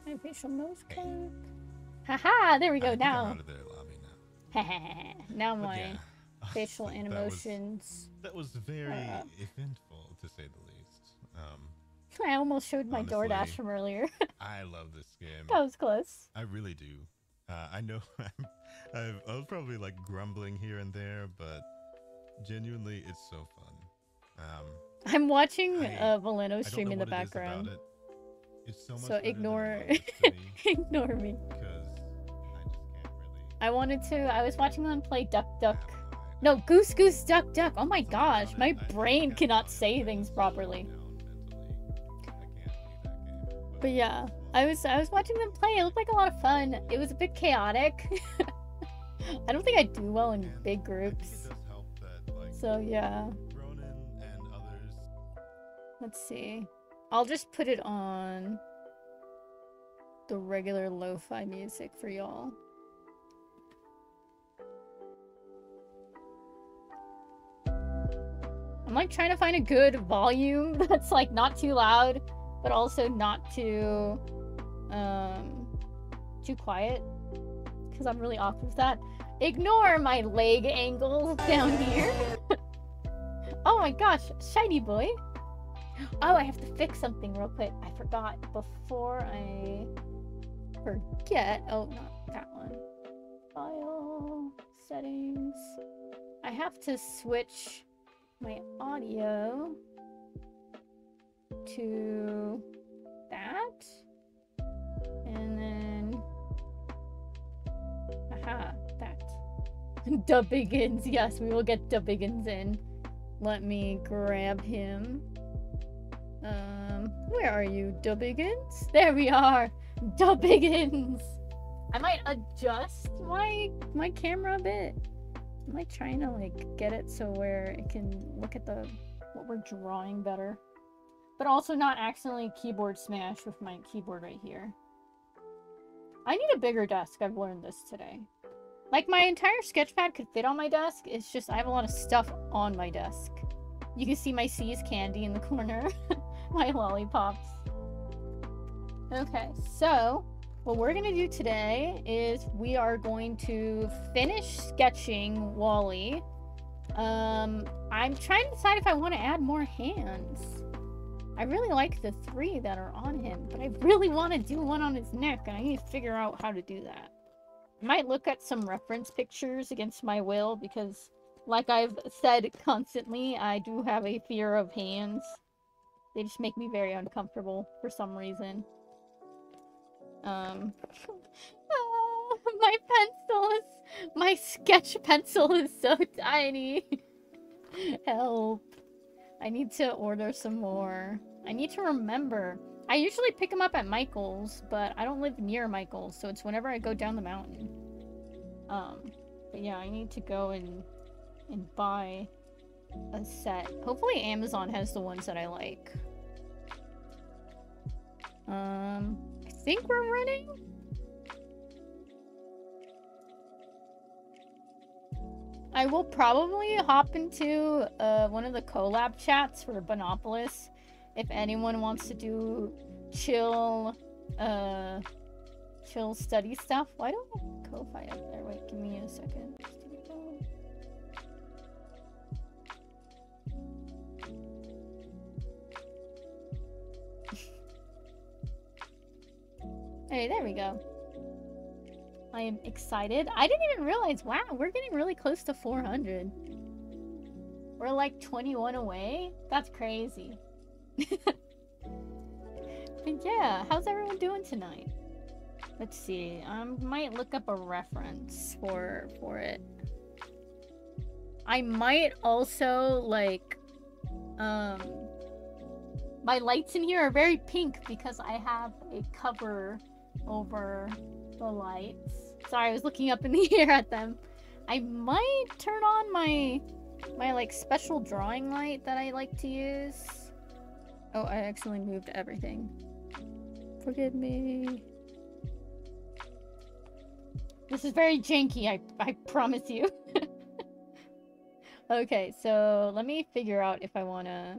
My facial nose code. Haha, there we go, I think I'm now. out of their lobby now. Now But my yeah, facial honestly, animations that was are very up. eventful to say the least. I almost showed my DoorDash Honestly, from earlier. I love this game. That was close. I really do. I know I was probably like grumbling here and there, but genuinely, it's so fun. Um, I'm watching I Valeno I don't stream know in the what it is about background. it. It's so So much better than it ignore used to be ignore me. because I just can't really. I was watching them play Duck Duck. I don't know. No, Goose Goose Duck Duck. Oh my Something gosh, about my it, brain I cannot can't say tell you, things but it just properly. shuts me down mentally. I can't do that game. But yeah, I was watching them play. It looked like a lot of fun. It was a bit chaotic. I don't think I do well in big groups. I think it does help that, like, So yeah. Ronan and others. Let's see. I'll just put it on the regular lo-fi music for y'all. I'm like trying to find a good volume that's like not too loud, but also not too quiet, because I'm really awkward with that. Ignore my leg angles down here. Oh my gosh, shiny boy. Oh, I have to fix something real quick. I forgot before I forget. Oh, not that one. File settings. I have to switch my audio to that, and then aha, that. Dubbiggins, yes, we will get Dubbiggins in. Let me grab him. Where are you, Dubbiggins? There we are, Dubbiggins. I might adjust my camera a bit. I'm like trying to like get it so where it can look at what we're drawing better, but also not accidentally keyboard smash with my keyboard right here. I need a bigger desk. I've learned this today. Like my entire sketchpad could fit on my desk. It's just I have a lot of stuff on my desk. You can see my C's candy in the corner. My lollipops. Okay, so what we're gonna do today is we are going to finish sketching Wally. I'm trying to decide if I want to add more hands. I really like the 3 that are on him, but I really want to do one on his neck, and I need to figure out how to do that. I might look at some reference pictures against my will, because like I've said constantly, I do have a fear of hands. They just make me very uncomfortable for some reason. My sketch pencil is so tiny. Help. I need to order some more. I need to remember. I usually pick them up at Michael's, but I don't live near Michael's, so it's whenever I go down the mountain. But yeah, I need to go and buy a set. Hopefully Amazon has the ones that I like. I think we're running? I will probably hop into one of the collab chats for Bonopolis if anyone wants to do chill study stuff. Why don't I have Ko-Fi up there? Wait, give me a second. Hey, there we go. I am excited. I didn't even realize, wow, we're getting really close to 400. We're like 21 away? That's crazy. But yeah, how's everyone doing tonight? Let's see. I might look up a reference for it. I might also, like, my lights in here are very pink because I have a cover over the lights. Sorry, I was looking up in the air at them. I might turn on my like special drawing light that I like to use. Oh, I accidentally moved everything. Forgive me. This is very janky, I promise you. Okay, so let me figure out if I want to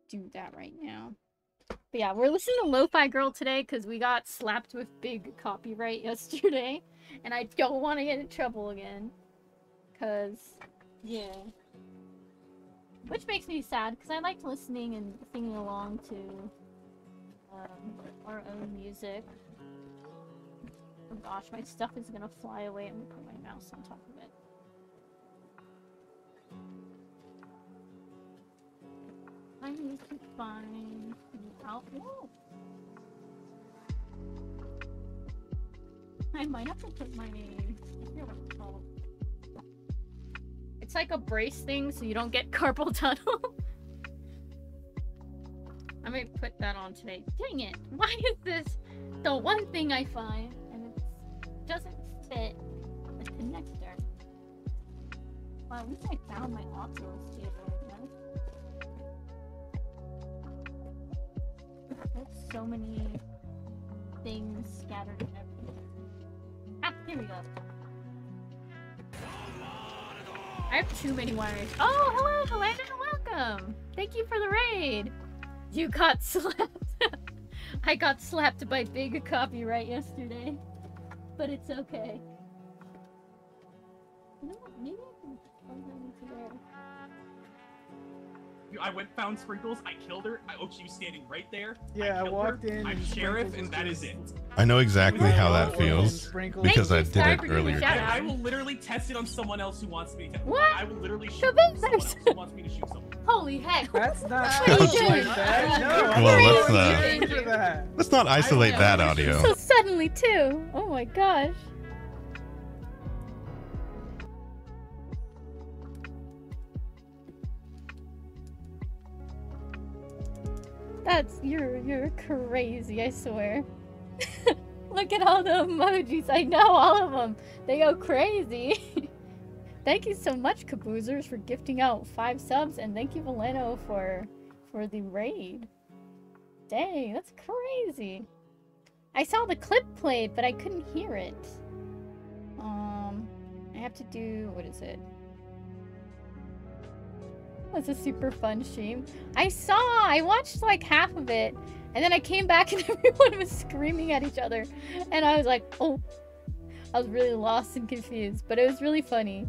do that right now. But yeah, we're listening to Lo-Fi Girl today because we got slapped with big copyright yesterday. And I don't want to get in trouble again. Because, yeah. Which makes me sad because I liked listening and singing along to our own music. Oh gosh, my stuff is gonna fly away. I'm gonna put my mouse on top of it. I need to find the out. Whoa! I might have to put my. I forget what it's called. It's like a brace thing so you don't get carpal tunnel. I might put that on today. Dang it! Why is this the one thing I find and it doesn't fit the connector? Well, at least I found my Oculus cable. There's so many things scattered everywhere. Ah, here we go. I have too many wires. Oh, hello, Helena, welcome! Thank you for the raid! You got slapped. I got slapped by big copyright yesterday. But it's okay. You know what? Maybe I can plug that into there. I went, found Sprinkles, I killed her. She was standing right there. Yeah, I walked in. I'm Sheriff, and that is it. I know exactly how that feels because I did it earlier. I will literally test it on someone else who wants me to. What? I will literally shoot someone else who wants me to shoot someone. Holy heck! That's not What are you doing? like that. No, Well, let's not isolate that audio. So suddenly too. Oh my gosh. You're crazy, I swear. Look at all the emojis. I know all of them. They go crazy. Thank you so much, Caboozers, for gifting out 5 subs, and thank you, Valeno, for the raid. Dang, that's crazy. I saw the clip played, but I couldn't hear it. I have to do, what is it? That's a super fun stream. I watched like half of it, and then I came back and everyone was screaming at each other, and I was like, oh. I was really lost and confused, but it was really funny.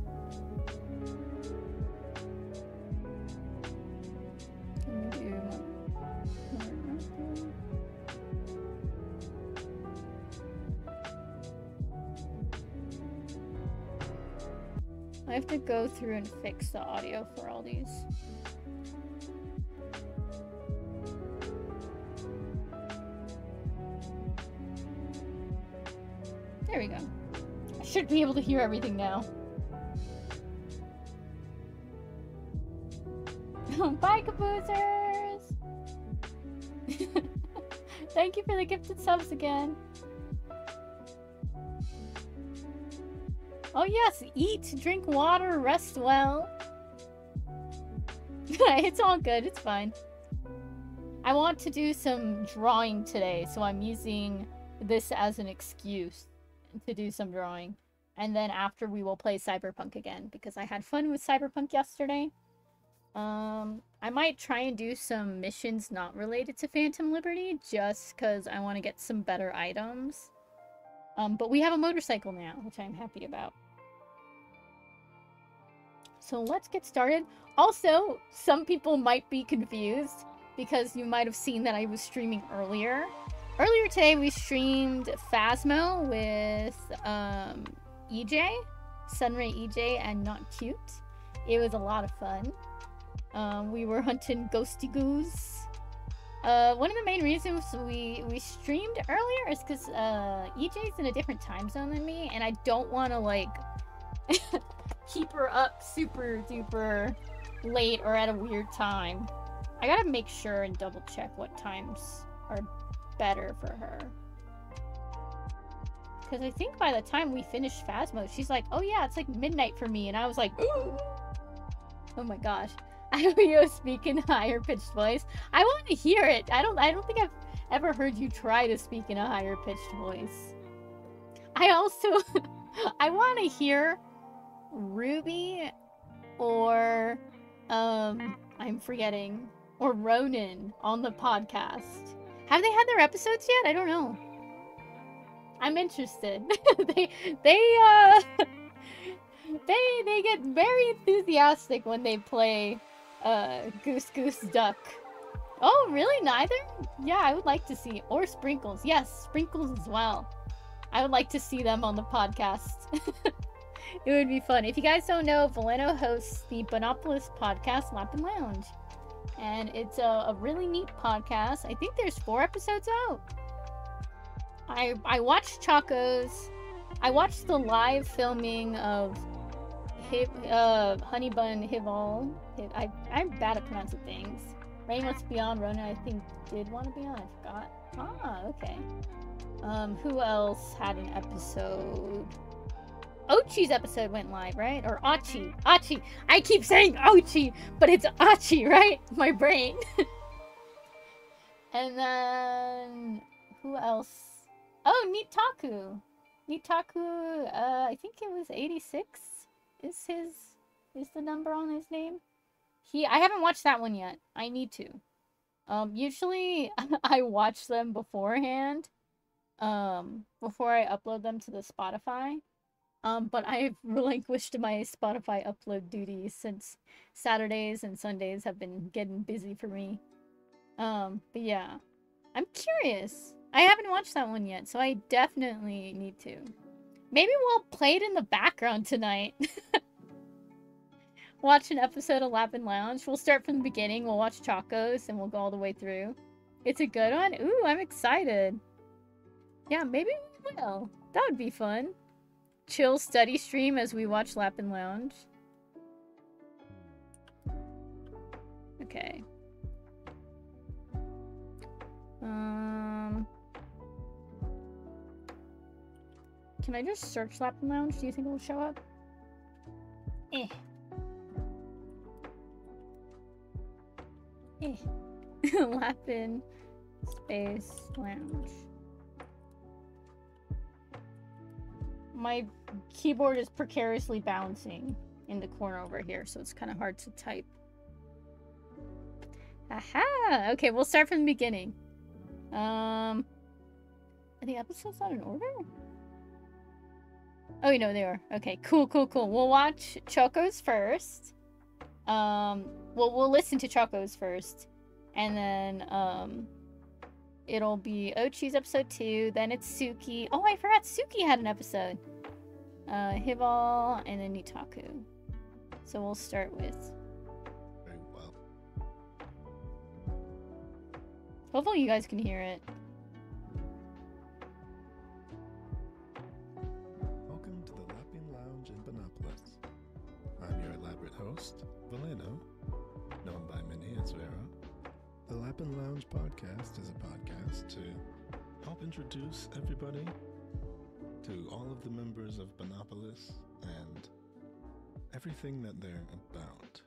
I have to go through and fix the audio for all these. There we go. I should be able to hear everything now. Bye, Caboozers! Thank you for the gifted subs again. Oh yes, eat, drink water, rest well. It's all good, it's fine. I want to do some drawing today, so I'm using this as an excuse to do some drawing. And then after we will play Cyberpunk again, because I had fun with Cyberpunk yesterday. I might try and do some missions not related to Phantom Liberty, just because I want to get some better items. But we have a motorcycle now, which I'm happy about. So let's get started. Also, some people might be confused because you might have seen that I was streaming earlier. Earlier today, we streamed Phasmo with EJ, Sunray EJ, and Not Cute. It was a lot of fun. We were hunting ghosty goose. One of the main reasons we streamed earlier is because EJ's in a different time zone than me, and I don't want to like keep her up super duper late or at a weird time. I gotta make sure and double check what times are better for her. Because I think by the time we finished Phasmo, she's like, oh yeah, it's like midnight for me. And I was like, ooh. Oh my gosh. I know you speak in a higher pitched voice. I want to hear it. I don't think I've ever heard you try to speak in a higher pitched voice. I also, I want to hear Ruby or, I'm forgetting, or Ronan on the podcast. Have they had their episodes yet? I don't know. I'm interested. they they get very enthusiastic when they play Goose Goose Duck. Oh, really? Neither? Yeah, I would like to see. Or Sprinkles. Yes, Sprinkles as well. I would like to see them on the podcast. It would be fun. If you guys don't know, Valeno hosts the Bonopolis podcast, Lap and Lounge. And it's a really neat podcast. I think there's 4 episodes out. I watched Choco's. I watched the live filming of Honey Bun Hival. I'm bad at pronouncing things. Rain Wants to Be On. Rona, I think, did want to be on. I forgot. Ah, okay. Who else had an episode? Ochi's episode went live, right? Or Achi. Achi. I keep saying Ochi, but it's Achi, right? My brain. And then who else? Oh, Nitaku. Nitaku, I think it was 86 is the number on his name. I haven't watched that one yet. I need to. Usually I watch them beforehand. Before I upload them to the Spotify. But I've relinquished my Spotify upload duties since Saturdays and Sundays have been getting busy for me. But yeah. I'm curious. I haven't watched that one yet, so I definitely need to. Maybe we'll play it in the background tonight. Watch an episode of Lap and Lounge. We'll start from the beginning. We'll watch Chacos, and we'll go all the way through. It's a good one? Ooh, I'm excited. Yeah, maybe we will. That would be fun. Chill study stream as we watch Lap and Lounge. Okay. Can I just search Lap and Lounge? Do you think it will show up? Lap in space lounge. My keyboard is precariously bouncing in the corner over here, so it's kind of hard to type. Aha! Okay, we'll start from the beginning. Are the episodes not in order? Oh, no, they are. Okay, cool. We'll watch Choco's first. We'll listen to Choco's first. And then, it'll be Ochi's episode 2. Then it's Suki. Oh, I forgot Suki had an episode. Hival, and then Nitaku. So we'll start with... Very well. Hopefully you guys can hear it. Welcome to the Lapping Lounge in Bonopolis. I'm your elaborate host, Valeno, known by many as Vera. The Lappin' Lounge podcast is a podcast to help introduce everybody to all of the members of Bonopolis and everything that they're about.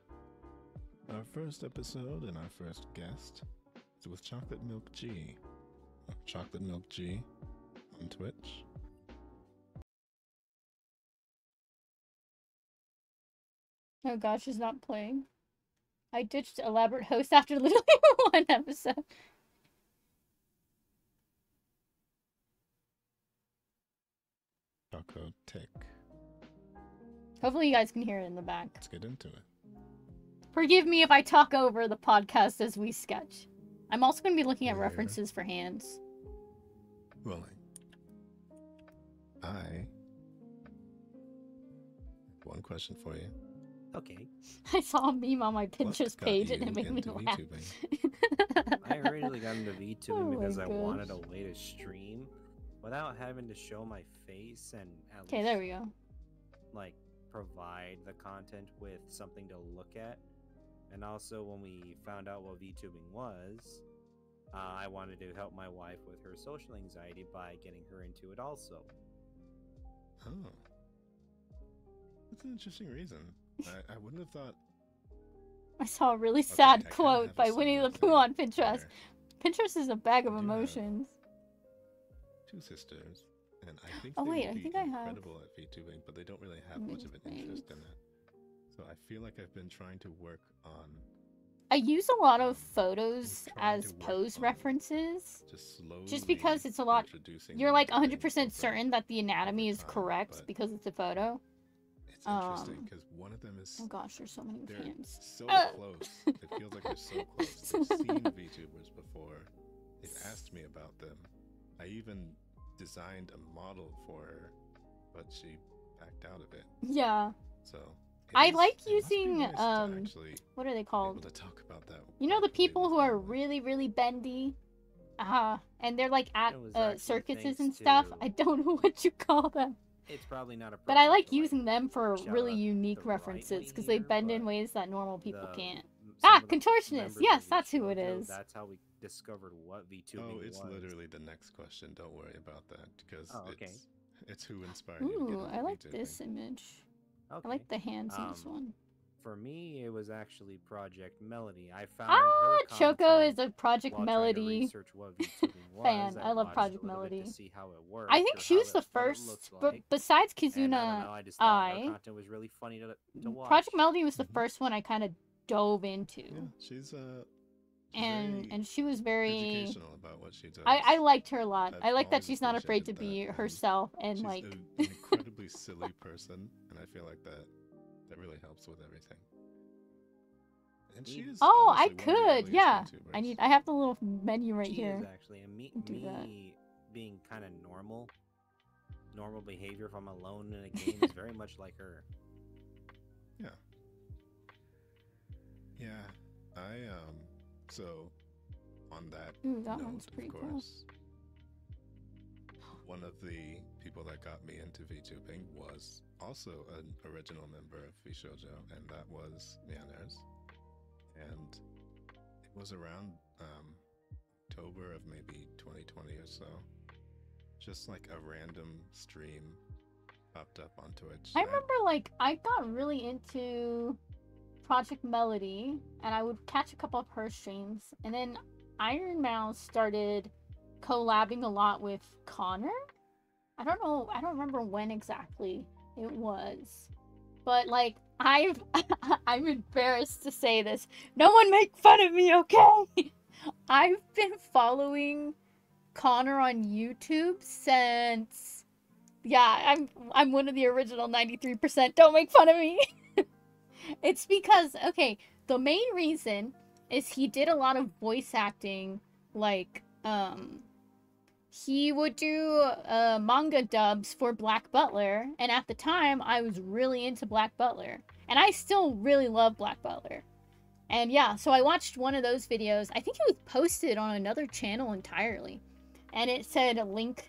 Our first episode and our first guest is with Chocolate Milk G. Chocolate Milk G on Twitch. Oh gosh, it's not playing. I ditched elaborate host after literally 1 episode. Choco Tick. Hopefully you guys can hear it in the back. Let's get into it. Forgive me if I talk over the podcast as we sketch. I'm also going to be looking at Yeah. references for hands. Rolling. I have one question for you. Okay. I saw a meme on my What Pinterest got page and you it made me into laugh. VTubing? I originally got into VTubing Oh my because I wanted gosh. a way to stream without having to show my face and at Okay, least, there we go. like, provide the content with something to look at. And also, when we found out what VTubing was, I wanted to help my wife with her social anxiety by getting her into it also. Oh. That's an interesting reason. I wouldn't have thought... I saw a really Okay, sad I kinda quote have a by Winnie the similar Pooh thing on Pinterest. where Pinterest is a bag of I do have- emotions. 2 sisters, and I think Oh, they wait, would I be think I have- incredible at VTubing, but they don't really have Let me much of an think. interest in it. So I feel like I've been trying to work on I use a lot of photos trying as to work pose on references. just slowly Just because it's a lot. introducing You're them like to things 100% over certain that the anatomy is time, correct but because it's a photo. it's interesting because one of them is Oh gosh, there's so many they're hands. so Ah! close. It feels like they're so close. They've seen VTubers before. They've asked me about them. I even designed a model for her, but she backed out of it. Yeah. So I it like must be using nice to actually what are they be called? able to talk about that. You know the properly people with who are family. really, really bendy? And they're like at It was actually circuses thanks and stuff. to- I don't know what you call them. It's probably not But I appropriate like to, using them for shout really out unique the right references way because they here, bend in but ways that normal people can't. some Ah, of the contortionist! members Yes, of that's who it Vishojo, is. That's how we discovered what VTubing Oh, it's was. literally the next question. Don't worry about that because Oh, okay. it's who inspired you to get Ooh, into I like VTubing. this image. Okay. I like the hands in this one. For me, it was actually Project Melody. I found Ah, her Choco is content a Project while trying to Melody research what VTubing was. fan. I love watched Project a little bit Melody. to see how it worked. I think or she how was the what it first, looks but like. besides And I don't Kizuna, know, I just thought her content was really funny to watch. Project Melody was the Mhm. first one I kind of dove into. Yeah, she's And she was very educational about what she does. I liked her a lot. I've I like that always she's not afraid to appreciated be that, and herself and she's like an incredibly silly person, and I feel like that really helps with everything. And she is oh, I honestly one of the could, earliest yeah. YouTubers. I have the little menu right She here. is actually, and Do that. me being kind of normal behavior if I'm alone in a game is very much like her. Yeah. Yeah. So on that Ooh, that note, one's pretty of cool. course, one of the people that got me into VTubing was also an original member of Vishojo, and that was Manners. And it was around October of maybe 2020 or so. Just like a random stream popped up on Twitch. I remember like I got really into Project Melody and I would catch a couple of her streams, and then Iron Mouse started collabing a lot with Connor. I don't remember when exactly it was. But like I'm embarrassed to say this. No one make fun of me, okay? I've been following Connor on YouTube since I'm one of the original 93%. Don't make fun of me. It's because okay, the main reason is he did a lot of voice acting, like he would do manga dubs for Black Butler, and at the time I was really into Black Butler, and I still really love Black Butler. And yeah, so I watched one of those videos. I think it was posted on another channel entirely, and it said a link,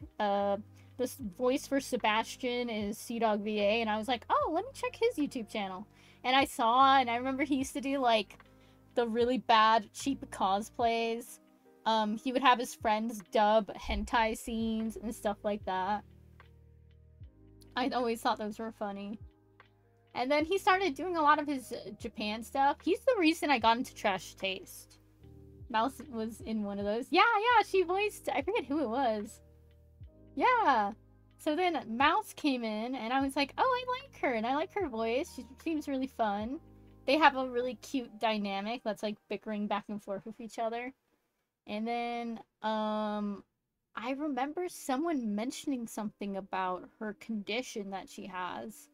this voice for Sebastian is CDogVA, and I was like, oh, let me check his YouTube channel. And I saw, and I remember he used to do like the really bad, cheap cosplays. He would have his friends dub hentai scenes and stuff like that. I always thought those were funny. And then he started doing a lot of his Japan stuff. He's the reason I got into Trash Taste. Mouse was in one of those. Yeah, she voiced, I forget who it was. Yeah. So then Mouse came in, and I was like, oh, I like her, and I like her voice. She seems really fun. They have a really cute dynamic that's like bickering back and forth with each other. And then, I remember someone mentioning something about her condition that she has.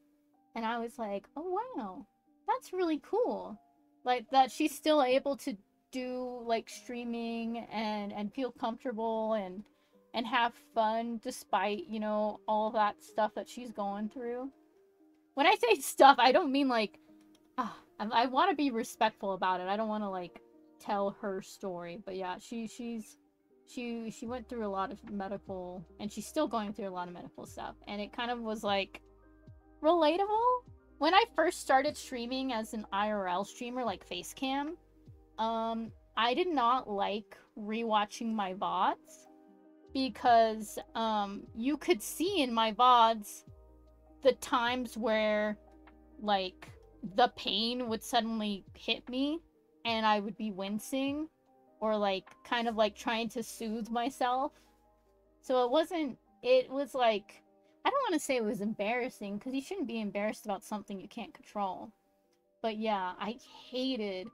And I was like, oh wow, that's really cool. Like, that she's still able to do, like, streaming and feel comfortable and have fun despite, you know, all that stuff that she's going through. When I say stuff, I don't mean, like, I want to be respectful about it. I don't want to, like, tell her story. But yeah, she went through a lot of medical, and she's still going through a lot of medical stuff. And it kind of was, like, relatable. When I first started streaming as an IRL streamer, like Facecam, I did not like rewatching my VODs because you could see in my VODs the times where like the pain would suddenly hit me and I would be wincing or like kind of like trying to soothe myself. So it was like, I don't want to say it was embarrassing because you shouldn't be embarrassed about something you can't control. But yeah, I hated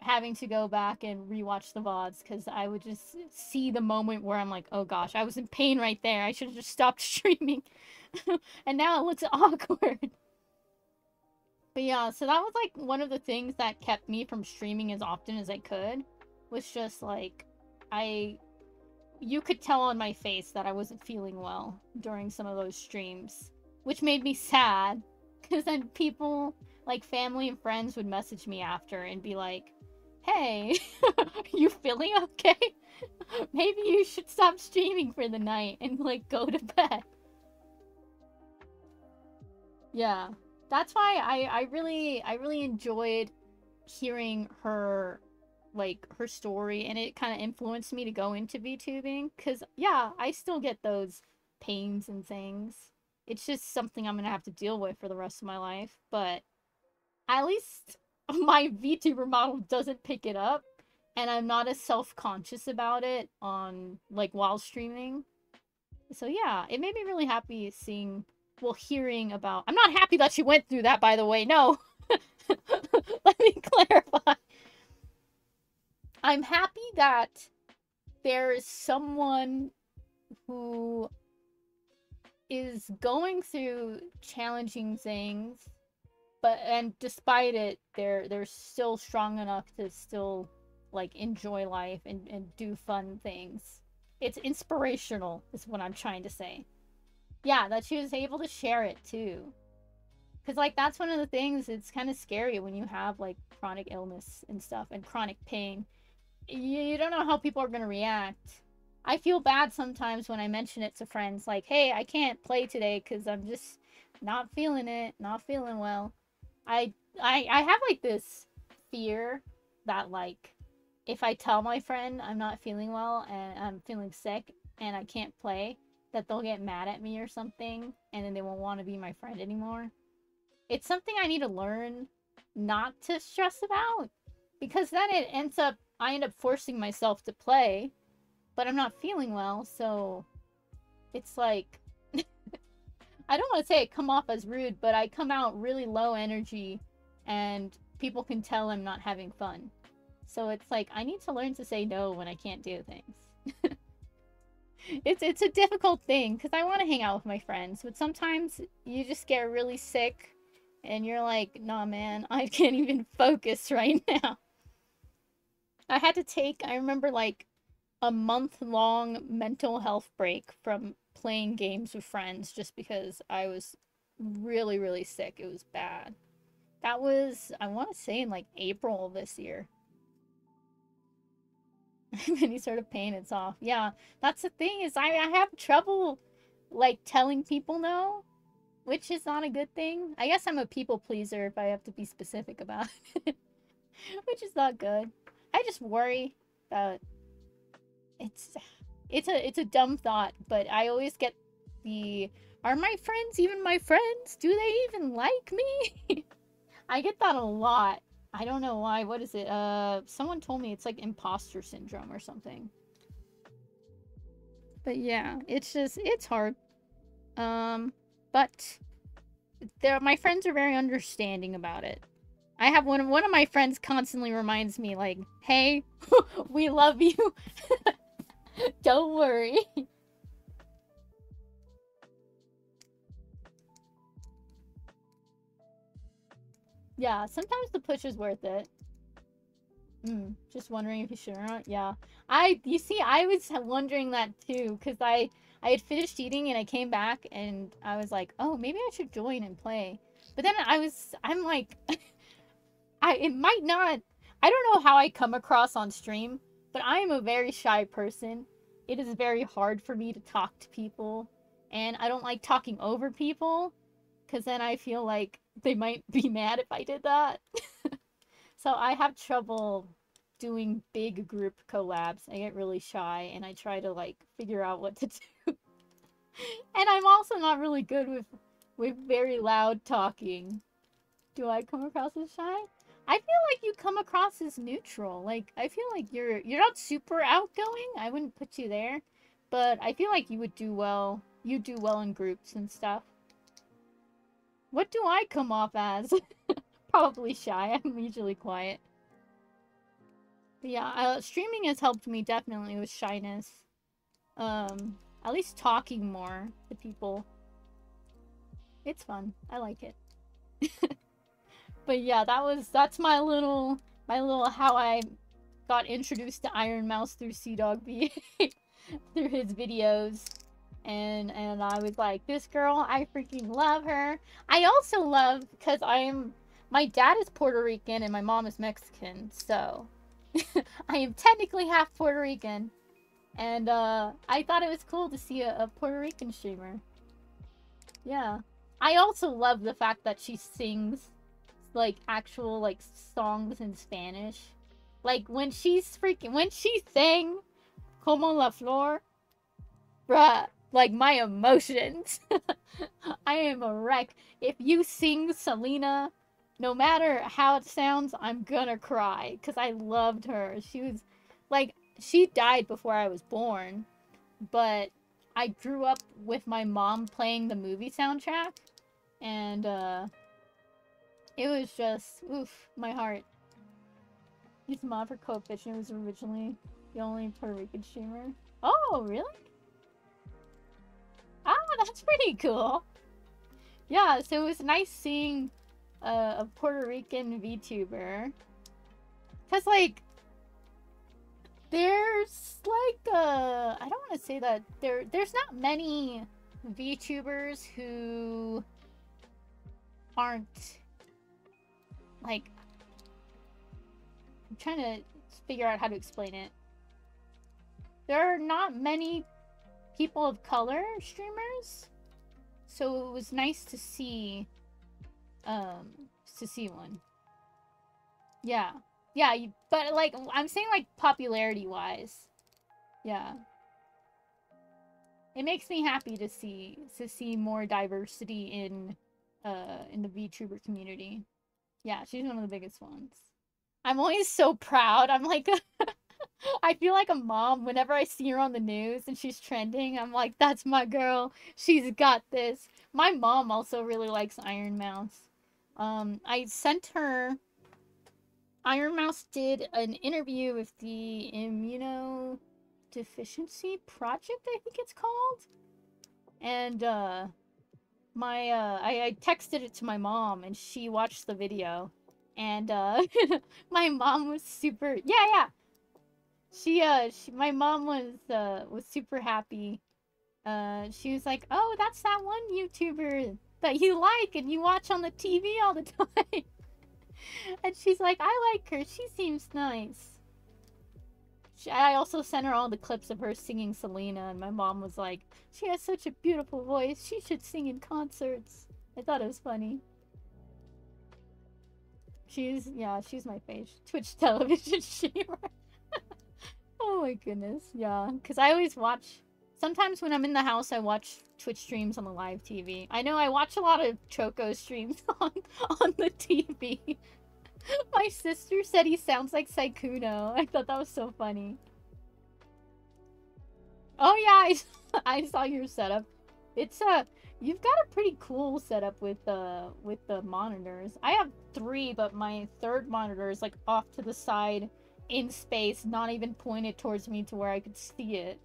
having to go back and rewatch the VODs because I would just see the moment where I'm like, oh gosh, I was in pain right there. I should have just stopped streaming. And now it looks awkward. But yeah, so that was like one of the things that kept me from streaming as often as I could. Was just like, you could tell on my face that I wasn't feeling well during some of those streams. Which made me sad. Because then people, like family and friends, would message me after and be like, hey, you feeling okay? Maybe you should stop streaming for the night and like go to bed. Yeah. That's why I really enjoyed hearing her, like, her story, and it kind of influenced me to go into VTubing, because, yeah, I still get those pains and things. It's just something I'm gonna have to deal with for the rest of my life, but at least my VTuber model doesn't pick it up, and I'm not as self-conscious about it on, like, while streaming. So yeah, it made me really happy seeing, well, hearing about... I'm not happy that she went through that, by the way, no! Let me clarify. I'm happy that there's someone who is going through challenging things, and despite it, they're still strong enough to still, like, enjoy life and do fun things. It's inspirational, is what I'm trying to say. Yeah, that she was able to share it, too. Because, like, that's one of the things, it's kind of scary when you have, like, chronic illness and stuff, and chronic pain. You don't know how people are going to react. I feel bad sometimes when I mention it to friends, like, hey, I can't play today because I'm just not feeling it, not feeling well. I have, like, this fear that, like, if I tell my friend I'm not feeling well and I'm feeling sick and I can't play, that they'll get mad at me or something, and then they won't want to be my friend anymore. It's something I need to learn not to stress about, because then I end up forcing myself to play, but I'm not feeling well, so it's like, I don't want to say I come off as rude, but I come out really low energy, and people can tell I'm not having fun. So it's like, I need to learn to say no when I can't do things. It's a difficult thing, because I want to hang out with my friends, but sometimes you just get really sick, and you're like, nah man, I can't even focus right now. I had to take, I remember, like, a month-long mental health break from playing games with friends just because I was really, really sick. It was bad. That was, I want to say, in, like, April of this year. Any sort of pain, it's off. Yeah, that's the thing, is I have trouble, like, telling people no, which is not a good thing. I guess I'm a people pleaser if I have to be specific about it, which is not good. I just worry about... It's a dumb thought, but I always get the, are my friends even my friends? Do they even like me? I get that a lot. I don't know why. What is it? Someone told me it's like imposter syndrome or something. But yeah, it's just, it's hard. But my friends are very understanding about it. I have one of my friends constantly reminds me, like, hey, we love you. Don't worry. Yeah, sometimes the push is worth it. Just wondering if you should or not. Yeah. You see, I was wondering that too, because I had finished eating and I came back and I was like, oh, maybe I should join and play. But then I'm like, it might not, I don't know how I come across on stream, but I am a very shy person. It is very hard for me to talk to people, and I don't like talking over people, because then I feel like they might be mad if I did that. So I have trouble doing big group collabs. I get really shy, and I try to, like, figure out what to do. And I'm also not really good with very loud talking. Do I come across as shy? I feel like you come across as neutral. Like, I feel like you're not super outgoing. I wouldn't put you there. But I feel like you would do well. You do well in groups and stuff. What do I come off as? Probably shy. I'm usually quiet. Yeah, streaming has helped me definitely with shyness. At least talking more to people. It's fun. I like it. But yeah, that's my little how I got introduced to Iron Mouse through CDogB through his videos. And I was like, this girl, I freaking love her. I also love, because my dad is Puerto Rican and my mom is Mexican, so I am technically half Puerto Rican. And I thought it was cool to see a Puerto Rican streamer. Yeah. I also love the fact that she sings like actual like songs in Spanish. Like when she sang Como la Flor, bruh, like my emotions. I am a wreck. If you sing Selena, no matter how it sounds, I'm gonna cry because I loved her. She was like, she died before I was born, but I grew up with my mom playing the movie soundtrack, and it was just, oof, my heart. He's mod for Cofish, and was originally the only Puerto Rican streamer. Oh, really? Ah, that's pretty cool. Yeah, so it was nice seeing a Puerto Rican VTuber. Cause like, there's like I don't want to say that there's not many VTubers who aren't like, I'm trying to figure out how to explain it. There are not many people of color streamers, so it was nice to see one. Yeah. Yeah, but like I'm saying like popularity wise. Yeah. It makes me happy to see more diversity in the VTuber community. Yeah, she's one of the biggest ones. I'm always so proud. I'm like I feel like a mom whenever I see her on the news and she's trending. I'm like, that's my girl. She's got this. My mom also really likes Iron Mouse. I sent her. Iron Mouse did an interview with the Immunodeficiency Project, I think it's called. And I texted it to my mom and she watched the video. And my mom was super, yeah. My mom was super happy. She was like, "Oh, that's that one YouTuber that you like and you watch on the TV all the time." And she's like, "I like her. She seems nice." I also sent her all the clips of her singing Selena, and my mom was like, "She has such a beautiful voice. She should sing in concerts." I thought it was funny. She's my face. Twitch television streamer. Oh my goodness, yeah. Because I always watch... Sometimes when I'm in the house, I watch Twitch streams on the live TV. I know I watch a lot of Choco streams on the TV. My sister said he sounds like Saikuno. I thought that was so funny. Oh yeah, I saw your setup. It's you've got a pretty cool setup with the monitors. I have 3, but my third monitor is like off to the side in space, not even pointed towards me to where I could see it.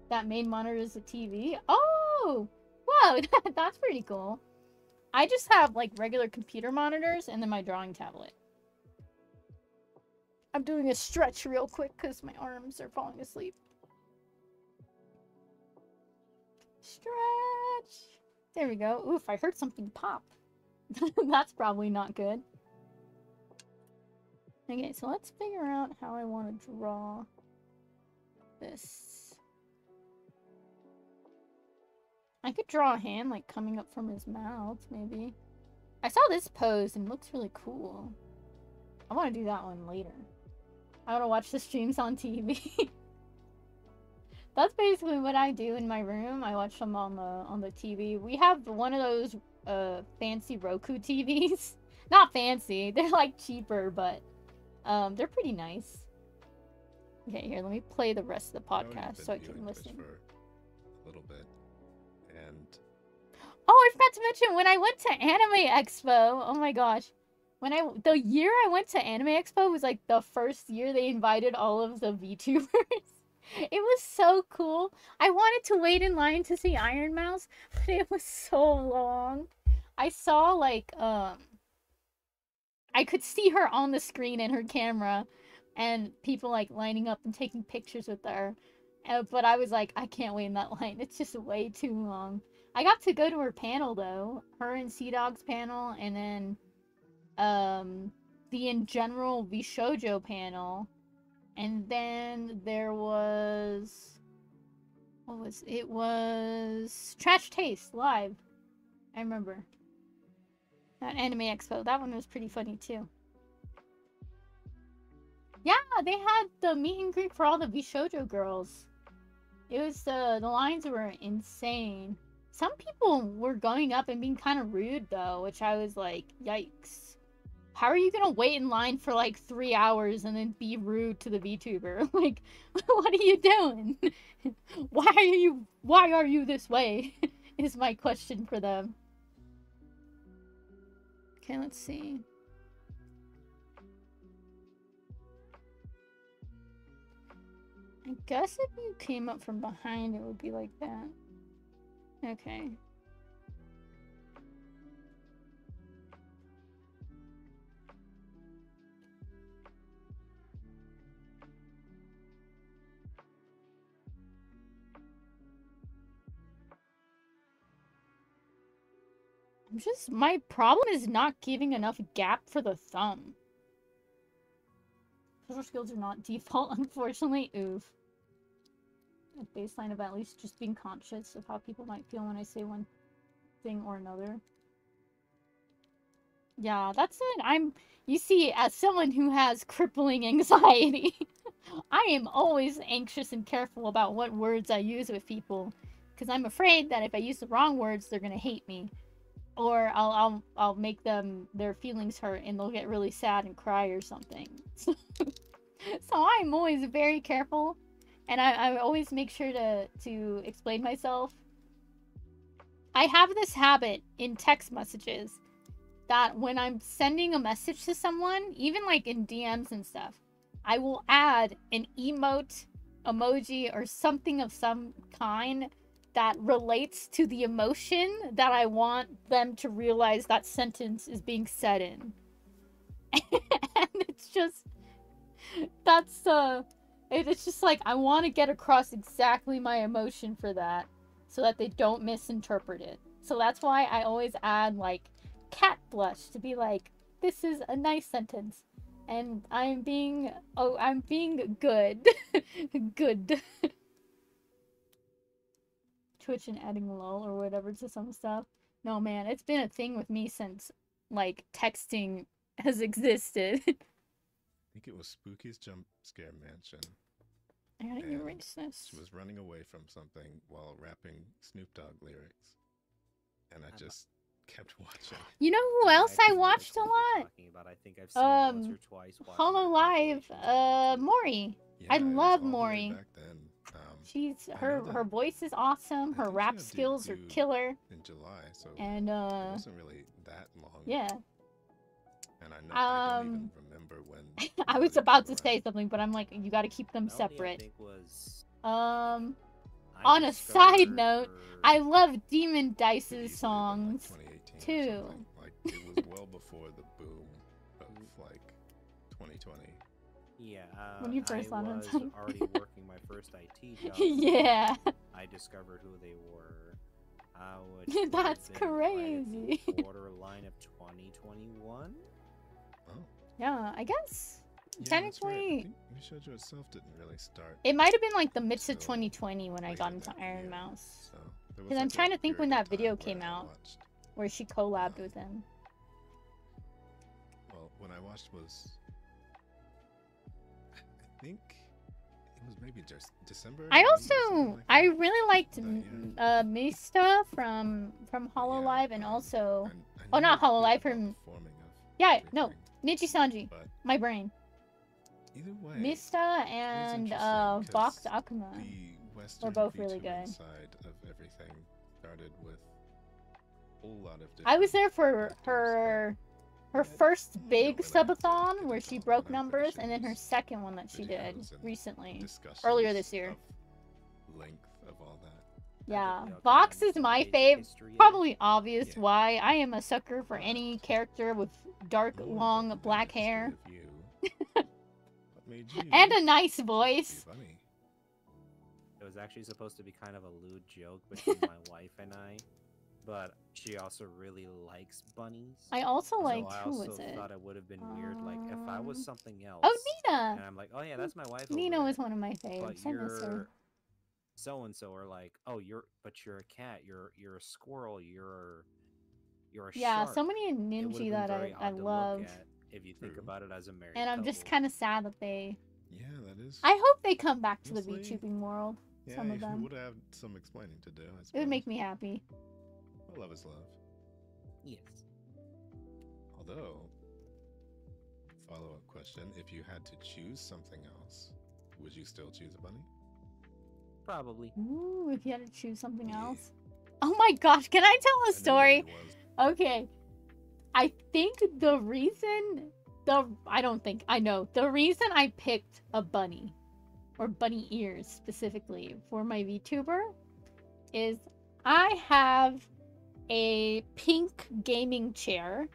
That main monitor is a TV. Oh, wow, that's pretty cool. I just have like regular computer monitors and then my drawing tablet. I'm doing a stretch real quick because my arms are falling asleep. Stretch. There we go. Oof, I heard something pop. That's probably not good. Okay, so let's figure out how I want to draw this. I could draw a hand like coming up from his mouth, maybe. I saw this pose and it looks really cool. I want to do that one later. I want to watch the streams on TV. That's basically what I do in my room. I watch them on the TV. We have one of those fancy Roku TVs. Not fancy. They're like cheaper, but they're pretty nice. Okay, here, let me play the rest of the podcast so I can listen. For a little bit. And oh, I forgot to mention when I went to Anime Expo. Oh my gosh. the year I went to Anime Expo was like the first year they invited all of the VTubers. It was so cool. I wanted to wait in line to see Iron Mouse, but it was so long. I saw like I could see her on the screen in her camera and people like lining up and taking pictures with her. But I was like, I can't wait in that line. It's just way too long. I got to go to her panel though. Her and Sea Dog's panel, and then the In General Vshoujo panel. And then there was it was Trash Taste Live. I remember. That Anime Expo. That one was pretty funny too. Yeah, they had the meet and greet for all the Vshoujo girls. It was the lines were insane. Some people were going up and being kind of rude though, which I was like, yikes. How are you gonna wait in line for like 3 hours and then be rude to the VTuber? Like, what are you doing? Why are you this way? Is my question for them. Okay, let's see. I guess if you came up from behind, it would be like that. Okay. My problem is not giving enough gap for the thumb. Social skills are not default, unfortunately. Oof. A baseline of at least just being conscious of how people might feel when I say one thing or another. Yeah, that's it. You see, as someone who has crippling anxiety, I am always anxious and careful about what words I use with people. Because I'm afraid that if I use the wrong words, they're gonna hate me. Or I'll make their feelings hurt and they'll get really sad and cry or something. So I'm always very careful, and I always make sure to explain myself. I have this habit in text messages that when I'm sending a message to someone, even like in DMs and stuff, I will add an emote, emoji, or something of some kind that relates to the emotion that I want them to realize that sentence is being said in. And it's just... It's just like, I want to get across exactly my emotion for that, so that they don't misinterpret it. So that's why I always add, like, cat blush to be like, this is a nice sentence. And I'm being good. Good. Twitch and adding lol or whatever to some stuff. No, man, it's been a thing with me since, like, texting has existed. I think it was Spooky's Jump Scare Mansion. I gotta erase this. She was running away from something while rapping Snoop Dogg lyrics. And I just kept watching. You know who else I watched a lot? I think I've seen once or twice. Holo Live, Mori. Yeah, I love all the way Mori. back then. Her voice is awesome. Her rap skills are killer. In July, so and it wasn't really that long. Yeah. And I don't even remember when. I was about to say something, but I'm like, you got to keep them separate. On a side note, I love Demon Dice's songs too. Like it was well before the boom of like 2020. Yeah, when you first I was already working my first IT job. Yeah. I discovered who they were. That's crazy. Right borderline of 2021. Oh. Yeah, I guess. Yeah, technically, that's right. Vshoujo itself didn't really start. It might have been like the midst of 2020 when I got into Iron Mouse. Because I'm trying to think when that video came out, where she collabed with him. Well, when I watched was, I think it was maybe just December. I also, like I really liked Mista from Holo Live, and also, oh, not Holo Live, from, yeah, no, Niji Sanji, my brain. Either way, Mista and Vox Akuma were both really good. Side of everything started with a whole lot of I was there for her Her Yeah, first you don't big really have to subathon get where into she all the broke numbers, and then her motivations, second one that she did videos, and recently, discussions earlier this year. of length of all that. Yeah, think we all Vox kinda is my understand the fave. basic history of it. Probably obvious Yeah. why. I am a sucker for But any character with dark, more long, important than black the history hair. of you, what made you And a nice be a voice. bunny? It was actually supposed to be kind of a lewd joke between my wife and I, but she also really likes bunnies. I also So liked, I who also was it? thought it would have been weird, like if I was something else. Oh, Nina! And I'm like, oh yeah, that's my wife. Nina over was there. one of my But faves. I miss her. you're so and so, or like, oh, you're a cat. You're a squirrel. You're a Yeah, shark. so many It would have ninja been that very I odd to love. look at if you think True. about it as a married And I'm just couple. kind of sad that they... Yeah, that is. I hope they come back to the Honestly, VTubing world. Yeah, some of you them. would have some explaining to do. I suppose. It would make me happy. But love is love. Yes. Although, follow-up question: if you had to choose something else, would you still choose a bunny? Probably. Ooh, if you had to choose something Yeah. else. Oh my gosh, can I tell a I knew story? it was. Okay. I think the reason... The reason I picked a bunny, or bunny ears specifically, for my VTuber is I have a pink gaming chair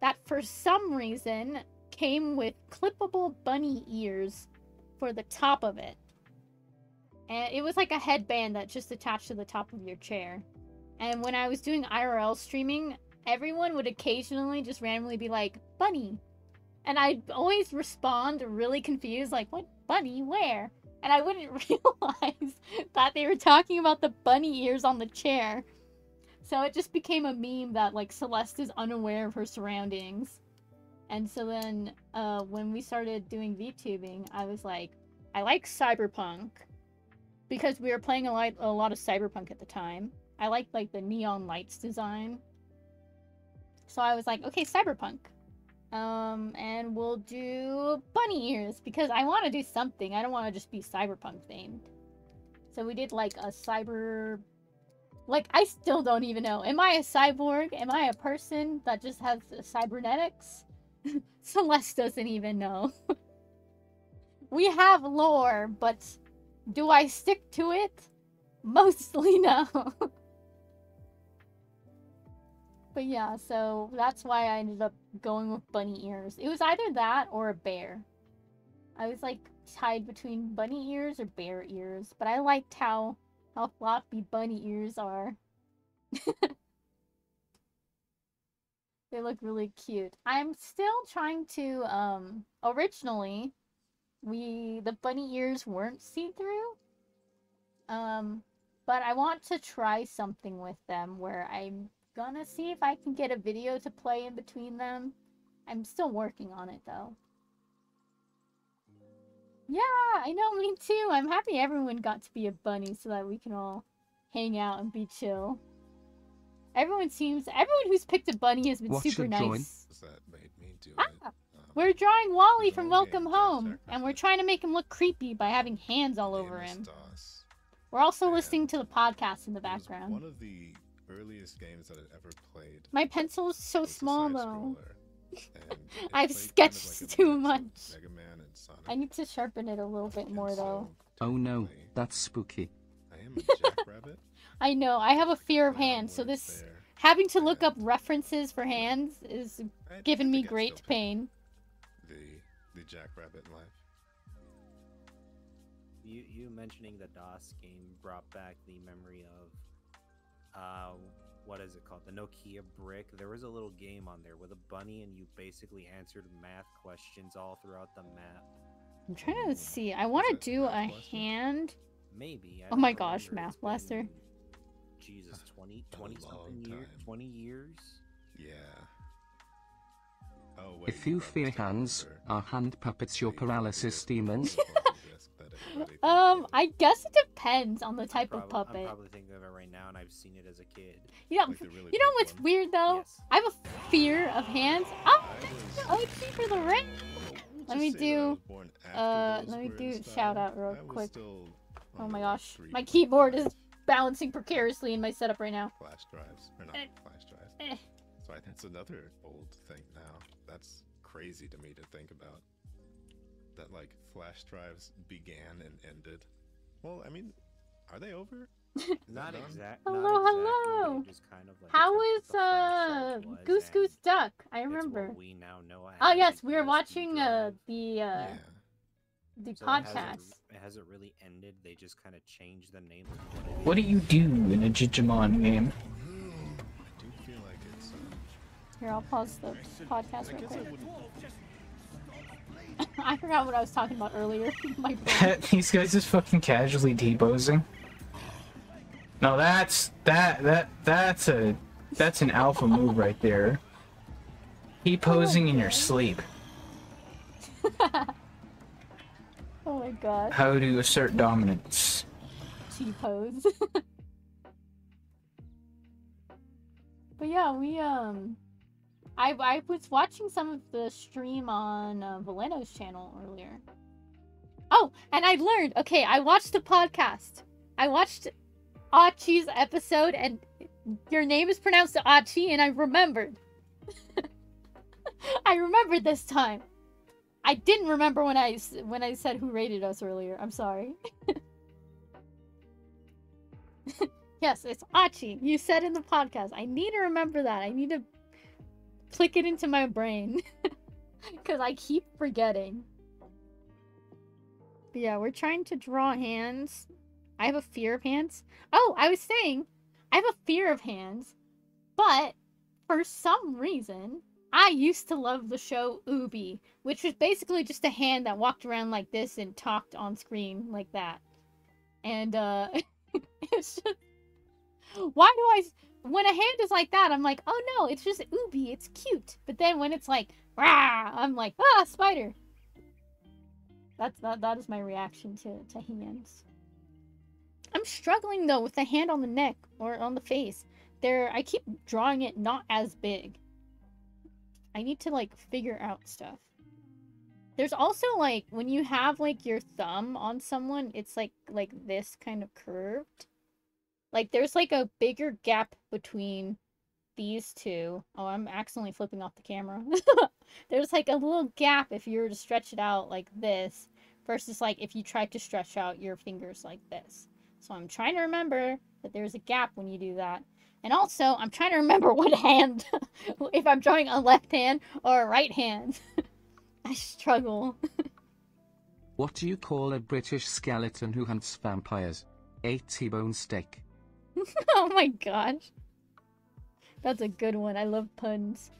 that for some reason came with clippable bunny ears for the top of it. And it was like a headband that just attached to the top of your chair. And when I was doing IRL streaming, everyone would occasionally just randomly be like, bunny. And I'd always respond really confused, like, what bunny? Where? And I wouldn't realize that they were talking about the bunny ears on the chair. So it just became a meme that, like, Celeste is unaware of her surroundings. And so then, when we started doing VTubing, I was like, I like cyberpunk. Because we were playing a lot of cyberpunk at the time. I liked, like, the neon lights design. So I was like, okay, cyberpunk. And we'll do bunny ears, because I want to do something. I don't want to just be cyberpunk themed. So we did, like, a cyber... Like, I still don't even know. Am I a cyborg? Am I a person that just has cybernetics? Celeste doesn't even know. We have lore, but do I stick to it? Mostly no. But yeah, so that's why I ended up going with bunny ears. It was either that or a bear. I was like tied between bunny ears or bear ears, but I liked how floppy bunny ears are. They look really cute. I'm still trying to originally the bunny ears weren't see-through. But I want to try something with them where I'm gonna see if I can get a video to play in between them. I'm still working on it though. Yeah, I know, me too. I'm happy everyone got to be a bunny so that we can all hang out and be chill. Everyone who's picked a bunny has been What super should nice. join? That made me do Ah, it. We're drawing Wally there's from a whole Welcome game, Home, Jack and we're Rabbit. trying to make him look creepy by having hands all over him. MS-DOS. We're also and listening to the podcast in the It was background. one of the earliest games that I'd ever played. My pencil is so It was a small though. side-scroller, and it I've played sketched like a too mix of much. Mega Man and Sonic. I need to sharpen it a little bit more And though. so, Oh no, technically, that's spooky. I am a jackrabbit. I know, I have a fear of Play on hands, so words this there. having to look and up references for hands is I giving me think I'd great still pick pain. The jackrabbit in life. You mentioning the DOS game brought back the memory of what is it called? The Nokia brick. There was a little game on there with a bunny, and you basically answered math questions all throughout the map. I'm trying to Ooh. see. I want to that do Math a Blaster? hand. Maybe. I Oh don't my gosh, remember. Math It's Blaster. been, Jesus, 20 long something years? time. 20 years? Yeah. Oh, wait, If you no, fear that's hands, different. are hand puppets your The paralysis floppy demons? disk that everybody thinks I guess it depends on the type of I'm puppet. probably thinking of it right now, and I've seen it as a kid. You know, like the really you know big what's one. weird though? Yes. I have a fear of hands. Oh, I was- OG for the ring. Let's Let me just say that I do, was born after those let me were do in shout style. out real I was quick. still Oh on my the gosh, 3.5 my keyboard is balancing precariously in my setup right now. flash drives, or not Eh. flash drives. Eh. So that's another old thing now. That's crazy to me to think about. That like flash drives began and ended. Well, I mean, are they over? Not done? exactly. Hello, Not exactly. hello. They just kind of like How took what is the flash drive was Goose Goose and Duck? I it's remember. what we now know Oh as yes, a we were USB watching drive. Yeah. the So podcast. it hasn't really ended. They just kind of changed the name of What do you do in a Digimon game? I do feel like it's. Here, I'll pause the podcast I real guess I quick. wouldn't. I forgot what I was talking about earlier. My brain. These guys just fucking casually T-posing. No, that's an alpha move right there. T-posing in your sleep. Oh my god. How to assert dominance. T-pose. But yeah, we I was watching some of the stream on Valeno's channel earlier. Oh, and I learned. Okay, I watched the podcast. I watched Achi's episode, and your name is pronounced Achi, and I remembered. I remembered this time. I didn't remember when I said who rated us earlier. I'm sorry. Yes, it's Achi. You said in the podcast. I need to remember that. I need to click it into my brain. Because I keep forgetting. But yeah, we're trying to draw hands. I have a fear of hands. Oh, I was saying, I have a fear of hands. But, for some reason, I used to love the show Ubi. Which was basically just a hand that walked around like this and talked on screen like that. And, it's just... Why do when a hand is like that, I'm like, oh no, it's just Ubi, it's cute. But then when it's like, rah, I'm like, ah, spider. That is my reaction to hands. I'm struggling though with the hand on the neck or on the face. I keep drawing it not as big. I need to like figure out stuff. There's also like when you have like your thumb on someone, it's like this kind of curved. Like, there's, like, a bigger gap between these two. Oh, I'm accidentally flipping off the camera. There's, like, a little gap if you were to stretch it out like this versus, like, if you tried to stretch out your fingers like this. So I'm trying to remember that there's a gap when you do that. And also, I'm trying to remember what hand, if I'm drawing a left hand or a right hand. I struggle. What do you call a British skeleton who hunts vampires? A T-bone steak. Oh my gosh. That's a good one. I love puns.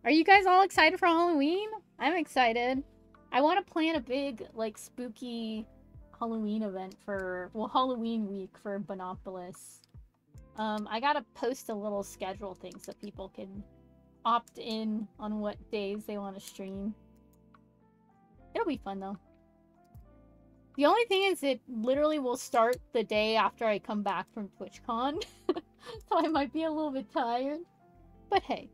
Are you guys all excited for Halloween? I'm excited. I want to plan a big, like, spooky Halloween event for, well, Halloween week for Bonopolis. I gotta post a little schedule thing so people can opt in on what days they want to stream. It'll be fun, though. The only thing is it literally will start the day after I come back from TwitchCon. So I might be a little bit tired. But hey.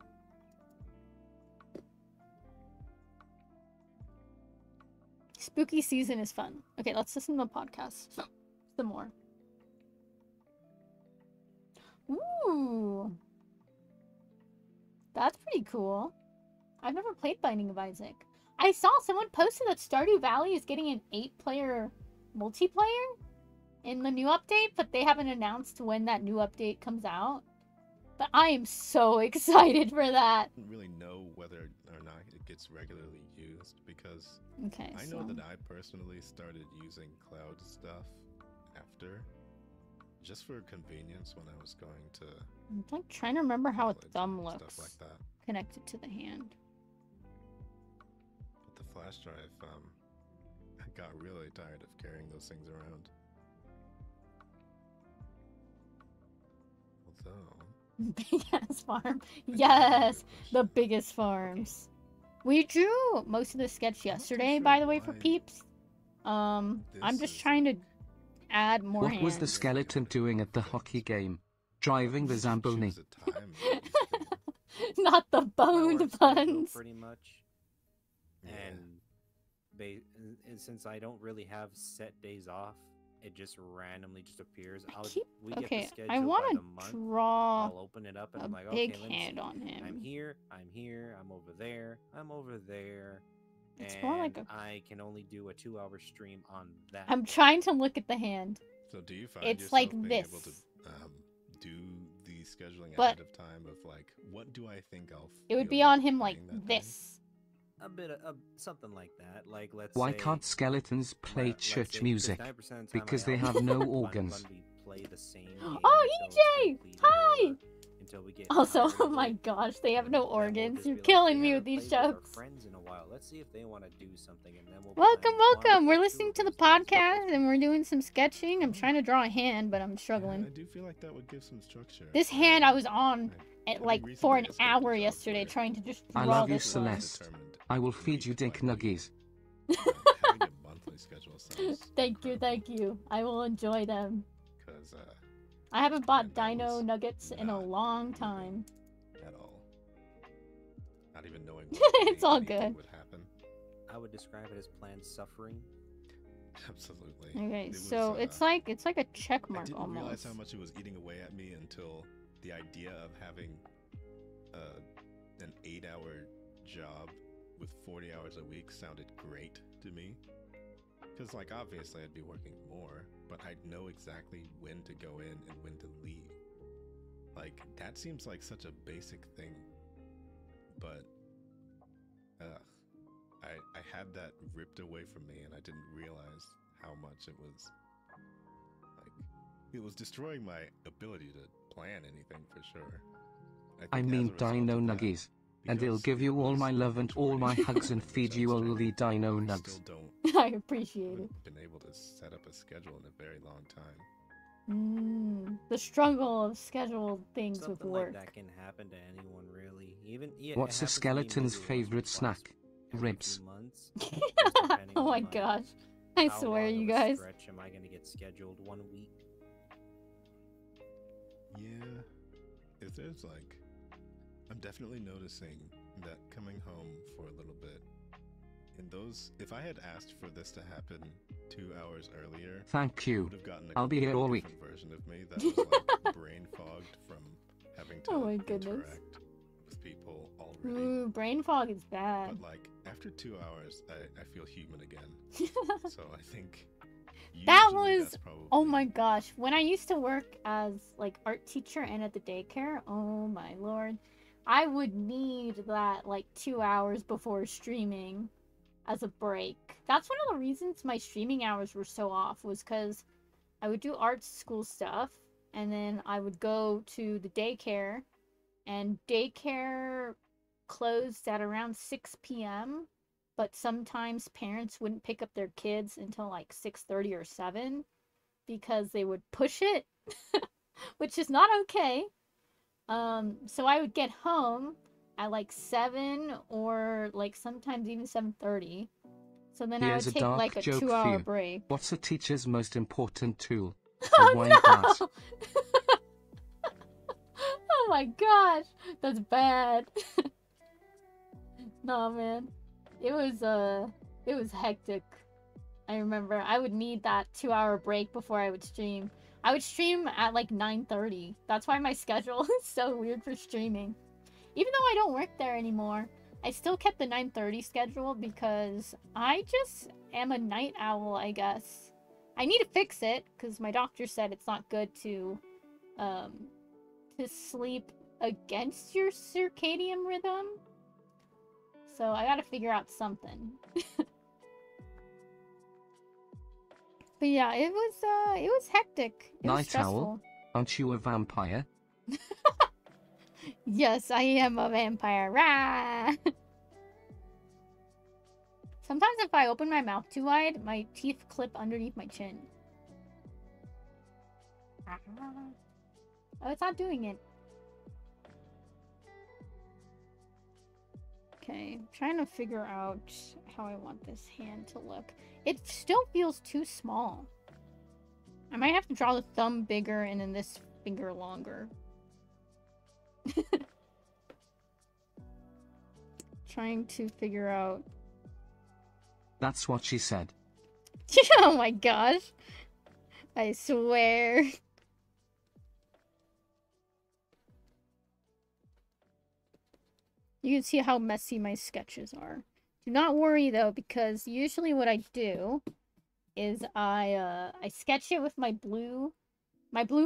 Spooky season is fun. Okay, let's listen to the podcast some more. Ooh. That's pretty cool. I've never played Binding of Isaac. I saw someone posted that Stardew Valley is getting an 8-player multiplayer in the new update, but they haven't announced when that new update comes out. But I am so excited for that. I don't really know whether or not it gets regularly used because Okay, I know that I personally started using cloud stuff after, just for convenience when I was going to. I'm like trying to remember how a outlets thumb and looks stuff like that. connected to the hand. But the flash drive, I got really tired of carrying those things around. Although. Big ass farm. Yes, the biggest farms. We drew most of the sketch yesterday, sure by the way, for why peeps. I'm this just is trying to add more What hands. was the skeleton doing at the hockey game? Driving the Zamboni. Choose a time when it's Not the Our boned schedule, puns. pretty much. Yeah. And since I don't really have set days off, it just randomly just appears. We Okay, get the schedule I want by the to month. draw I'll open it up and a I'm like, big okay, let me hand see. on him. I'm here, I'm over there, I'm over there. It's and more like a... I can only do a 2-hour stream on that. I'm trying to look at the hand. So do you find It's yourself like being this. able to do the scheduling But- ahead of time of like, what do I think I'll It would feel be on him like playing that day? this. A bit of something like that. Like, let's Why say, can't skeletons play let's say, church 'cause music? 90% of the time Because I they help have no Bun organs. we play the same game Oh, until it's EJ! completed Hi! or until we get Also, tired oh of my it. gosh, they have And no then we'll organs. just You're be like, killing "We me haven't with these played with our jokes. friends in a while. Let's see if they want to do something, and then we'll Welcome, plan welcome. one We're or two listening of to the those days. podcast and we're doing some sketching. I'm trying to draw a hand, but I'm Yeah, struggling. I do feel like that would give some structure. This hand I was on I at like recently for an I skipped a hour job yesterday where trying to just I draw love you, this line. Celeste. I will feed you dick nuggies. Having a monthly schedule sounds Thank you. I will enjoy them. because I haven't bought And that dino was nuggets in a not long moving time. at all. Not even knowing It's all anything good. would happen. I would describe it as planned suffering. Absolutely. Okay, It was, so it's like a check I mark didn't realize almost. how much it was eating away at me until the idea of having an 8-hour job with 40 hours a week sounded great to me. Because, like, obviously I'd be working more, but I'd know exactly when to go in and when to leave. Like, that seems like such a basic thing. But, I had that ripped away from me and I didn't realize how much it was, like, it was destroying my ability to plan anything for sure. I think as mean a result dino of that, nuggies. And they'll because give you it all was my love and all my hugs and feed you all the dino I nugs. still don't I appreciate it. haven't been able to set up a schedule in a very long time. The struggle of scheduled things with Something work. like that can happen to anyone, really. Even yeah, it What's a happens to me skeleton's maybe once or favorite twice snack? every Ribs. few months, just depending Oh my on, like, gosh. I how swear, long you of a guys. stretch am I gonna get scheduled 1 week? Yeah, if there's like, I'm definitely noticing that coming home for a little bit, in those, if I had asked for this to happen 2 hours earlier, Thank I you. would have gotten a I'll be here all completely week. different version of me that was like brain fogged from having to Oh my goodness. interact with people already. Ooh, brain fog is bad. But like after 2 hours, I feel human again. So I think That usually was- that's probably, Oh my gosh, when I used to work as like art teacher and at the daycare, oh my lord, I would need that like 2 hours before streaming as a break. That's one of the reasons my streaming hours were so off, was because I would do art school stuff and then I would go to the daycare, and daycare closed at around 6 p.m. but sometimes parents wouldn't pick up their kids until like 6:30 or 7 because they would push it, which is not okay. So I would get home at like 7 or like sometimes even 7:30. So then I Here's would a take dark like a joke for 2-hour you. break. What's a teacher's most important tool? Oh A wine glass. no! Oh my gosh, that's bad. Nah, man, it was hectic. I remember I would need that 2-hour break before I would stream. I would stream at like 9:30. That's why my schedule is so weird for streaming. Even though I don't work there anymore, I still kept the 9:30 schedule because I just am a night owl, I guess. I need to fix it because my doctor said it's not good to sleep against your circadian rhythm. So I gotta figure out something. But yeah, it was hectic. It was Night stressful. owl? Aren't you a vampire? Yes, I am a vampire. Rah! Sometimes if I open my mouth too wide, my teeth clip underneath my chin. Oh, it's not doing it. Okay, I'm trying to figure out how I want this hand to look. It still feels too small. I might have to draw the thumb bigger and then this finger longer. Trying to figure out. That's what she said. Oh my gosh. I swear. You can see how messy my sketches are. Do not worry though, because usually what I do is I sketch it with my blue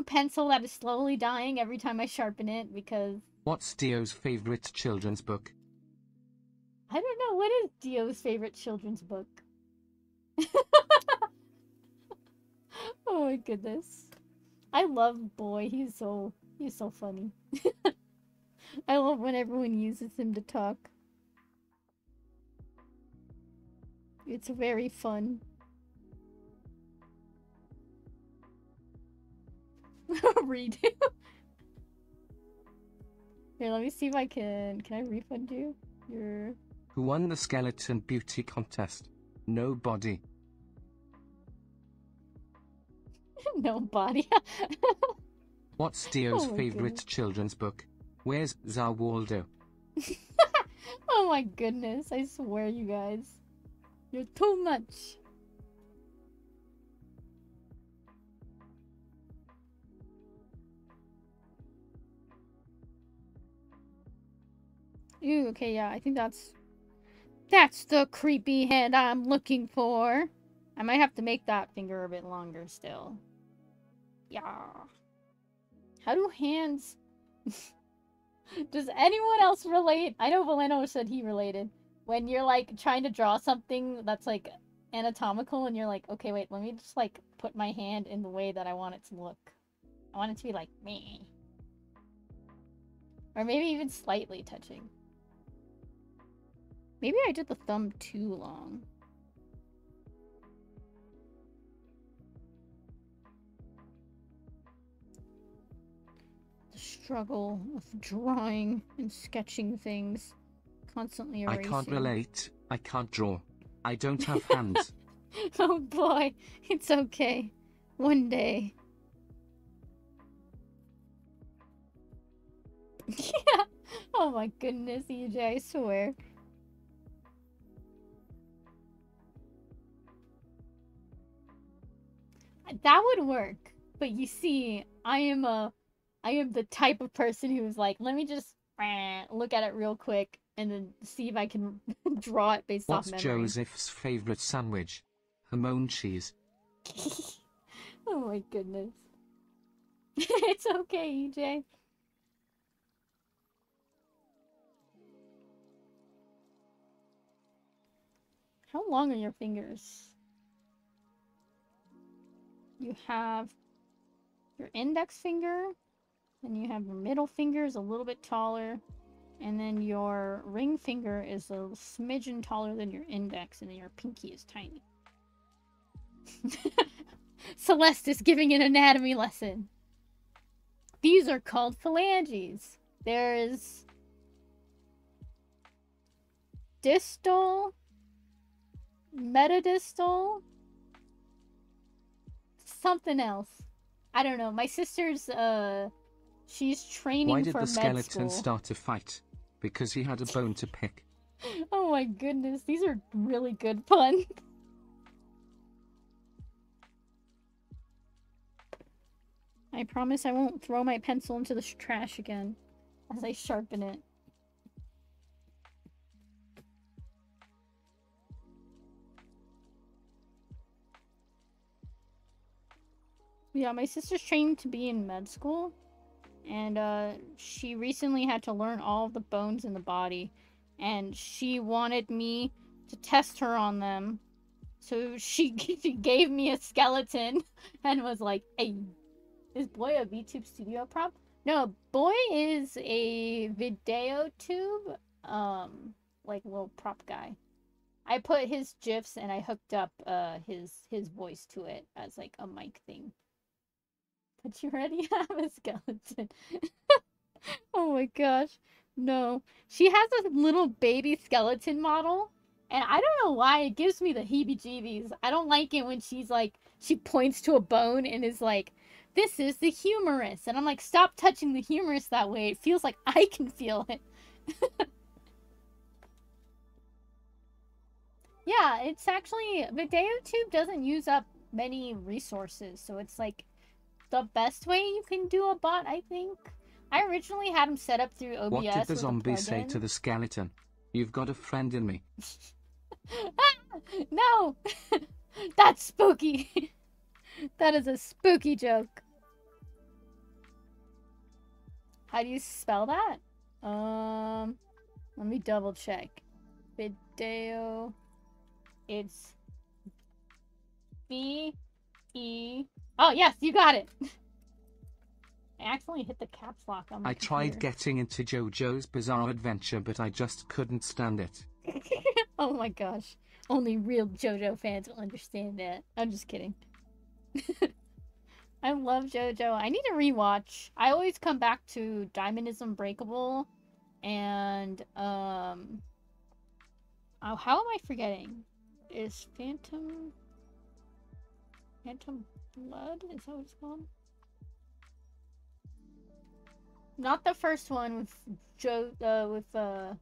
pencil that is slowly dying every time I sharpen it because What's Dio's favorite children's book? I don't know, what is Dio's favorite children's book? Oh my goodness. I love Boy, he's so funny. I love when everyone uses him to talk. It's very fun. Redo. Here, let me see if I can I refund you? Your... Who won the skeleton beauty contest? Nobody. Nobody. What's Dio's Oh my favorite goodness. children's book? Where's Zawaldo? Oh my goodness, I swear you guys. You're too much. Ew, okay, yeah, I think that's the creepy hand I'm looking for. I might have to make that finger a bit longer still. Yeah. How do hands... Does anyone else relate? I know Valeno said he related. When you're, like, trying to draw something that's, like, anatomical, and you're like, okay, wait, let me just, like, put my hand in the way that I want it to look. I want it to be like, me. Or maybe even slightly touching. Maybe I did the thumb too long. The struggle of drawing and sketching things. Constantly erasing. I can't relate. I can't draw. I don't have hands. Oh boy, it's okay. One day. Yeah. Oh my goodness, EJ, I swear. That would work. But you see, I am the type of person who's like, let me just look at it real quick and then see if I can draw it based off What's memory. Joseph's favorite sandwich? Hamon cheese. Oh my goodness. It's okay, EJ. How long are your fingers? You have your index finger, and you have your middle finger is a little bit taller, and then your ring finger is a smidgen taller than your index, and then your pinky is tiny. Celeste is giving an anatomy lesson. These are called phalanges. There's distal, metadistal, something else. I don't know. My sister's she's training Why did for the med skeleton school. start to fight? Because he had a bone to pick. Oh my goodness, these are really good puns. I promise I won't throw my pencil into the trash again as I sharpen it. Yeah, my sister's trained to be in med school, and she recently had to learn all of the bones in the body, and she wanted me to test her on them. So she gave me a skeleton and was like, hey, is Boy a VTube studio prop? No, Boy is a video tube, like little prop guy. I put his GIFs and I hooked up his voice to it as like a mic thing. But you already have a skeleton. Oh my gosh. No. She has a little baby skeleton model. And I don't know why it gives me the heebie-jeebies. I don't like it when she's like, she points to a bone and is like, this is the humerus. And I'm like, stop touching the humerus that way. It feels like I can feel it. Yeah, it's actually, VideoTube doesn't use up many resources, so it's like the best way you can do a bot, I think. I originally had him set up through OBS What did the with zombie a say to plugin. the skeleton? You've got a friend in me. No! That's spooky! That is a spooky joke. How do you spell that? Let me double check. Video. It's B-E... Oh, yes, you got it! I accidentally hit the caps lock on my I tried computer. getting into JoJo's Bizarre Adventure, but I just couldn't stand it. Oh my gosh. Only real JoJo fans will understand that. I'm just kidding. I love JoJo. I need to rewatch. I always come back to Diamond is Unbreakable and oh, how am I forgetting? Is Phantom Blood? Is that what it's called? Not the first one with I'm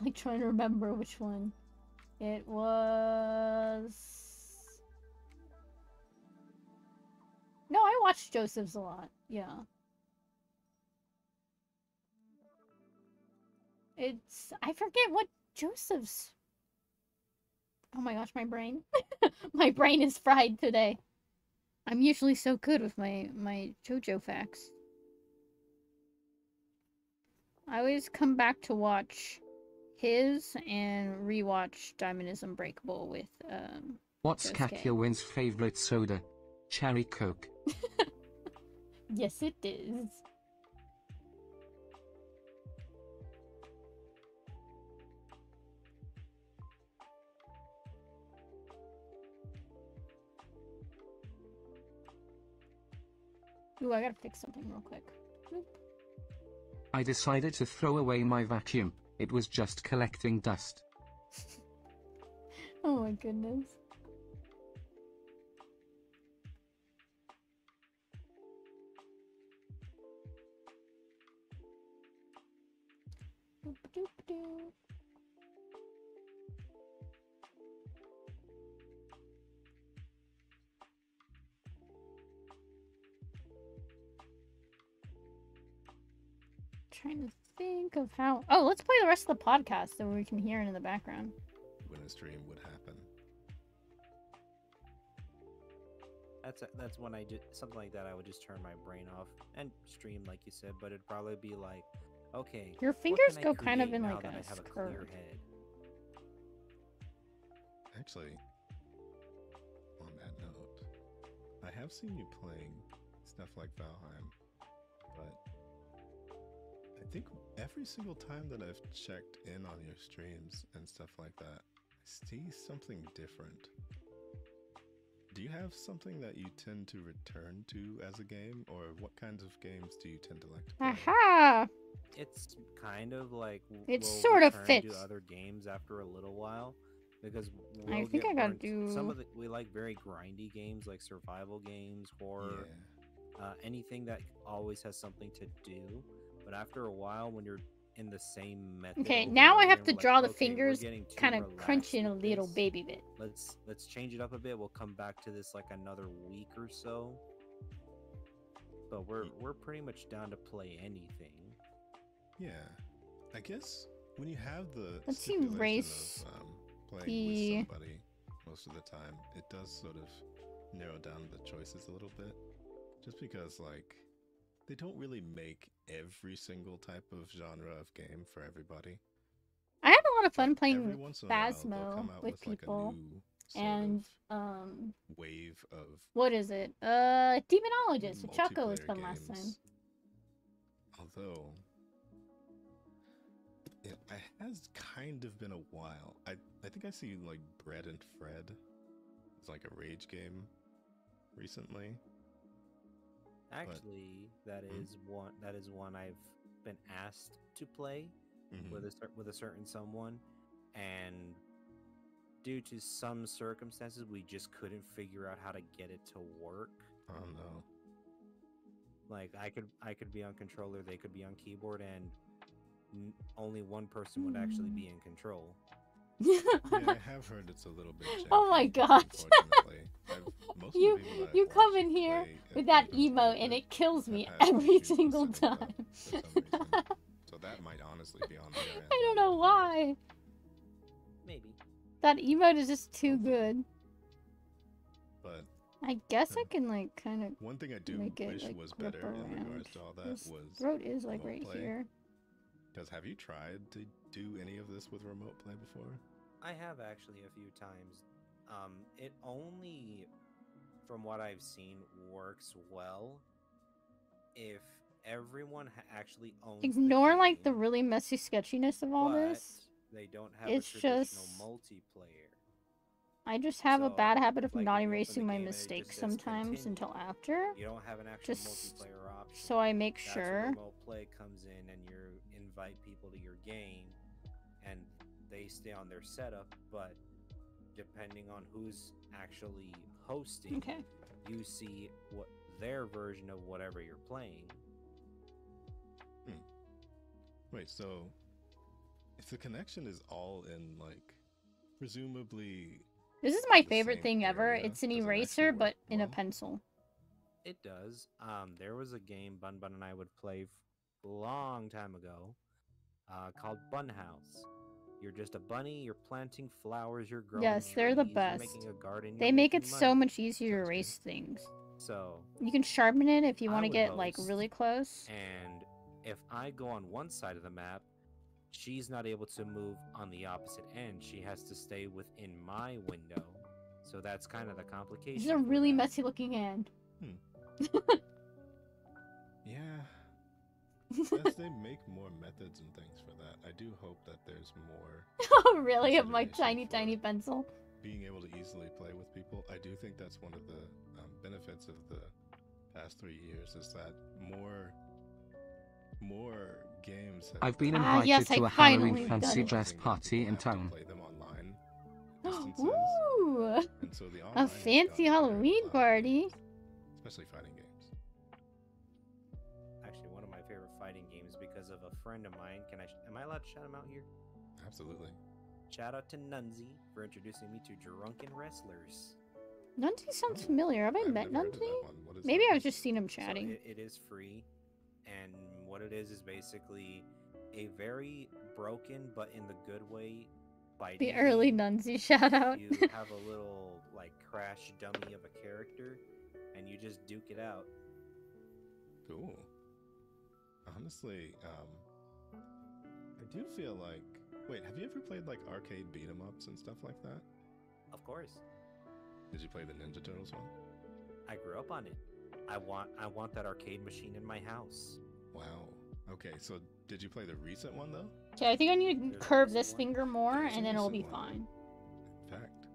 like trying to remember which one. It was... No, I watched Joseph's a lot. Yeah. It's... I forget what Joseph's... Oh my gosh, my brain. My brain is fried today. I'm usually so good with my JoJo facts. I always come back to watch his and rewatch Diamond is Unbreakable with What's Josuke. Kakyoin's favorite soda? Cherry Coke. Yes, it is. Ooh, I gotta fix something real quick. Boop. I decided to throw away my vacuum. It was just collecting dust. Oh my goodness. Boop-a-doop-a-doo. Trying to think of how... Oh, let's play the rest of the podcast so we can hear it in the background. When a stream would happen. That's when I did something like that. I would just turn my brain off and stream, like you said. But it'd probably be like, okay, Your what fingers can I go kind of create in now like that a I have a clear curve. head? Actually, on that note, I have seen you playing stuff like Valheim, but I think every single time that I've checked in on your streams and stuff like that, I see something different. Do you have something that you tend to return to as a game, or what kinds of games do you tend to like to play? Aha! It's kind of like It we'll sort of return to fits. other games after a little while because I we'll think get I gotta burnt. do... Some of we like very grindy games like survival games, horror, anything that always has something to do. But after a while, when you're in the same method, Okay, over now and I over have again, to we're draw like, the okay, we're fingers getting too kind of relaxed crunch in a with little this. baby bit. Let's change it up a bit. We'll come back to this like another week or so. But we're pretty much down to play anything. Yeah, I guess when you have the Let's stipulation erase of playing the- with somebody most of the time, it does sort of narrow down the choices a little bit. Just because, like, they don't really make every single type of genre of game for everybody. I had a lot of fun Like, playing every once in a while, they'll Phasmo come out with with like people. a new sort And of wave of what is it? Demonologist with Choco was multiplayer fun last time. games. Although it has kind of been a while. I think I see like Bread and Fred. It's like a rage game recently. Actually, that is one I've been asked to play with a certain someone, and due to some circumstances, we just couldn't figure out how to get it to work. Oh no! Like I could be on controller, they could be on keyboard, and only one person would actually be in control. Yeah, I have heard it's a little bit janky. Oh my gosh. Unfortunately, most of You the people that you I've come watched in here play with at that Raven's emote World and have it kills me had every issues with single setting it up time. for some reason. So that might honestly be on their end. I don't know why. Maybe. That emote is just too good. But I guess I can like kind of one thing I do make it wish like was grip better in around. regards to all that His was throat is like remote right play. here. Because have you tried to do any of this with remote play before? I have actually a few times. It only, from what I've seen, works well if everyone actually owns Ignore the like the game, really messy sketchiness of all but this. they don't have It's a traditional just- multiplayer. I just have a bad So, habit of like, not if you open erasing the my game and it just mistakes says sometimes continue, until after. You don't have an actual Just multiplayer option. so I make That's sure. where remote play comes in, and you invite people to your game, and they stay on their setup. But depending on who's actually hosting, Okay. you see what their version of whatever you're playing. Wait, so if the connection is all in like presumably This is my the favorite same thing ever. area, It's an does it eraser, actually but work in a well? pencil. It does. There was a game Bun Bun and I would play a long time ago, called Bun House. You're just a bunny. You're planting flowers. You're growing Yes, they're the trees, best. You're making a garden. They you're make it making so money. much easier to Sounds good. erase things. So, You can sharpen it if you I want to would get like host, really close. and if I go on one side of the map, she's not able to move on the opposite end. She has to stay within my window. So that's kind of the complication. This is a for really that. messy looking hand. Yeah. As they make more methods and things for that, I do hope that there's more Oh, really? Of my consideration tiny, for tiny pencil. being able to easily play with people. I do think that's one of the benefits of the past 3 years is that more games have I've been Ah, invited yes, to I a Halloween finally done fancy it. dress realizing that party people in have to town. play them online distances, Ooh! and so the A online has fancy gotten very Halloween loud, party. especially fighting games. Actually, one of my favorite fighting games because of a friend of mine. Am I allowed to shout him out here? Absolutely. Shout out to Nunzi for introducing me to Drunken Wrestlers. Nunzi sounds familiar. Have I met never heard of Nunzi? that one. What is Maybe that I was one? just seeing him So chatting. it is free, and what it is basically a very broken, but in the good way, fighting The early game. Nunzi shout out. You have a little like crash dummy of a character, and you just duke it out. Cool. Honestly, I do feel like. Wait, have you ever played like arcade beat 'em ups and stuff like that? Of course, Did you play the Ninja Turtles one? I grew up on it. I want that arcade machine in my house. Wow. Okay, so did you play the recent one though? Okay, I think I need to There's a curve recent this one. finger more, There's a and then it'll be recent one. fine. In fact,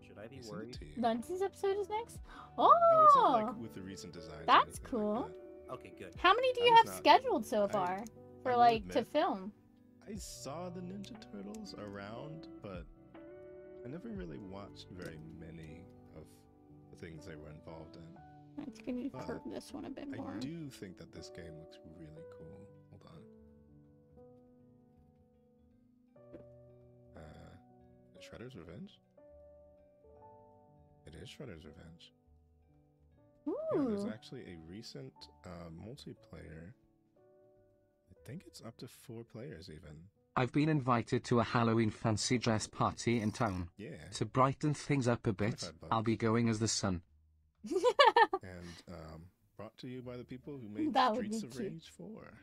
Should I be I sent it worried? to you. Nunzi's episode is next? Oh, it's not Oh! like with the recent designs. or That's anything cool. Like that. Okay, good. How many do I you was have not- scheduled so I- far? I For will like, to admit, film? I saw the Ninja Turtles around, but I never really watched very many of the things they were involved in. I think I need to But curve this one a bit more. I do think that this game looks really cool. Hold on. Shredder's Revenge? It is Shredder's Revenge. Yeah, there's Ooh. actually a recent multiplayer. I think it's up to 4 players even. I've been invited to a Halloween fancy dress party in town. Yeah. To brighten things up a bit, 25 I'll bucks. be going as the sun. And brought to you by the people who made That would Streets be of cute. Rage 4.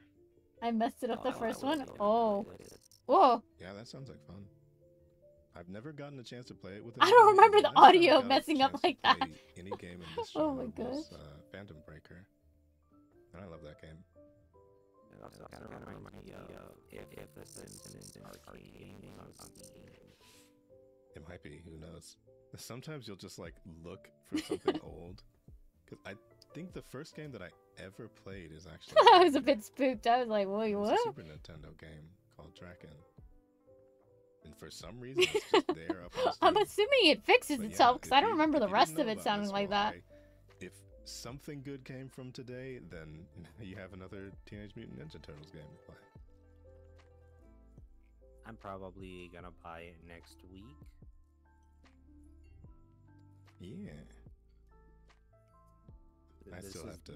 I messed it up the Oh, first I one. would love Oh. it. Whoa. Yeah, that sounds like fun. I've never gotten a chance to play it with I don't anybody, and remember the last time I audio got a messing up chance to like that. play Any game in this Oh my genre was, gosh. Phantom Breaker. And I love that game. It also kind of reminds me of if the Simpsons arcade gaming on Steam. It might be, who knows. Sometimes you'll just like look for something old. Because I think the first game that I ever played is actually I was a bit spooked. I was like, wait, it was what? a Super Nintendo game called Draken. And for some reason it's just there up on Steam. I'm assuming it fixes But itself yeah, because if I don't you- remember if the you rest didn't of know it about sounding this, like well, that. if something good came from today, then you have another Teenage Mutant Ninja Turtles game to play. I'm probably gonna buy it next week. Yeah. I This still is have to.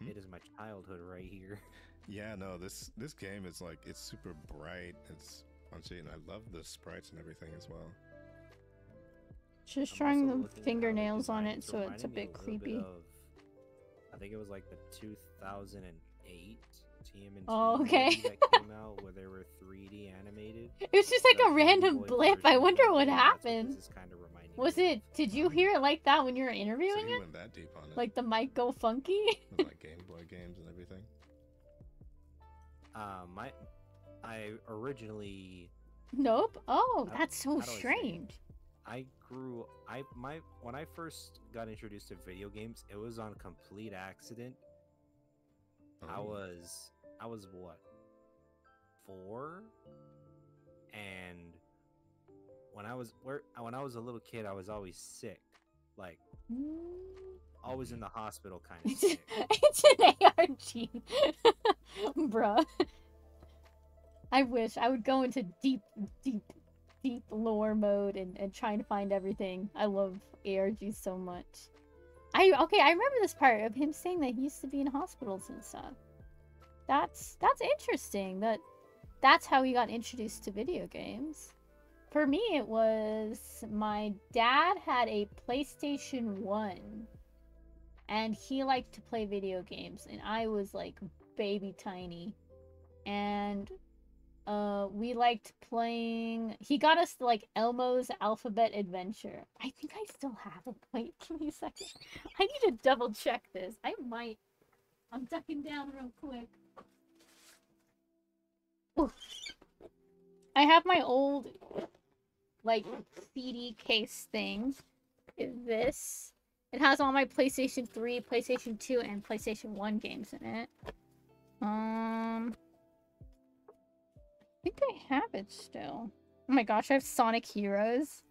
It is my childhood right here. Yeah, no, this game is like, it's super bright. It's punchy, and I love the sprites and everything as well. Just I'm drawing also the looking at how fingernails on designed it, so it's a reminding me bit little creepy. I think it was like the 2008 TMNT Oh, okay. movie that came out where they were 3D animated. It was just like The a Game random Boy blip. version I of wonder that what game, happened. This is kind of reminding Was me it? of. Did you hear it like that when you were So interviewing he it? went that deep on it. Like the mic go funky? With like Game Boy games and everything. I originally Nope. Oh, How- that's so how do I say it? strange. when I first got introduced to video games, it was on complete accident. I Oh. was what, 4, and when I was a little kid, I was always sick, like always in the hospital, kind of It's, sick. it's an ARG. Bruh. I wish I would go into deep lore mode and try and find everything. I love ARGs so much. I remember this part of him saying that he used to be in hospitals and stuff. That's interesting. That's how he got introduced to video games. For me, it was my dad had a PlayStation 1, and he liked to play video games, and I was like baby tiny, and we liked playing. He got us like Elmo's Alphabet Adventure. I think I still have it. Wait, give me a second. I need to double check this. I might. I'm ducking down real quick. Ooh. I have my old like CD case thing. This. It has all my PlayStation 3, PlayStation 2, and PlayStation 1 games in it. I think I have it still. Oh my gosh, I have Sonic Heroes.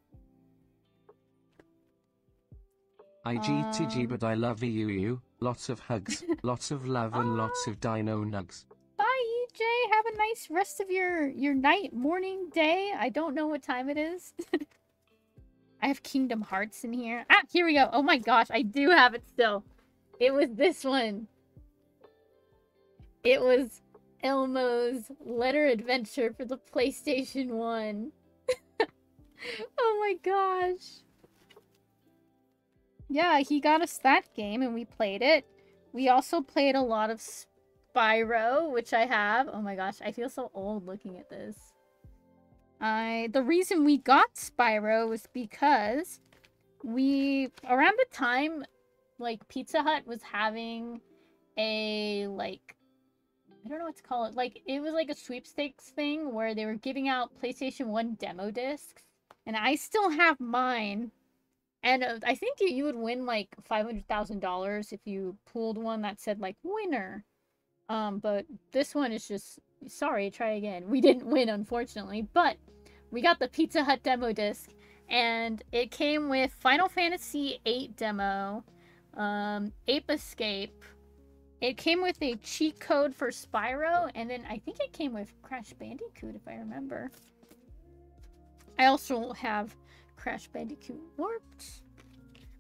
IGTG, but I love you. Lots of hugs, lots of love, and lots of dino nugs. Bye, EJ. Have a nice rest of your night, morning, day. I don't know what time it is. I have Kingdom Hearts in here. Ah, here we go. Oh my gosh, I do have it still. It was this one. It was Elmo's Letter Adventure for the PlayStation 1. Oh my gosh. Yeah, he got us that game and we played it. We also played a lot of Spyro, which I have. Oh my gosh, I feel so old looking at this. The reason we got Spyro was because around the time, like, Pizza Hut was having a, like, I don't know what to call it. Like, it was like a sweepstakes thing where they were giving out PlayStation 1 demo discs. And I still have mine. And I think you would win, like, $500,000 if you pulled one that said, like, winner. But this one is just, sorry, try again. We didn't win, unfortunately. But we got the Pizza Hut demo disc. And it came with Final Fantasy VIII demo, Ape Escape. It came with a cheat code for Spyro, and then I think it came with Crash Bandicoot, if I remember. I also have Crash Bandicoot Warped.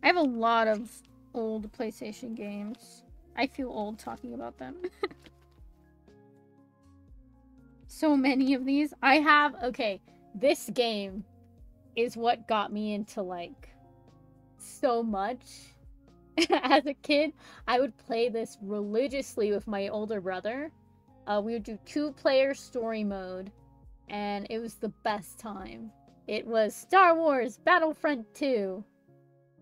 I have a lot of old PlayStation games. I feel old talking about them. So many of these. I have, okay, this game is what got me into, like, so much. As a kid, I would play this religiously with my older brother. We would do 2-player story mode, and it was the best time. It was Star Wars Battlefront 2.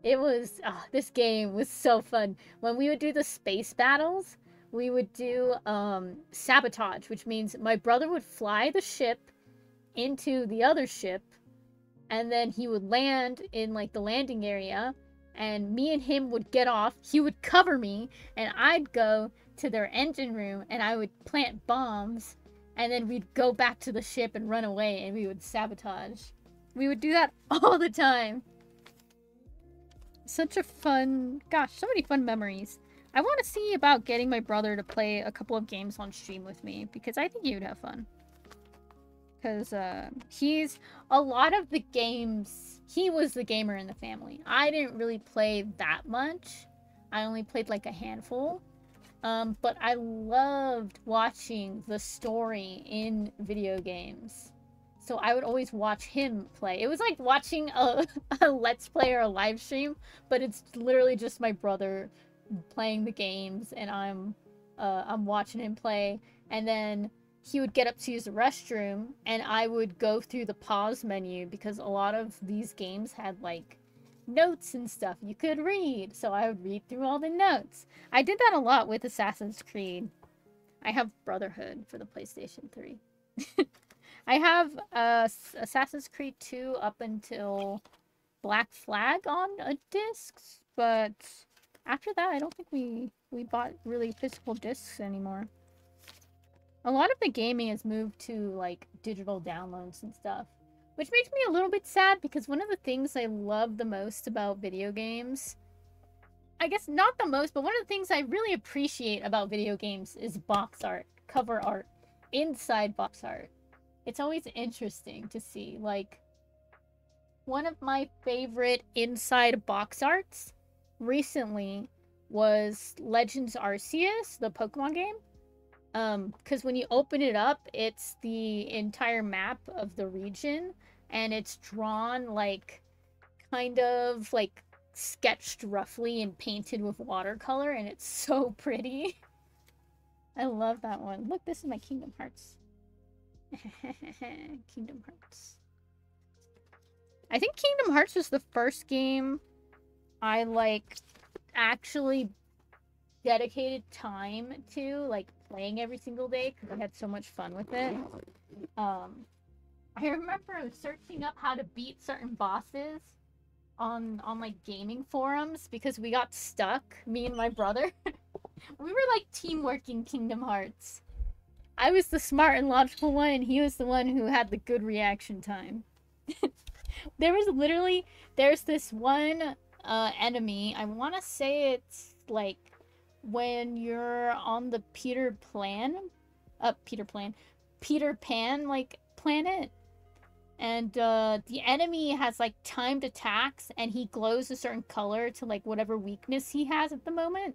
It was, this game was so fun. When we would do the space battles, we would do sabotage, which means my brother would fly the ship into the other ship, and then he would land in, like, the landing area, and me and him would get off. He would cover me, and I'd go to their engine room, and I would plant bombs, and then we'd go back to the ship and run away, and we would sabotage. We would do that all the time. Such a fun, gosh, so many fun memories. I want to see about getting my brother to play a couple of games on stream with me, because I think he would have fun. Because he's a lot of the games. He was the gamer in the family. I didn't really play that much. I only played like a handful. But I loved watching the story in video games. So I would always watch him play. It was like watching a Let's Play or a live stream, but it's literally just my brother playing the games, and I'm watching him play. And then he would get up to use the restroom, and I would go through the pause menu because a lot of these games had like notes and stuff you could read. So I would read through all the notes. I did that a lot with Assassin's Creed. I have Brotherhood for the PlayStation 3. I have Assassin's Creed 2 up until Black Flag on a disc, but after that, I don't think we bought really physical discs anymore. A lot of the gaming has moved to like digital downloads and stuff, which makes me a little bit sad because one of the things I love the most about video games, I guess not the most, but one of the things I really appreciate about video games is box art, cover art, inside box art. It's always interesting to see. Like, one of my favorite inside box arts recently was Legends Arceus, the Pokemon game. Because when you open it up, it's the entire map of the region, and it's drawn like kind of like sketched roughly and painted with watercolor, and it's so pretty. I love that one. Look, this is my Kingdom Hearts. Kingdom Hearts. I think Kingdom Hearts was the first game I like actually dedicated time to, like playing every single day because I had so much fun with it. I remember searching up how to beat certain bosses on like gaming forums because we got stuck, me and my brother. We were like teamworking Kingdom Hearts. I was the smart and logical one, and he was the one who had the good reaction time. There's this one enemy, I want to say it's like when you're on the Peter Pan like planet, and the enemy has like timed attacks, and he glows a certain color to like whatever weakness he has at the moment.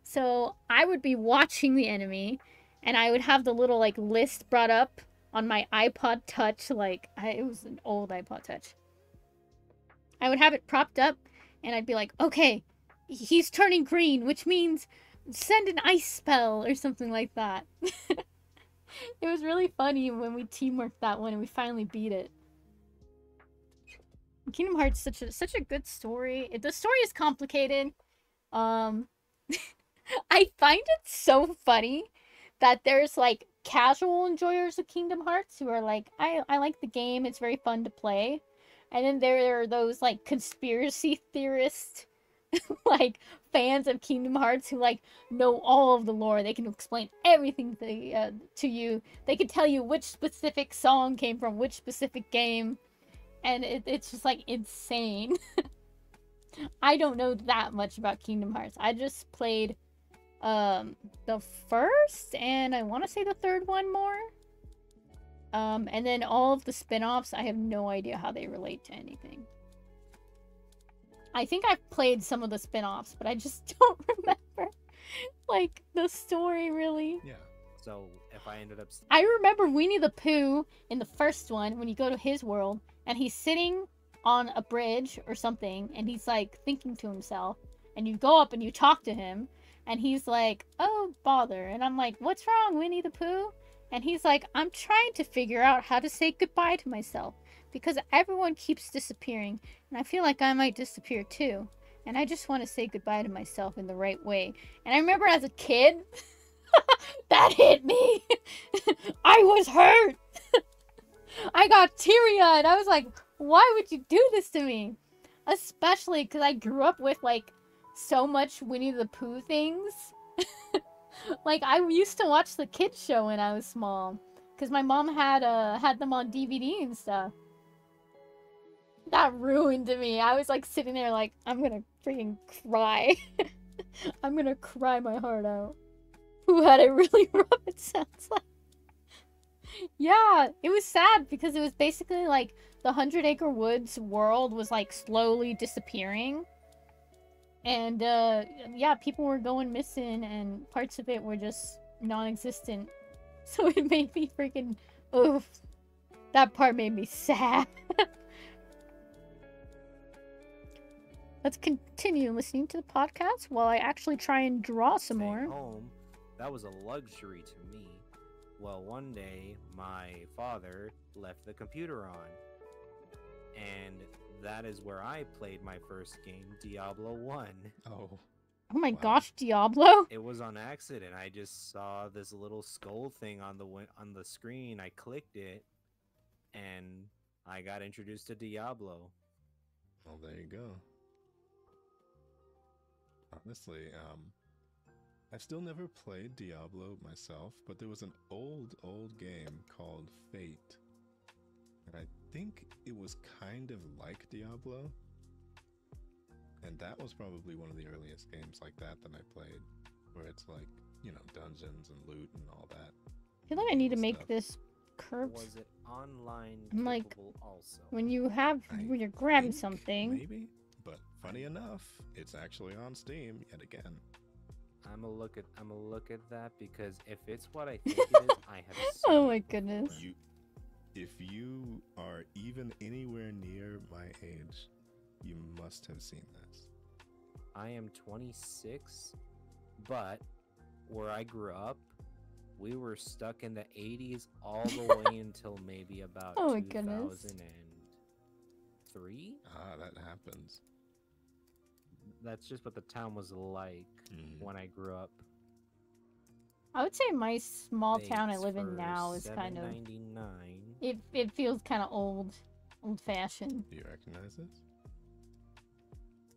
So I would be watching the enemy, and I would have the little like list brought up on my iPod Touch, like it was an old iPod Touch. I would have it propped up, and I'd be like, okay, he's turning green, which means send an ice spell or something like that. It was really funny when we teamworked that one and we finally beat it. Kingdom Hearts is such a good story. The story is complicated. I find it so funny that there's like casual enjoyers of Kingdom Hearts who are like, I like the game, it's very fun to play. And then there are those like conspiracy theorists like fans of Kingdom Hearts who like know all of the lore. They can explain everything to you. They can tell you which specific song came from which specific game, and it's just like insane. I don't know that much about Kingdom Hearts. I just played the first and I want to say the third one more. And then all of the spin-offs, I have no idea how they relate to anything. I think I've played some of the spin-offs, but I just don't remember, like, the story, really. Yeah. So, if I ended up... I remember Winnie the Pooh in the first one, when you go to his world, and he's sitting on a bridge or something, and he's, like, thinking to himself, and you go up and you talk to him, and he's like, oh, bother. And I'm like, what's wrong, Winnie the Pooh? And he's like, I'm trying to figure out how to say goodbye to myself. Because everyone keeps disappearing, and I feel like I might disappear too. And I just want to say goodbye to myself in the right way. And I remember as a kid, that hit me. I was hurt. I got teary-eyed. I was like, why would you do this to me? Especially because I grew up with, like, so much Winnie the Pooh things. Like, I used to watch the kids show when I was small. Because my mom had them on DVD and stuff. That ruined me. I was like sitting there like, I'm gonna freaking cry. I'm gonna cry my heart out. Who had it really rough, it sounds like. Yeah, it was sad because it was basically like the 100 Acre Woods world was like slowly disappearing. And yeah, people were going missing and parts of it were just non-existent. So it made me freaking oof. That part made me sad. Let's continue listening to the podcast while I actually try and draw some Staying more. home, that was a luxury to me. Well, one day, my father left the computer on. And that is where I played my first game, Diablo 1. Oh, Oh my Wow. gosh, Diablo! It was on accident. I just saw this little skull thing on the screen. I clicked it, and I got introduced to Diablo. well, there you go. Honestly, I still never played Diablo myself, but there was an old game called Fate. And I think it was kind of like Diablo. And that was probably one of the earliest games like that I played, where it's like, you know, dungeons and loot and all that. I feel like I need to Cool make stuff. this curved. Was it online I'm like, capable also? When you're grabbing Think something. maybe, but funny enough, it's actually on Steam yet again. I'm gonna look at that because if it's what I think it is, I have seen Oh it my before. goodness. If you are even anywhere near my age, you must have seen this. I am 26, but where I grew up, we were stuck in the 80s all the way until maybe about Oh my goodness. 2003. Ah, that happens. That's just what the town was like when I grew up. I would say my small town I Thanks live in for now is kind of $7.99. it feels kind of old fashioned. Do you recognize this?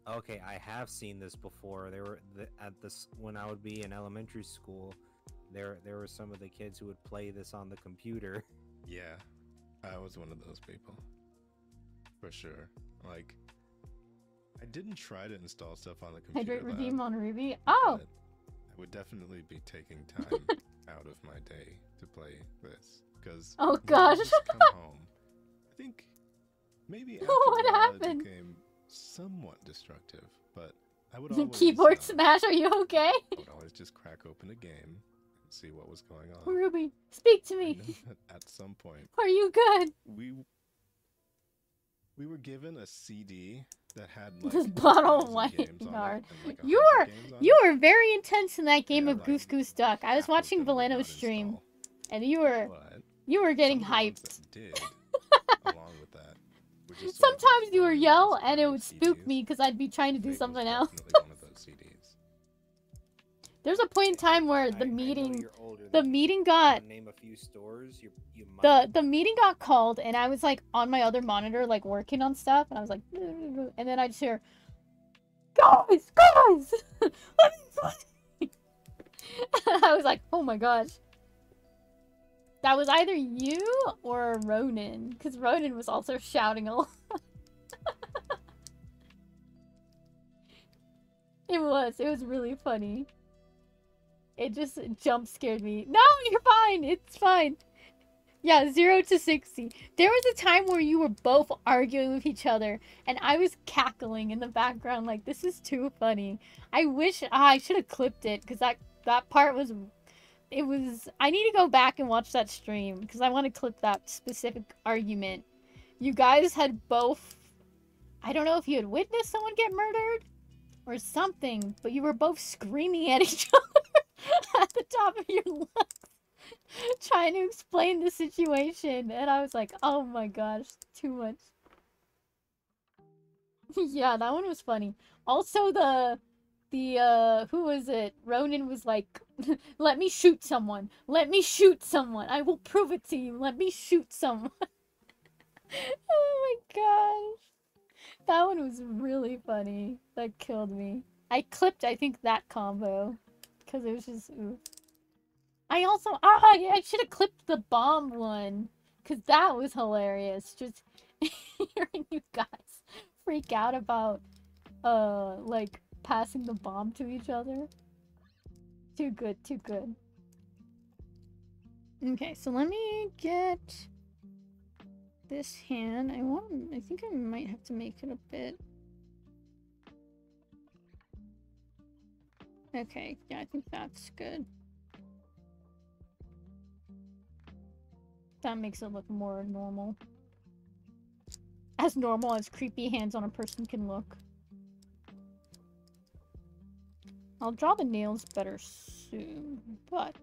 Okay, I have seen this before. There were when I would be in elementary school. There were some of the kids who would play this on the computer. Yeah, I was one of those people. For sure. Like, I didn't try to install stuff on the computer. Hydrate lab, redeem on Ruby. Oh, but I would definitely be taking time out of my day to play this. Because Oh, when I gosh. just come home, I think maybe after What a while happened? it became somewhat destructive, but I would always keyboard smash. Are you okay? I would always just crack open a game and see what was going on. Ruby, speak to I me. know that at some point Are you good? we were given a CD that had like This bottle of 1,000 white games on it yard. and, like, You 100 were games on you it. were very intense in that game Yeah, of like, Goose Goose Duck. I was half of watching them would Valeno's not stream, install, and you were but getting some of the ones hyped. that did, along with that, were just sort of Sometimes you would referring yell, to and it early would spook CDs. me because I'd be trying to do Fate was something else. definitely one of those CDs. There's a point in time where I the know meeting you're older the than me. meeting You got wanna name a few stores. You might. the meeting got called, and I was like on my other monitor like working on stuff, and I was like, and then I just hear, guys, let me play. I was like, oh my gosh. That was either you or Ronan, because Ronan was also shouting a lot. It was really funny. It just jump scared me. No, you're fine. It's fine. Yeah, 0 to 60. There was a time where you were both arguing with each other, and I was cackling in the background like, this is too funny. I wish I should have clipped it, because that part was... I need to go back and watch that stream, because I want to clip that specific argument. You guys had both... I don't know if you had witnessed someone get murdered, or something, but you were both screaming at each other at the top of your lungs, trying to explain the situation, and I was like, oh my gosh, too much. Yeah, that one was funny. Also, the who was it? Ronan was like, let me shoot someone. Let me shoot someone. I will prove it to you. Let me shoot someone. Oh my gosh. That one was really funny. That killed me. I clipped, I think, that combo. Because it was just, oof. I also, I should have clipped the bomb one. Because that was hilarious. Just hearing you guys freak out about, like, passing the bomb to each other. Too good, too good. Okay, so let me get this hand. I think I might have to make it a bit. Okay, yeah, I think that's good. That makes it look more normal. As normal as creepy hands on a person can look. I'll draw the nails better soon, but...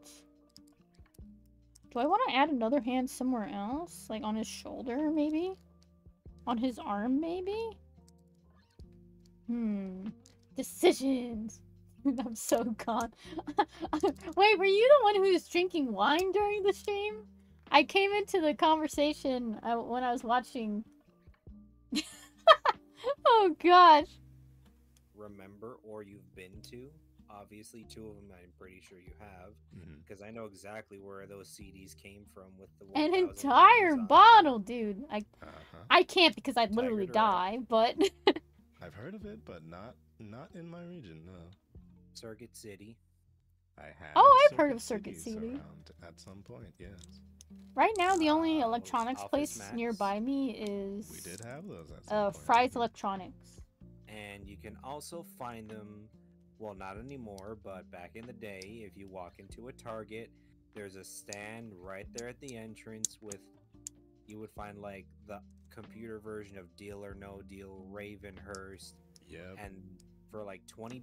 Do I want to add another hand somewhere else? Like on his shoulder, maybe? On his arm, maybe? Decisions! I'm so gone. Wait, were you the one who was drinking wine during the stream? I came into the conversation when I was watching. Oh gosh. Remember, or you've been to? Obviously, 2 of them I'm pretty sure you have, because I know exactly where those CDs came from with the An 1,000 entire names on bottle, dude. Uh-huh. I can't because I'd literally Tiger die, but... I've heard of it, but not in my region, no. Circuit City. I have. Oh, I've heard of Circuit Cities City. around at some point, yes. Right now, the only was electronics Office place Max. nearby me is... We did have those at some point. Fry's Electronics. And you can also find them, well, not anymore, but back in the day, if you walk into a Target, there's a stand right there at the entrance with, you would find like the computer version of Deal or No Deal, Ravenhurst, Yep. and for like $20,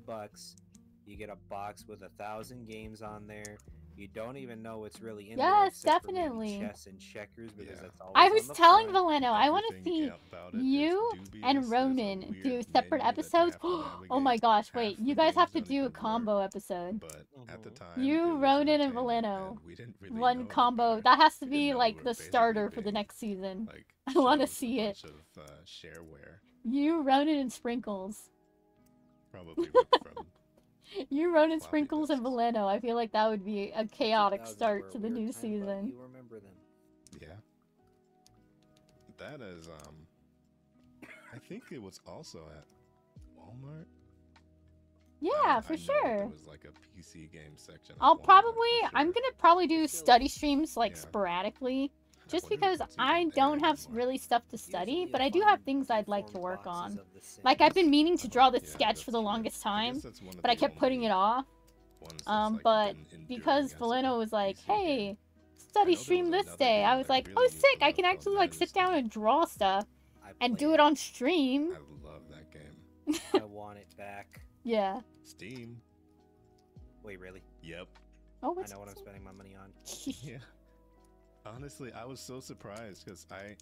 you get a box with 1,000 games on there. You don't even know what's really in there. Yes, except for maybe definitely. chess and checkers, because Yeah. that's always I on was the telling front. Valeno, I want to Everything see about it is you dubious. and There's a Ronan weird do separate menu that you episodes. have to Oh my navigate. gosh, Half wait, the you guys have games to don't do a even combo work, episode. But at the time, You, it was Ronan, and entertaining, Valeno. and we didn't really know One any combo. better. That has to We be didn't know we like were the basically starter for the being, next season. like, I want to showed see a it. bunch of shareware. You, Ronan, and Sprinkles. Probably ripped from. You, Ronan, Floppy Sprinkles, and disks. Valeno. I feel like that would be a chaotic 2000s start were to a the weird new time, but season. You remember them. Yeah. That is I think it was also at Walmart. Yeah, I for know sure. There was like a PC game section. at I'll Walmart probably, for I'm sure. gonna probably do Still study is. streams like Yeah. sporadically, I just wonder if because it's even I there don't have anymore. really stuff to study, Usually but you'll I do have find things I'd like to deformed work boxes on. of the Like I've Sims. been meaning to draw this Yeah, sketch that's for the true. longest I time, guess that's one of but I the kept putting only it off. ones that's, like, But been enduring because as a Valeno was like, PC game. hey, I study know there stream was this another day, game I was that like, really oh sick, blew I can up actually on like sit down Steam. and draw stuff I and do played it on stream. I love that game. I want it back. Yeah. Steam. Wait, really? Yep. Oh, I what's know what I'm spending my money on. Yeah. Honestly, I was so surprised because I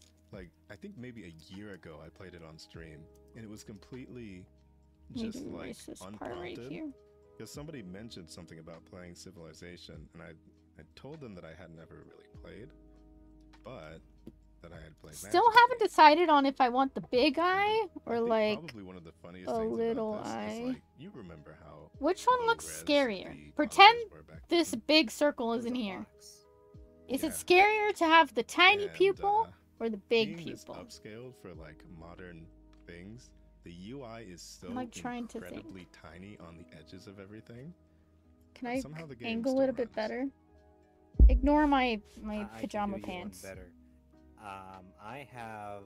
think maybe a year ago I played it on stream and it was completely Need just to like erase this part right unprompted. here. Because somebody mentioned something about playing Civilization, and I told them that I had never really played, but that I had played. Still Magic haven't games. decided on if I want the big eye I or think like probably one of the funniest a things little about this eye. is like you remember how which one low looks res scarier? the Pretend monitors were back this then. big circle It is was in a here. box. Is it Yeah. scarier to have the tiny And, pupil or the big being this pupil? upscaled for like modern things, the UI is so I'm, like, trying to think. incredibly tiny on the edges of everything. Can but I somehow the game angle still it a bit runs. better? Ignore my I pajama can do you one pants. better. I have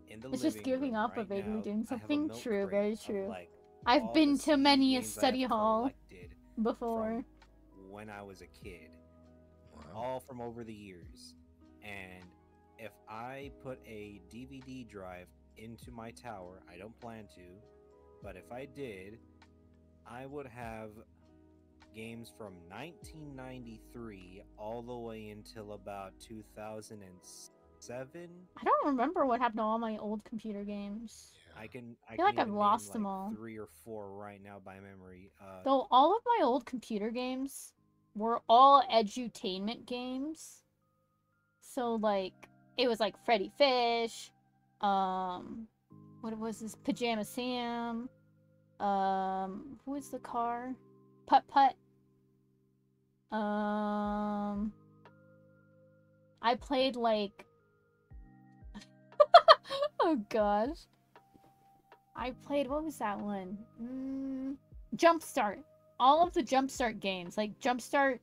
in the It's just living giving room up or right vaguely now, doing I have a something. milk True, crate very of, true. like, I've all been the to CD many a games I study have hall collected before. from when I was a kid, Wow. all from over the years. And if I put a DVD drive into my tower, I don't plan to, but if I did, I would have games from 1993 all the way until about 2007. I don't remember what happened to all my old computer games. Yeah. I can feel like even I've name, lost like, them all. 3 or 4 right now by memory. Though all of my old computer games were all edutainment games. So like it was like Freddy Fish, what was this? Pajama Sam, who was the car? Putt Putt. I played like oh gosh. I played, what was that one? Jumpstart. All of the Jumpstart games, like Jumpstart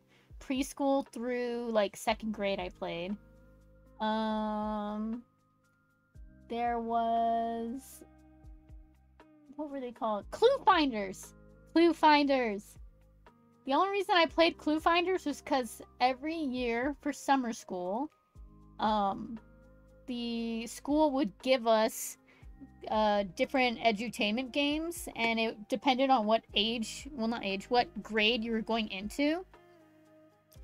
preschool through like 2nd grade I played. There was, what were they called? Clue Finders. Clue Finders. The only reason I played Clue Finders was because every year for summer school, the school would give us different edutainment games, and it depended on what age, well, not age, what grade you were going into.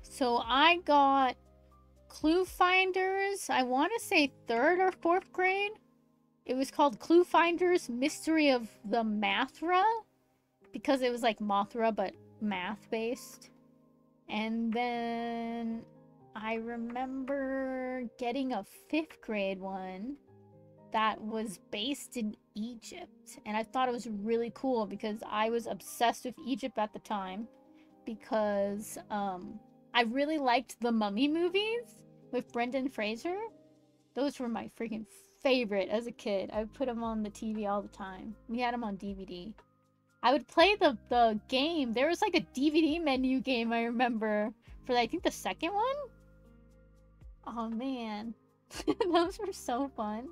So I got Clue Finders, I want to say 3rd or 4th grade. It was called Clue Finders Mystery of the Mathra, because it was like Mothra but math based. And then I remember getting a 5th grade one that was based in Egypt, and I thought it was really cool because I was obsessed with Egypt at the time, because I really liked the Mummy movies with Brendan Fraser. Those were my freaking favorite as a kid. I would put them on the TV all the time. We had them on DVD. I would play the game. There was like a DVD menu game I remember for I think the 2nd one. Oh man, those were so fun.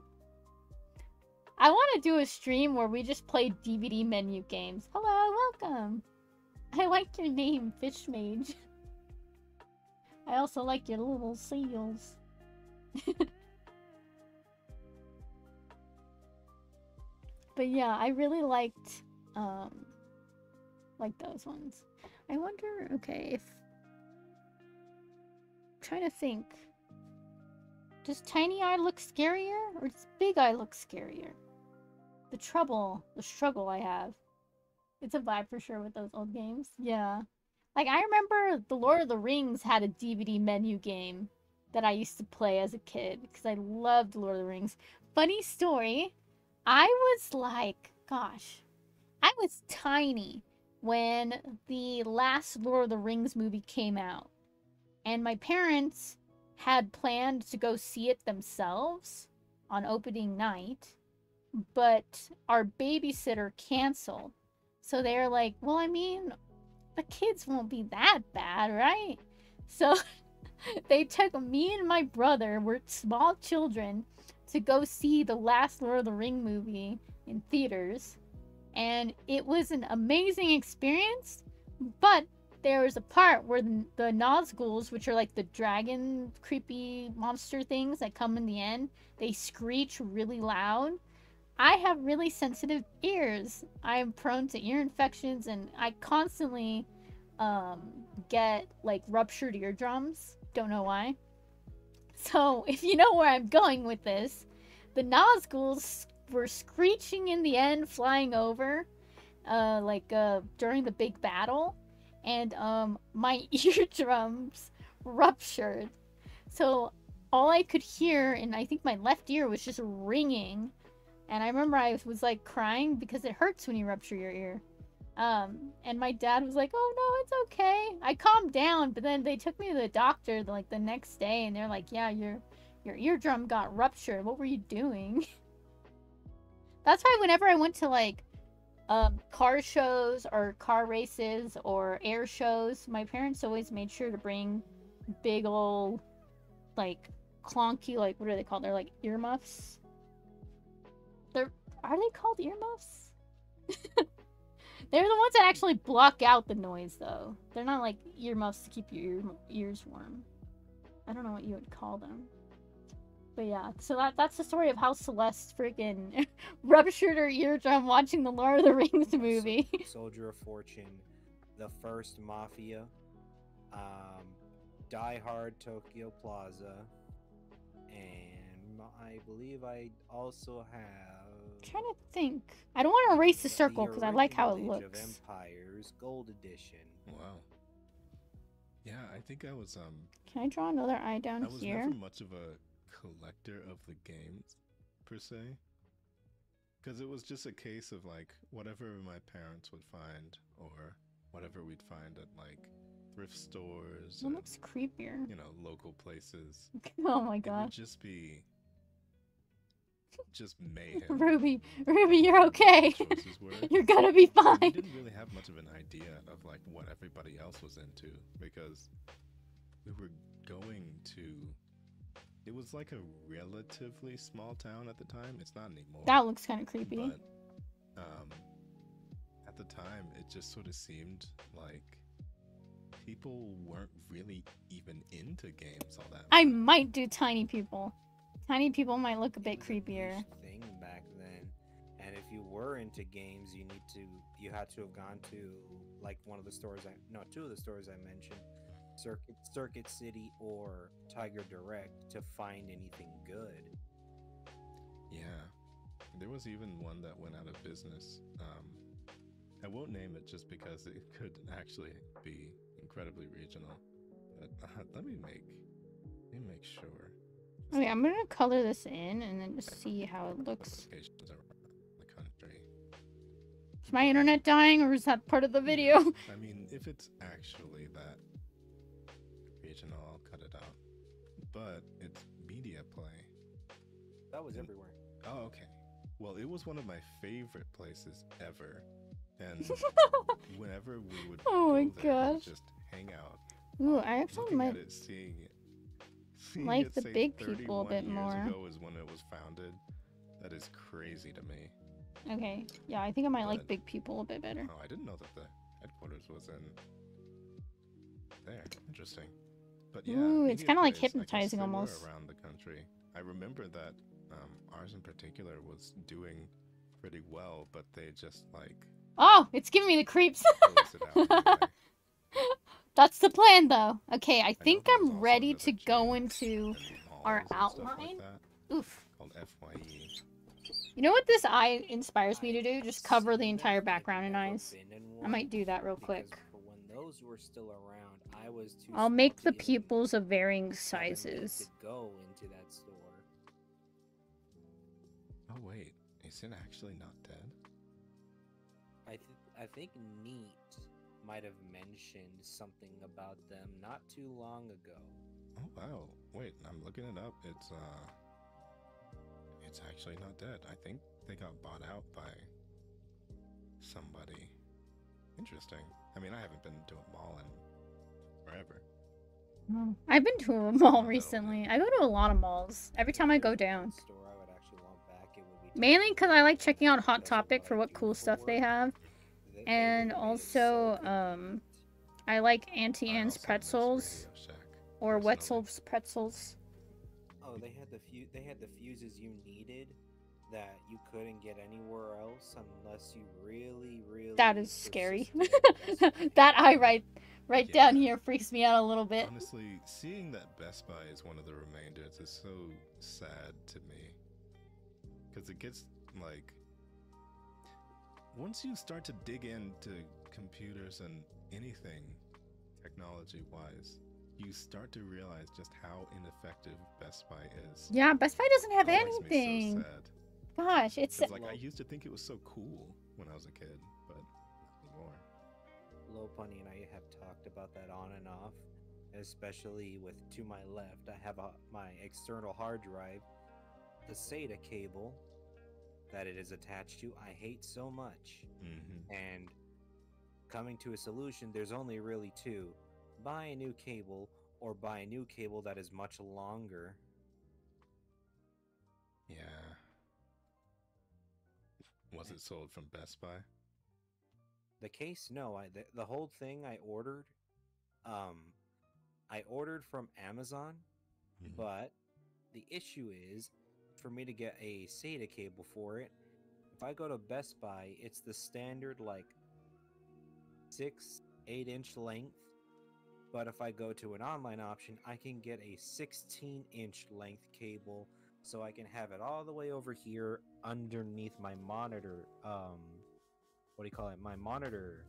I want to do a stream where we just play DVD menu games. Hello, welcome. I like your name, Fish Mage. I also like your little seals. But yeah, I really liked those ones. I wonder, okay, if I'm trying to think. Does Tiny Eye look scarier or does Big Eye look scarier? The struggle I have. It's a vibe for sure with those old games. Yeah. Like, I remember the Lord of the Rings had a DVD menu game that I used to play as a kid because I loved Lord of the Rings. Funny story, I was like, gosh, I was tiny when the last Lord of the Rings movie came out. And my parents had planned to go see it themselves on opening night, but our babysitter canceled. So they're like, well, I mean, the kids won't be that bad, right? So they took me and my brother, we're small children, to go see the last Lord of the Ring movie in theaters. And it was an amazing experience, but there was a part where the Nazguls, which are like the dragon creepy monster things that come in the end, they screech really loud. I have really sensitive ears. I'm prone to ear infections, and I constantly get like ruptured eardrums. Don't know why. So if you know where I'm going with this, the Nazguls were screeching in the end, flying over, during the big battle, and my eardrums ruptured. So all I could hear, and I think my left ear was just ringing. And I remember I was like crying because it hurts when you rupture your ear. And my dad was like, oh no, it's okay. I calmed down, but then they took me to the doctor like the next day, and they're like, yeah, your eardrum got ruptured. What were you doing? That's why whenever I went to like car shows or car races or air shows, my parents always made sure to bring big old like clunky, like what are they called? They're like earmuffs. Are they called earmuffs? They're the ones that actually block out the noise, though. They're not like earmuffs to keep your ears warm. I don't know what you would call them. But yeah, so that's the story of how Celeste freaking ruptured her eardrum watching the Lord of the Rings movie. Soldier of Fortune, The First Mafia, Die Hard Tokyo Plaza, and I believe I also have... I'm trying to think. I don't want to erase the circle because I like how it Original Age looks. of Empires Gold Edition. Wow. Yeah, I think I was Can I draw another eye down I was here? never much of a collector of the games per se, because it was just a case of like whatever my parents would find or whatever we'd find at like thrift stores It and, looks creepier. you know, local places. Oh my It would god. just be just mayhem. Ruby, you're okay. Choices were. You're gonna be We fine. didn't really have much of an idea of like what everybody else was into, because we were going to. It was like a relatively small town at the time. It's not anymore. That looks kind of creepy. But at the time, it just sort of seemed like people weren't really even into games all that I much. might do tiny people. Tiny people might look a bit It was a creepier. niche thing back then, and if you were into games, you had to have gone to like one of the stores two of the stores I mentioned, Circuit City or Tiger Direct, to find anything good. Yeah, there was even one that went out of business. I won't name it just because it could actually be incredibly regional. But let me make sure. Okay, I'm gonna color this in and then just see how it looks. Locations around the country. Is my internet dying or is that part of the video? I mean, if it's actually that regional, I'll cut it out. But it's media play. That was And- everywhere. Oh, okay. Well, it was one of my favorite places ever. And whenever we would Oh my go there, we would gosh. just hang out. Ooh, I actually Looking might. at it, seeing like it the say big people a 31 bit years more. ago is when it was founded. That is crazy to me. Okay, yeah, I think I might like But- big people a bit better. Oh, I didn't know that the headquarters was in there. Interesting. But yeah, Ooh, it's media kinda like plays, I guess hypnotizing there were almost. around the country. I remember that ours in particular was doing pretty well, but they just like Oh, it's giving me the creeps. closed it out. Anyway. That's the plan, though. Okay, I I know think there was I'm also ready another to go gym into and our malls and stuff like outline. that, Oof. called FYE. You know what this eye inspires me to do? Just cover the Seen entire them. I've background in never eyes. been in I one, might do that real because quick. for when those were still around, I was too I'll small make to the even pupils of varying have a need sizes. to go into that store. Oh wait, is it actually not dead? I think Neat might have mentioned something about them not too long ago. Oh wow, wait, I'm looking it up. It's actually not dead. I think they got bought out by somebody. Interesting. I mean, I haven't been to a mall in forever. Oh, I've been to a mall Oh, recently. I go to a lot of malls. Every time I go If there's down. one store I would actually want back, it would be Mainly because I like checking out Hot because of Topic what for I what do cool for stuff they work. have. They And would've made it also, so good. I like Auntie I Anne's also miss pretzels Radio Shack, or personally. Wetzel's pretzels. Oh, they had the fuses you needed that you couldn't get anywhere else unless you really That is scary. persisted at Best Buy. That eye right down Yeah. here freaks me out a little bit. Honestly, seeing that Best Buy is one of the remainders is so sad to me. Because it gets, like... Once you start to dig into computers and anything, technology-wise, you start to realize just how ineffective Best Buy is. Yeah, Best Buy doesn't have It makes me anything. so sad. Gosh, it's 'Cause, like, I used to think it was so cool when I was a kid, but not anymore. Low Bunny and I have talked about that on and off, especially with to my left. I have my external hard drive, the SATA cable that it is attached to. I hate so much, Mm-hmm. and coming to a solution, there's only really two: buy a new cable or buy a new cable that is much longer. Yeah. Was it sold from Best Buy? The case, no. The whole thing I ordered, I ordered from Amazon, Mhm. but the issue is, for me to get a SATA cable for it, if I go to Best Buy, it's the standard like 8-inch length. But if I go to an online option, I can get a 16-inch length cable, so I can have it all the way over here underneath my monitor. What do you call it? My monitor.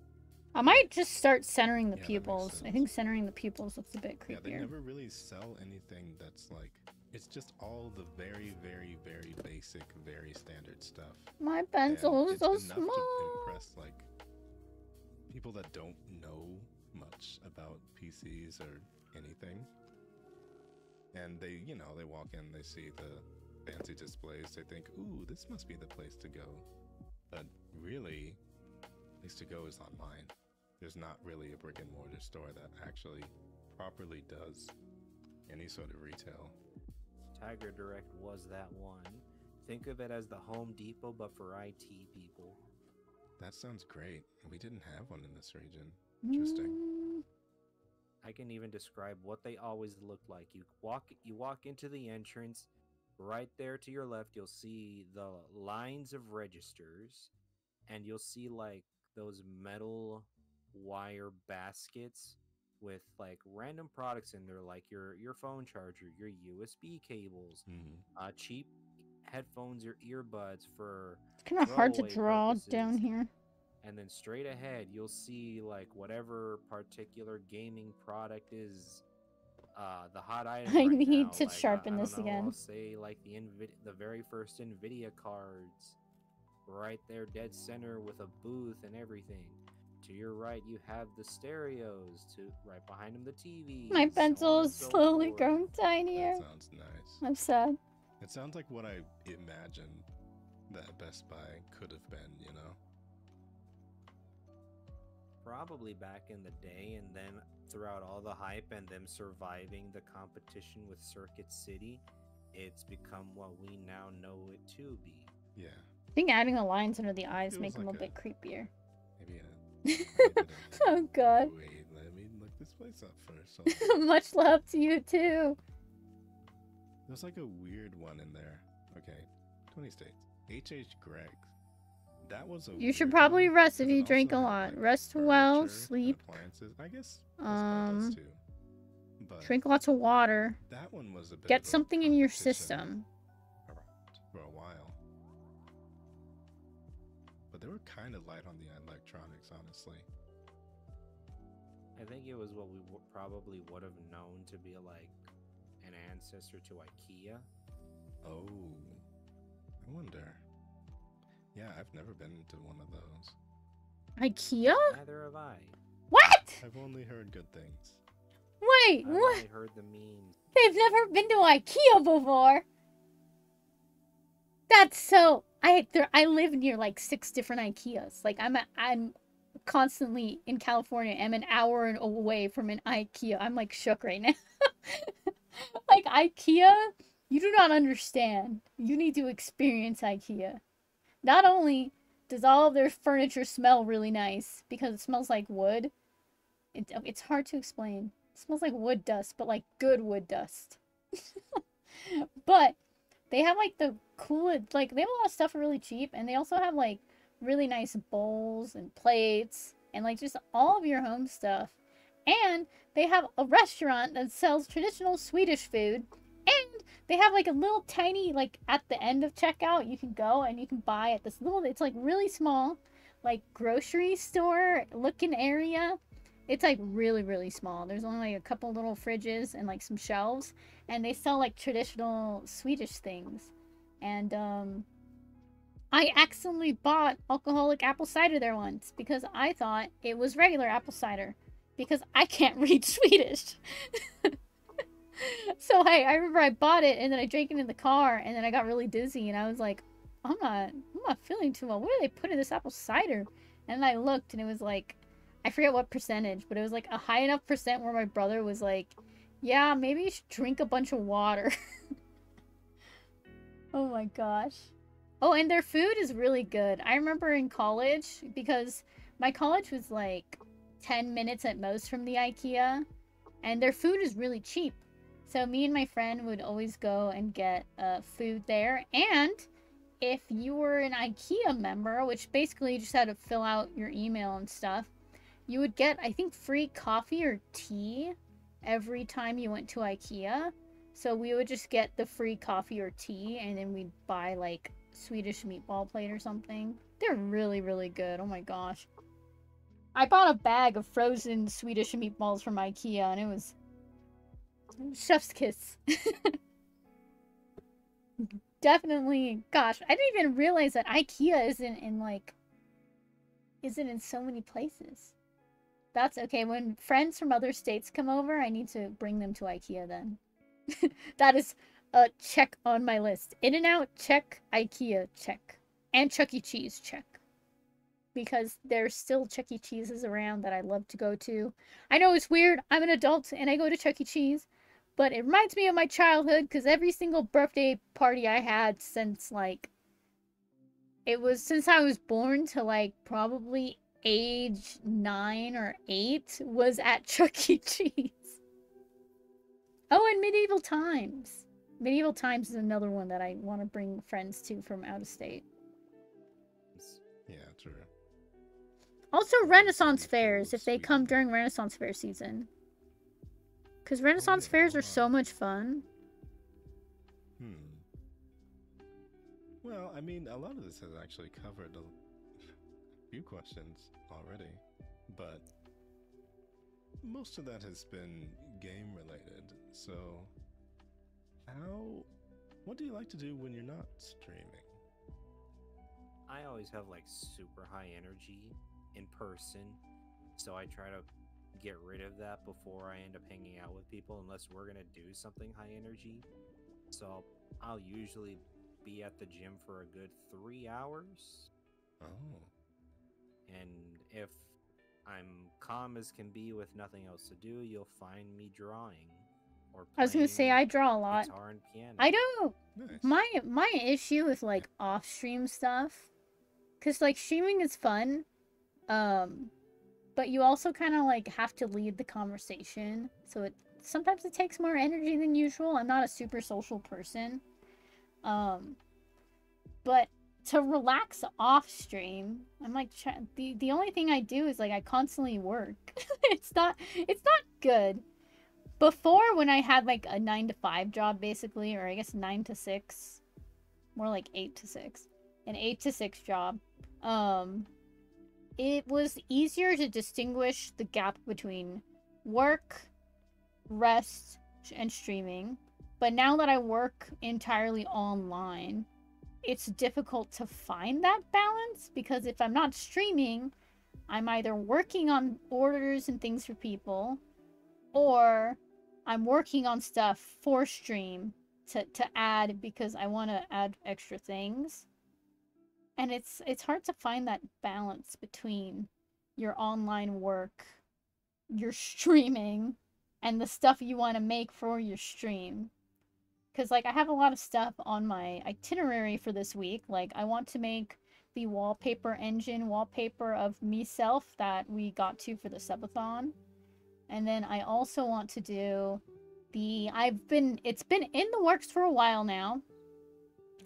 I might just start centering the Yeah, that makes pupils. I sense. think centering the pupils looks a bit Yeah, they creepier. never really sell anything that's like, it's just all the very, very, very basic, very standard stuff. My And pencil is it's so enough to small. impress like people that don't know much about PCs or anything. And they, you know, they walk in, they see the fancy displays, they think, ooh, this must be the place to go. But really, the place to go is online. There's not really a brick and mortar store that actually properly does any sort of retail. Tiger Direct was that one. Think of it as the Home Depot, but for IT people. That sounds great. We didn't have one in this region. Interesting. I can even describe what they always look like. You walk into the entrance. Right there to your left, you'll see the lines of registers, and you'll see like those metal wire baskets with like random products in there, like your phone charger, your USB cables, cheap headphones or earbuds for It's kind of hard to throwaway draw purposes. down here. And then straight ahead, you'll see like whatever particular gaming product is the hot item I right need now. to Like, sharpen I this don't know, again. I'll say like the very first Nvidia cards, right there, dead center with a booth and everything. To your right, you have the stereos. To right behind them, the TV. My pencil is slowly growing tinier. That sounds nice. I'm sad. It sounds like what I imagined that Best Buy could have been, you know? Probably back in the day, and then throughout all the hype and them surviving the competition with Circuit City, it's become what we now know it to be. Yeah. I think adding the lines under the eyes Feels make them a like bit creepier. Maybe a tiny bit of- Oh god. Wait, let me look this place up first. Hold on. Much love to you too. There's like a weird one in there. Okay, 20 states. H.H. Gregg. That was a You should weird probably one, rest if 'cause it you drink a also lot. had, like, Rest well, furniture and sleep. appliances. I guess Best Buy does too. But Drink lots of water. that one was a bit Get of a something in your competition system. for a while. But they were kind of light on the electronics, honestly. I think it was what we probably would have known to be like an ancestor to IKEA. Oh, I wonder. Yeah, I've never been to one of those. IKEA? Neither have I. What? I've only heard good things. Wait, I've what? only heard the memes. They've never been to IKEA before. That's so. I live near like 6 different IKEAs. Like I'm constantly in California. I'm an hour away from an IKEA. I'm like shook right now. Like IKEA, you do not understand. You need to experience IKEA. Not only does all of their furniture smell really nice because it smells like wood. It's hard to explain. It smells like wood dust, but like good wood dust. But they have like the coolest, like they have a lot of stuff for really cheap, and they also have like really nice bowls and plates and like just all of your home stuff. And they have a restaurant that sells traditional Swedish food, and they have like a little tiny, like at the end of checkout, you can go and you can buy at this little, it's like really small, like grocery store looking area. It's like really, really small. There's only like a couple little fridges and like some shelves, and they sell like traditional Swedish things. And I accidentally bought alcoholic apple cider there once because I thought it was regular apple cider because I can't read Swedish. So I remember I bought it and then I drank it in the car and then I got really dizzy and I was like, I'm not feeling too well. What do they put in this apple cider? And then I looked and it was like, I forget what percentage, but it was like a high enough percent where my brother was like, yeah, maybe you should drink a bunch of water. Oh my gosh. Oh, and their food is really good. I remember in college, because my college was like 10 minutes at most from the IKEA, and their food is really cheap. So me and my friend would always go and get food there. And if you were an IKEA member, which basically you just had to fill out your email and stuff, you would get, I think, free coffee or tea every time you went to IKEA. So we would just get the free coffee or tea, and then we'd buy like Swedish meatball plate or something. They're really, really good. Oh my gosh. I bought a bag of frozen Swedish meatballs from IKEA, and it was chef's kiss. Definitely. Gosh, I didn't even realize that IKEA isn't in so many places. That's okay. When friends from other states come over, I need to bring them to IKEA then. That is a check on my list. In-N-Out, check. IKEA, check. And Chuck E. Cheese, check. because there's still Chuck E. Cheese's around that I love to go to. I know it's weird. I'm an adult and I go to Chuck E. Cheese, but it reminds me of my childhood because every single birthday party I had since like since I was born to like probably age 9 or 8 was at Chuck E. Cheese. Oh, and Medieval Times. Medieval Times is another one that I want to bring friends to from out of state. Yeah, true. Also, Renaissance fairs, if they come during Renaissance fair season. Because Renaissance fairs are so much fun. Well, I mean, a lot of this has actually covered a few questions already, but most of that has been game related. So, what do you like to do when you're not streaming? I always have like super high energy in person, so I try to get rid of that before I end up hanging out with people, unless we're gonna do something high energy. So I'll usually be at the gym for a good 3 hours. Oh. And if I'm calm as can be with nothing else to do, you'll find me drawing or I was gonna say I draw a lot. guitar and piano. I don't. Nice. My issue with like off stream stuff, cause like streaming is fun, but you also kind of like have to lead the conversation. So sometimes it takes more energy than usual. I'm not a super social person, but to relax off stream, I'm like the only thing I do is like I constantly work. it's not good. Before, when I had like a 9 to 5 job basically, or I guess 9 to 6, more like 8 to 6, an 8 to 6 job, it was easier to distinguish the gap between work, rest, and streaming. But now that I work entirely online, it's difficult to find that balance, because if I'm not streaming, I'm either working on orders and things for people, or I'm working on stuff for stream to add because I want to add extra things. And it's hard to find that balance between your online work, your streaming, and the stuff you want to make for your stream. Because like I have a lot of stuff on my itinerary for this week. Like I want to make the wallpaper engine wallpaper of me-self that we got to for the subathon. And then I also want to do it's been in the works for a while now.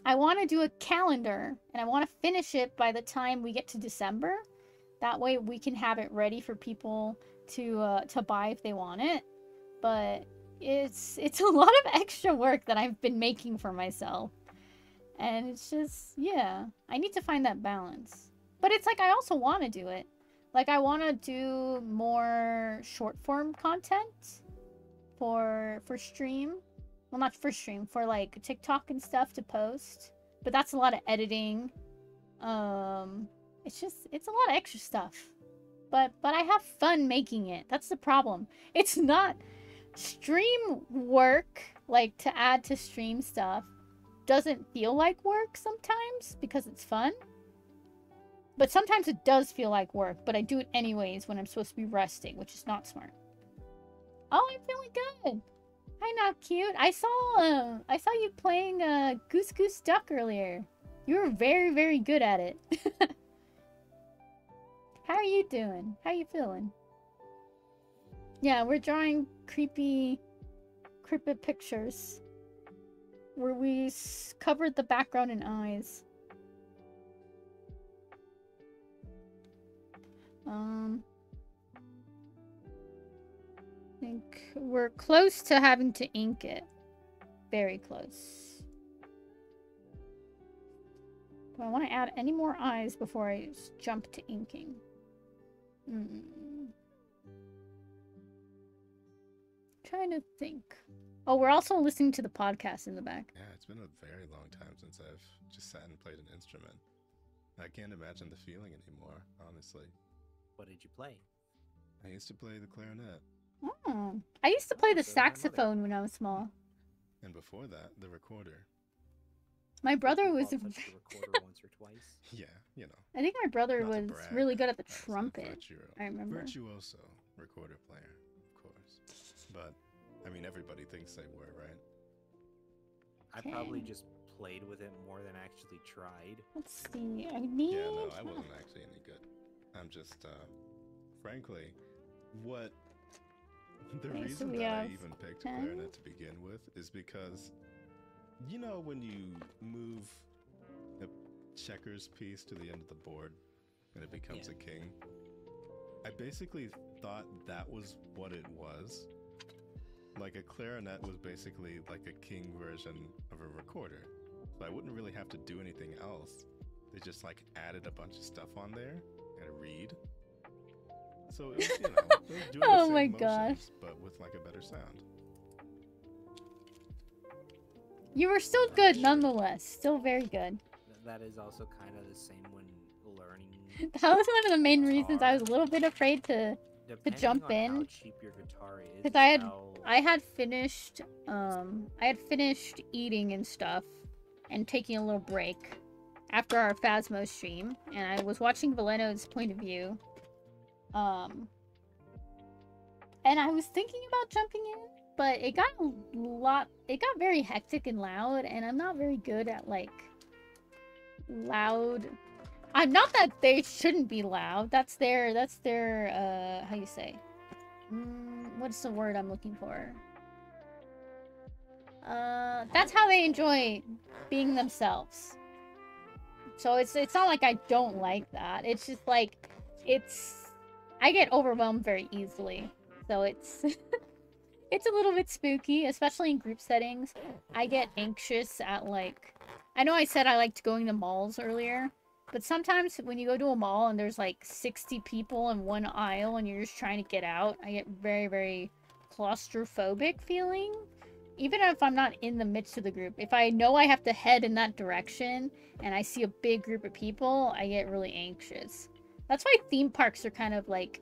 I want to do a calendar, and I want to finish it by the time we get to December. That way we can have it ready for people to buy if they want it. But it's a lot of extra work that I've been making for myself. And it's just, yeah, I need to find that balance. But it's like I also want to do it. Like, I want to do more short-form content for stream. Well, not for stream, for, like, TikTok and stuff to post. But that's a lot of editing. It's a lot of extra stuff. But I have fun making it. That's the problem. It's not... Stream work, like, to add to stream stuff, doesn't feel like work sometimes, because it's fun. But sometimes it does feel like work, but I do it anyways when I'm supposed to be resting, which is not smart. Oh, I'm feeling good. Hi, Not Cute. I saw you playing Goose Goose Duck earlier. You were very, very good at it. How are you doing? How you feeling? Yeah, we're drawing creepy pictures where we covered the background and eyes. I think we're close to having to ink it. Very close. Do I want to add any more eyes before I jump to inking? Trying to think. Oh, we're also listening to the podcast in the back. Yeah, it's been a very long time since I've just sat and played an instrument. I can't imagine the feeling anymore, honestly. What did you play? I used to play the clarinet. Oh, I used to play the So did my mother. saxophone when I was small. And before that, the recorder. My brother We've all was. touched the recorder once or twice. Yeah, you know. I think my brother Not to was brag, really good at the as a trumpet. I remember. virtuoso recorder player, of course. But I mean, everybody thinks they were, right? I probably just played with it more than actually tried. Let's see. I need. Yeah, no, I wasn't actually any good. I'm just, frankly, what the Okay, so reason we that I have even picked 10. clarinet to begin with is because, you know, when you move a checkers piece to the end of the board and it becomes a king, I basically thought that was what it was. Like, a clarinet was basically like a king version of a recorder. So I wouldn't really have to do anything else. They just, like, added a bunch of stuff on there and a reed. So it was, you know, it was doing Oh the same my motions, gosh. but with, like, a better sound. You were still good nonetheless. Still very good. That is also kind of the same when learning. That was one of the main reasons I was a little bit afraid to Depending jump on in. How cheap your guitar is. Because is I had finished eating and stuff and taking a little break after our Phasmo stream, and I was watching Valeno's point of view. And I was thinking about jumping in, but it got very hectic and loud, and I'm not very good at like loud. I'm not that they shouldn't be loud. That's their how you say? What's the word I'm looking for? That's how they enjoy being themselves. So it's not like I don't like that. It's just like I get overwhelmed very easily. So it's it's a little bit spooky, especially in group settings. I get anxious at like I know I said I liked going to malls earlier, but sometimes when you go to a mall and there's like 60 people in one aisle and you're just trying to get out, I get very, very claustrophobic feeling. Even if I'm not in the midst of the group, if I know I have to head in that direction and I see a big group of people, I get really anxious. That's why theme parks are kind of like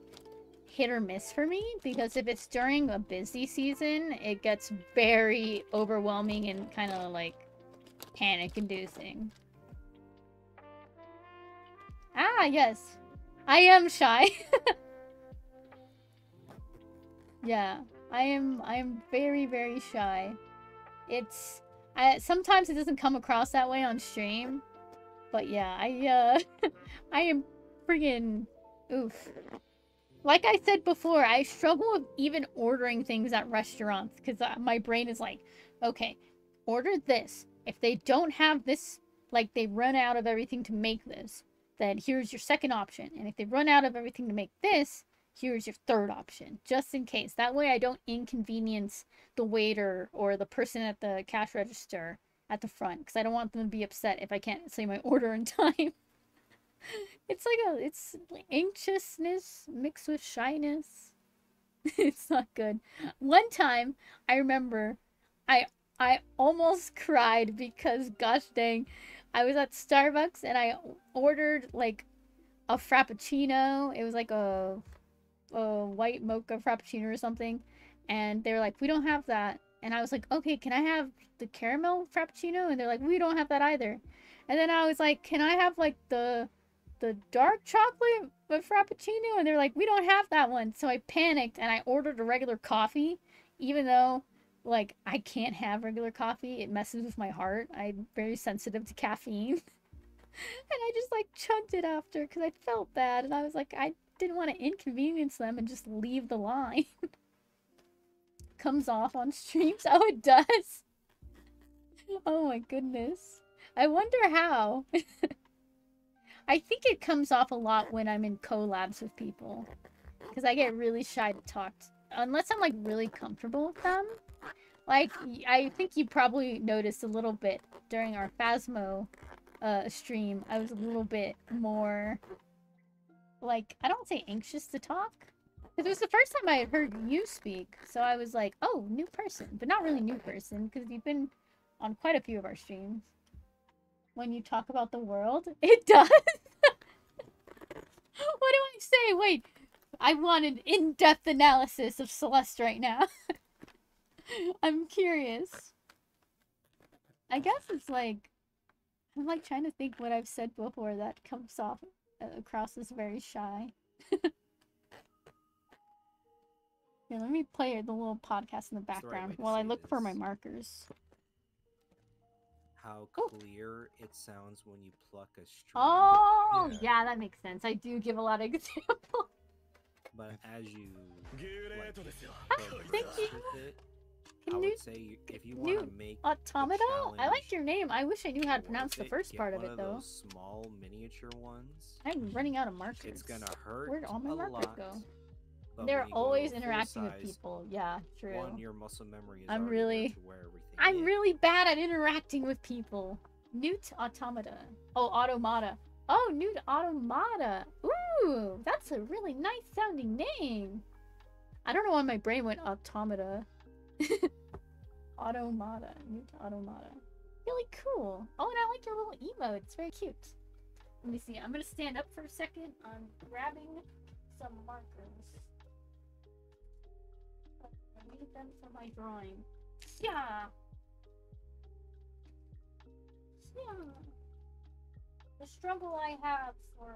hit or miss for me, because if it's during a busy season, it gets very overwhelming and kind of like panic-inducing. Ah, yes. I am shy. Yeah. I am very, very shy. Sometimes it doesn't come across that way on stream. But yeah, I am friggin' oof. Like I said before, I struggle with even ordering things at restaurants because my brain is like, okay, order this. If they don't have this, like they run out of everything to make this, then here's your second option. And if they run out of everything to make this, here's your third option, just in case. That way I don't inconvenience the waiter or the person at the cash register at the front, because I don't want them to be upset if I can't say my order in time. It's like anxiousness mixed with shyness. It's not good. One time, I remember, I almost cried because, gosh dang, I was at Starbucks and I ordered like a frappuccino. It was like a white mocha frappuccino or something, and they were like, we don't have that. And I was like, okay, can I have the caramel frappuccino? And they're like, we don't have that either. And then I was like, can I have like the dark chocolate frappuccino? And they're like, we don't have that one. So I panicked and I ordered a regular coffee, even though like I can't have regular coffee. It messes with my heart. I'm very sensitive to caffeine. And I just like chugged it after because I felt bad, and I was like, I didn't want to inconvenience them and just leave the line. Comes off on streams. Oh, it does. Oh my goodness. I wonder how. I think it comes off a lot when I'm in collabs with people, because I get really shy to talk unless I'm like really comfortable with them. Like, I think you probably noticed a little bit during our Phasmo stream. I was a little bit more like, I don't say anxious to talk, because it was the first time I had heard you speak, so I was like, oh, new person, but not really new person, because you've been on quite a few of our streams. When you talk about the world, it does. What do I say? Wait, I want an in-depth analysis of Celeste right now. I'm curious. I guess it's like, I'm like trying to think what I've said before that comes off across as very shy. Here, let me play the little podcast in the That's the right background way to while I say look for my this. markers. How Oh. clear it sounds when you pluck a string. Oh, Yeah. yeah, that makes sense. I do give a lot of examples. But as you like, Thank progress you. with it, I Can would you say if you new want to make Automata? I like your name. I wish I knew how to worth pronounce the it, first get part of one it, though. Those small miniature ones. I'm running out of markers. It's gonna hurt Where'd all my a markers lot. go? But They're when you go to always a full interacting with size people. Yeah, true. one, your muscle memory is I'm already really- there to wear everything I'm in. really bad at interacting with people. Newt Automata. Oh, Automata. Oh, Newt Automata. Ooh, that's a really nice sounding name. I don't know why my brain went Automata. Automata. Newt Automata. Really cool. Oh, and I like your little emote. It's very cute. Let me see. I'm gonna stand up for a second. I'm grabbing some markers. I need them for my drawing. Yeah. Yeah. The struggle I have for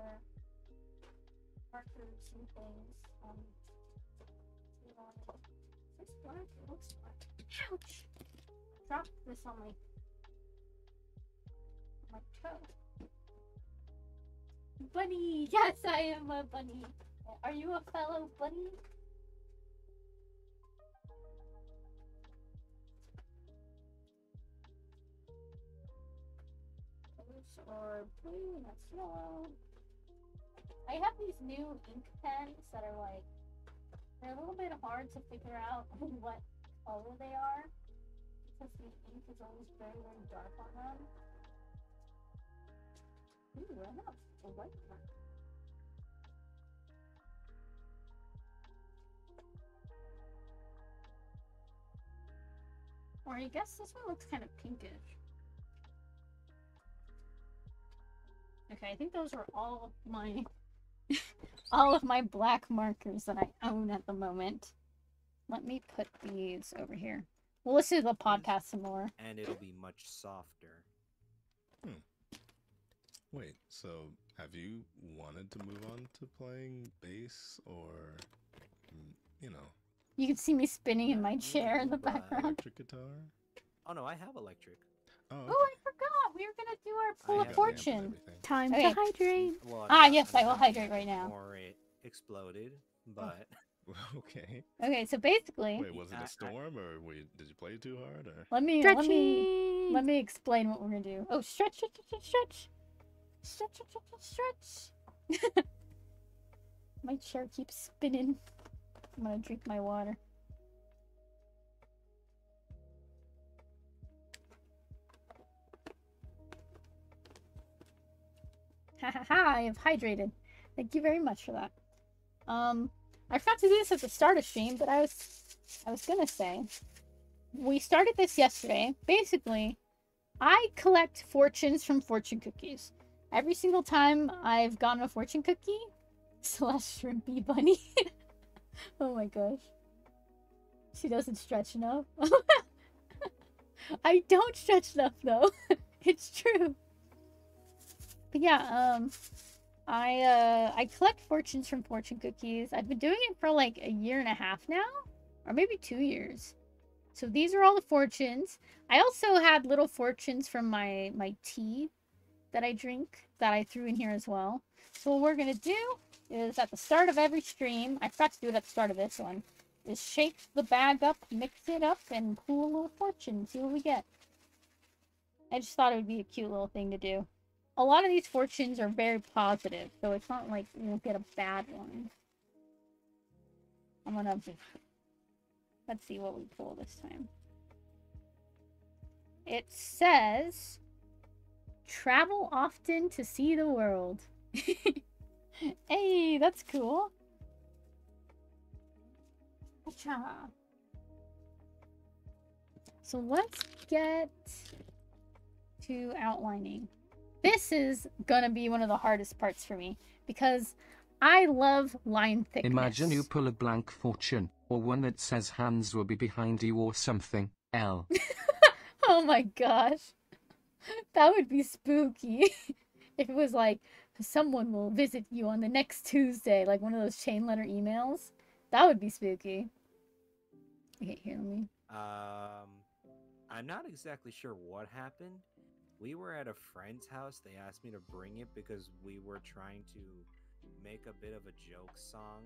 markers and things. This black? It looks black. Ouch! Dropped this on my toe. Bunny! Yes, I am a bunny. Are you a fellow bunny? Those are blue, that's yellow. I have these new ink pens that are like, they're a little bit hard to figure out what color they are because the ink is always very, very dark on them. Ooh, I have a white one. Or I guess this one looks kind of pinkish. Okay, I think those are all of my all of my black markers that I own at the moment. Let me put these over here. We'll listen to the podcast some more. And it'll be much softer. Wait, so have you wanted to move on to playing bass or, you know, You can see me spinning in my Not chair in the really, but- background. electric guitar? Oh no, I have electric. Oh, Oh, I forgot! We were gonna do our pull I of have got an amp and fortune. everything. Time Okay. to hydrate. Well, Ah, not yes, I will unhappy hydrate right now. Or it exploded, but Okay. Okay, so basically, Wait, was it I- a storm or did you play too hard or? let me explain what we're gonna do. Oh, stretch, stretch, stretch, stretch, stretch, stretch, stretch, stretch. My chair keeps spinning. I'm gonna drink my water. Ha ha ha! I have hydrated. Thank you very much for that. I forgot to do this at the start of stream, but I was gonna say, we started this yesterday. Basically, I collect fortunes from fortune cookies. Every single time I've gotten a fortune cookie, slash shrimpy bunny. Oh my gosh. She doesn't stretch enough. I don't stretch enough though. It's true. But yeah, I collect fortunes from fortune cookies. I've been doing it for like a year and a half now, or maybe 2 years. So these are all the fortunes. I also had little fortunes from my tea that I drink that I threw in here as well. So what we're gonna do is at the start of every stream, I forgot to do it at the start of this one, is shake the bag up, mix it up, and pull a little fortune, see what we get. I just thought it would be a cute little thing to do. A lot of these fortunes are very positive, so it's not like you won't get a bad one. I'm gonna... Let's see what we pull this time. It says... Travel often to see the world. Hey, that's cool. Acha. So let's get to outlining. This is gonna be one of the hardest parts for me because I love line thickness. Imagine you pull a blank fortune, or one that says hands will be behind you or something. L. Oh my gosh. That would be spooky. If it was like, someone will visit you on the next Tuesday, like one of those chain letter emails. That would be spooky. Okay, here, let me... I'm not exactly sure what happened. We were at a friend's house. They asked me to bring it because we were trying to make a bit of a joke song.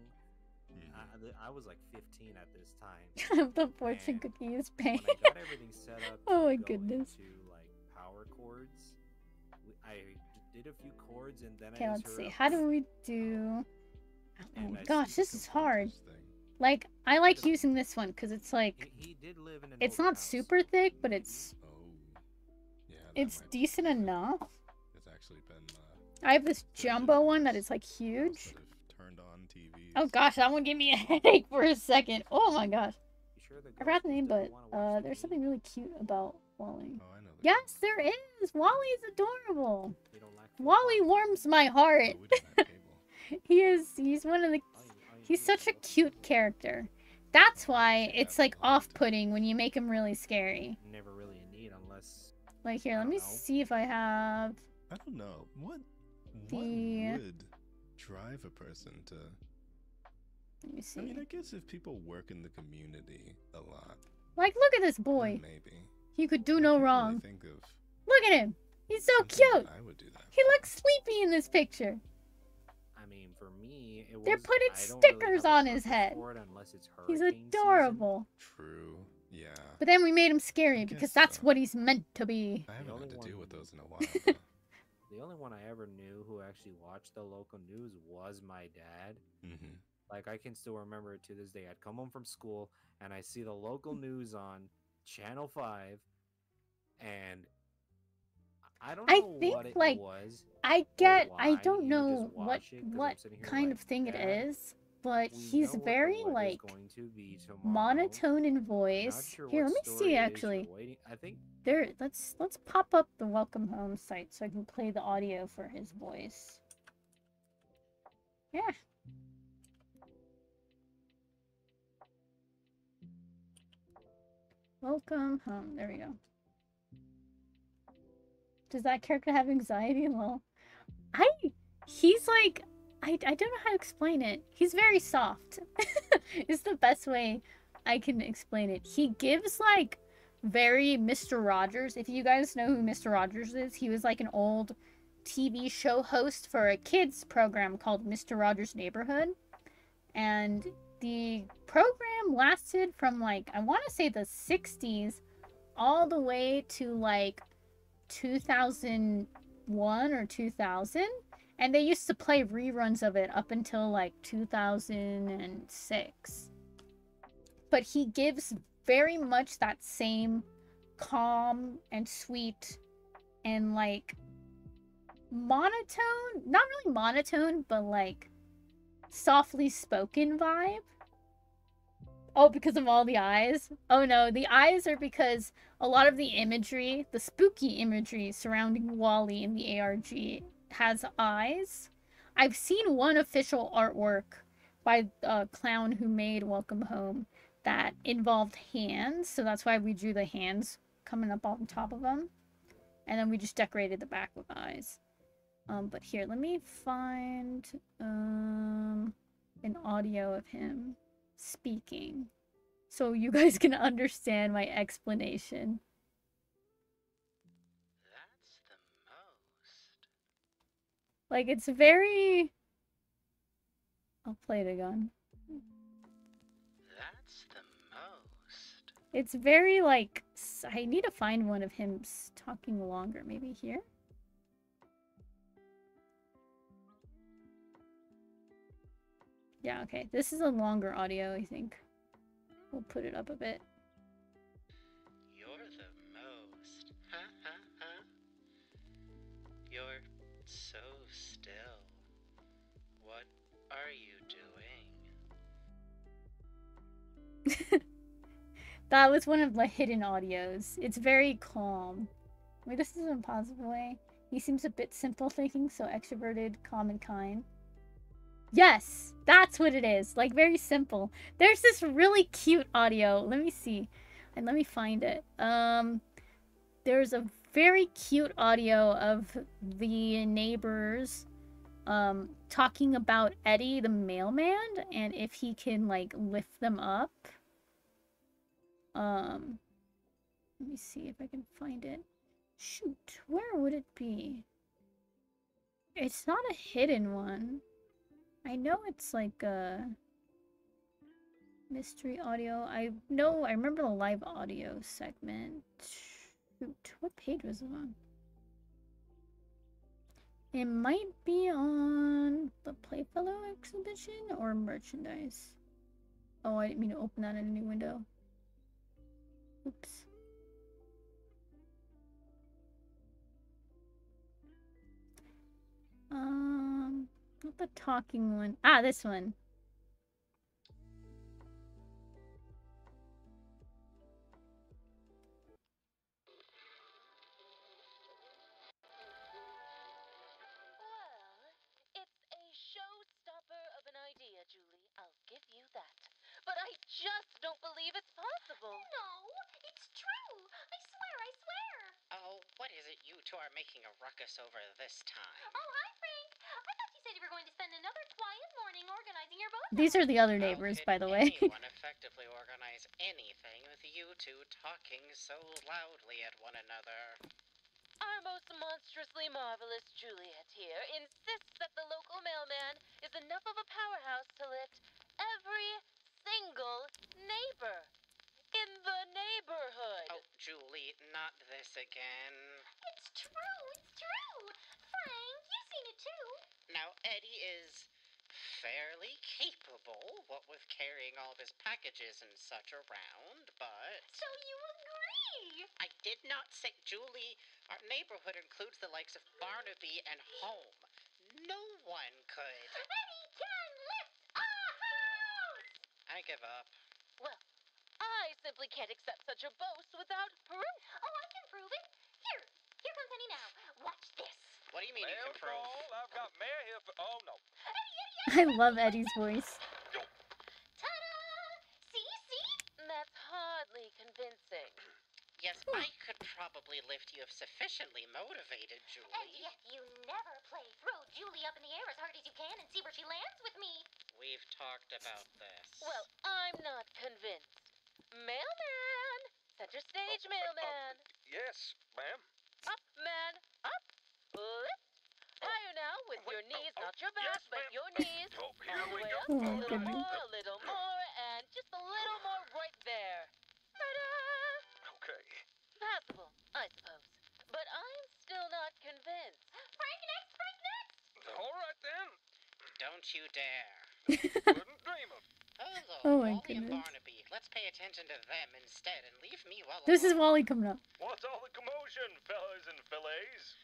I was like 15 at this time. The fortune And cookie is when pain. I got everything set up Oh my to go goodness. into like power chords, I did a few chords and then Okay, I just let's heard see. a How do we do... Oh and my I gosh, see this the is hard. Interesting. Like, I like using this one because it's like... He did live in an It's older not house. super thick, but it's Oh, yeah. that it's might be decent something. enough. It's actually been I have this Very jumbo good. one that is like those huge. that have turned on TVs. Oh gosh, that one gave me a headache for a second. Oh my gosh. You sure the I forgot the girls name, still but wanna watch the there's game? something really cute about Wally. Oh, I know. the Yes, there is. Wally's adorable. You don't like football? Wally warms my heart. Oh, we don't have cable. He's one of the Oh, you he's do such a love cute football. character. That's why Yeah, it's like I love it. off-putting when you make him really scary. Never really a need unless Like here, I let don't me know. see if I have I don't know. What The- would drive a person to... let me see. I mean, I guess if people work in the community a lot, Like look at this then boy. maybe. He could do I no can't really wrong. think of Look at him. He's so something that cute. I would do that. He for. looks sleepy in this picture. I mean, for me, it They're was, putting I don't stickers really have a on his purpose head. for it unless it's He's hurricane adorable. True. Yeah. But then we made him scary I because guess that's so. what he's meant to be. I haven't only had to deal one- with those in a while. though. The only one I ever knew who actually watched the local news was my dad. Mhm. Like, I can still remember it to this day. I'd come home from school and I see the local news on Channel 5, and I don't know I think, what it like, was. I why don't you know just what watch it, 'cause I'm what sitting here kind like, of thing it "Dad, is, but we he's know what the very weather's like going to be tomorrow. monotone in I'm not voice. sure Here, what let me story see it is you're actually. waiting- I think There, let's pop up the Welcome Home site so I can play the audio for his voice. Yeah. Welcome home. There we go. Does that character have anxiety? Well, he's like, I don't know how to explain it. He's very soft. It's the best way I can explain it. He gives like very Mr. Rogers. If you guys know who Mr. Rogers is, he was like an old TV show host for a kids program called Mr. Rogers' Neighborhood. And the program lasted from like, I want to say the 60s all the way to like 2001 or 2000. And they used to play reruns of it up until like 2006. But he gives very much that same calm and sweet and like monotone, not really monotone, but like softly spoken vibe. Oh, because of all the eyes? Oh no, the eyes are because a lot of the imagery, the spooky imagery surrounding Wally in the ARG has eyes. I've seen one official artwork by a clown who made Welcome Home that involved hands, so that's why we drew the hands coming up on top of them. And then we just decorated the back with eyes. But here, let me find an audio of him speaking so you guys can understand my explanation. That's the most. Like, it's very... I'll play it again. That's the most. It's very, like... I need to find one of him talking longer. Maybe here? Yeah, okay. This is a longer audio, I think. We'll put it up a bit. You're the most. Ha ha ha. You're so still. What are you doing? That was one of the hidden audios. It's very calm. Wait, this is in a positive way. He seems a bit simple thinking, so extroverted, calm, and kind. Yes, that's what it is. Like, very simple. There's this really cute audio. Let me see. And let me find it. There's a very cute audio of the neighbors talking about Eddie the mailman and if he can like lift them up. Let me see if I can find it. Shoot, where would it be? It's not a hidden one. I know it's like a mystery audio. I remember the live audio segment. Shoot, what page was it on? It might be on the Playfellow exhibition or merchandise. Oh, I didn't mean to open that in a new window. Oops. Not the talking one. Ah, this one. Julie, I'll give you that. But I just don't believe it's possible. No, it's true. I swear. Oh, what is it you two are making a ruckus over this time? Oh, hi, Frank. I thought you said you were going to spend another quiet morning organizing your boat. These are the other neighbors, by the way. How could anyone effectively organize anything with you two talking so loudly at one another? Our most monstrously marvelous Juliet here insists that the local mailman is enough of a powerhouse to lift every single neighbor in the neighborhood. Oh, Julie, not this again. It's true. Frank, you've seen it too. Now, Eddie is fairly capable, what with carrying all of his packages and such around, but... So you agree? I did not say... Julie, our neighborhood includes the likes of Barnaby and Home. No one could. Eddie can lift a house! I give up. Well, I simply can't accept such a boast without proof. Oh, I can prove it. Here comes Eddie now. Watch this. What do you mean you can prove? I've got mayor here for... Oh, no. I love Eddie's voice. Ta-da! See? That's hardly convincing. Yes, I could probably lift you if sufficiently motivated, Julie. And yet you never play throw Julie up in the air as hard as you can and see where she lands with me. We've talked about this. Well, I'm not convinced. Mailman! Center stage, mailman! Yes, ma'am. Up, man! Up! Lift! Higher now with your knees, not your back, yes, but ma'am. your knees. Oh, All here the we way go. up, Oh, a my little goodness. more, a little more, and just a little more right there. Ta-da! Okay. Passable, I suppose. But I'm still not convinced. Frank next! All right, then. Don't you dare. Couldn't dream of... Oh my Wally and goodness. Barnaby, let's pay attention to them instead and leave me well This is alone. Wally coming up. What's all the commotion, fellas and fillets?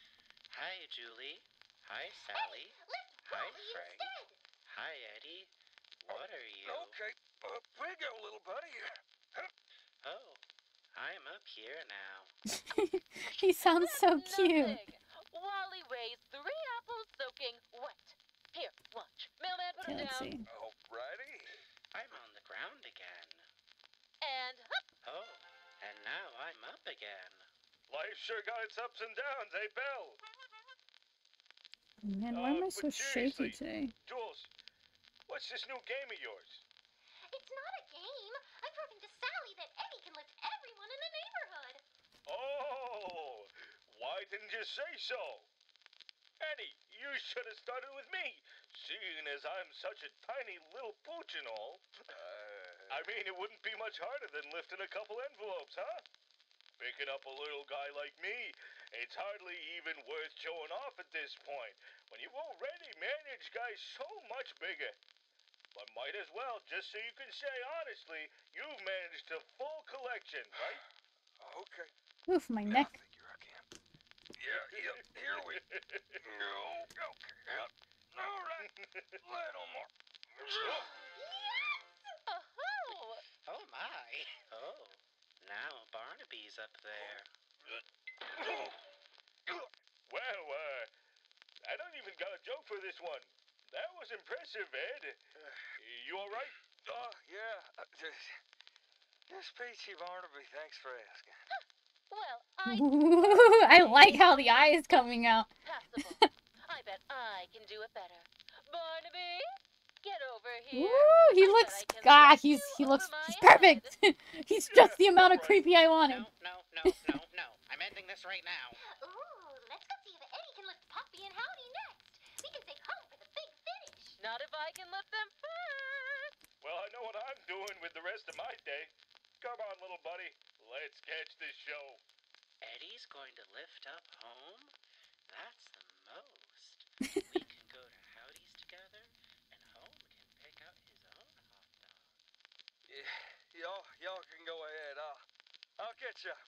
Hi, Julie. Hi, Sally. Lift Hi, Wally Frank. instead. Hi, Eddie. What are you? Okay. Here you go, little buddy. Oh, I'm up here now. He sounds so cute. Nothing. Wally weighs 3 apples soaking wet. Here, watch. Mailman, put Okay, him let's down. see. Alrighty. I'm on the ground again. And up. Oh, and now I'm up again. Life sure got its ups and downs, eh, Belle? Man, why am I so But shaky seriously, today? Jules, what's this new game of yours? It's not a game. I'm proving to Sally that Eddie can lift everyone in the neighborhood. Oh, why didn't you say so? Eddie, you should have started with me, seeing as I'm such a tiny little pooch and all. I mean, it wouldn't be much harder than lifting a couple envelopes, huh? Picking up a little guy like me, it's hardly even worth showing off at this point, when you've already managed guys so much bigger. But might as well, just so you can say honestly, you've managed a full collection, right? Okay. Oof, my neck. Yeah, here we go. Okay. All right. Little more. Oh, Oh, my. Oh, now Barnaby's up there. Well, I don't even got a joke for this one. That was impressive, Ed. You all right? Yeah. Just peachy, Barnaby. Thanks for asking. Well, I like how the eye is coming out. passable. I bet I can do it better. Barnaby, get over here. Ooh, he I bet looks. I can God, lift you he's over my perfect. He's just the amount of alright. creepy I wanted. No. I'm ending this right now. Ooh, let's go see if Eddie can lift Poppy and Howdy next. We can take home for the big finish. Not if I can lift them first. Well, I know what I'm doing with the rest of my day. Come on, little buddy. Let's catch this show. Eddie's going to lift up home? That's the most. We can go to Howdy's together, and Home can pick out his own hot dog. Yeah, y'all can go ahead. I'll catch up.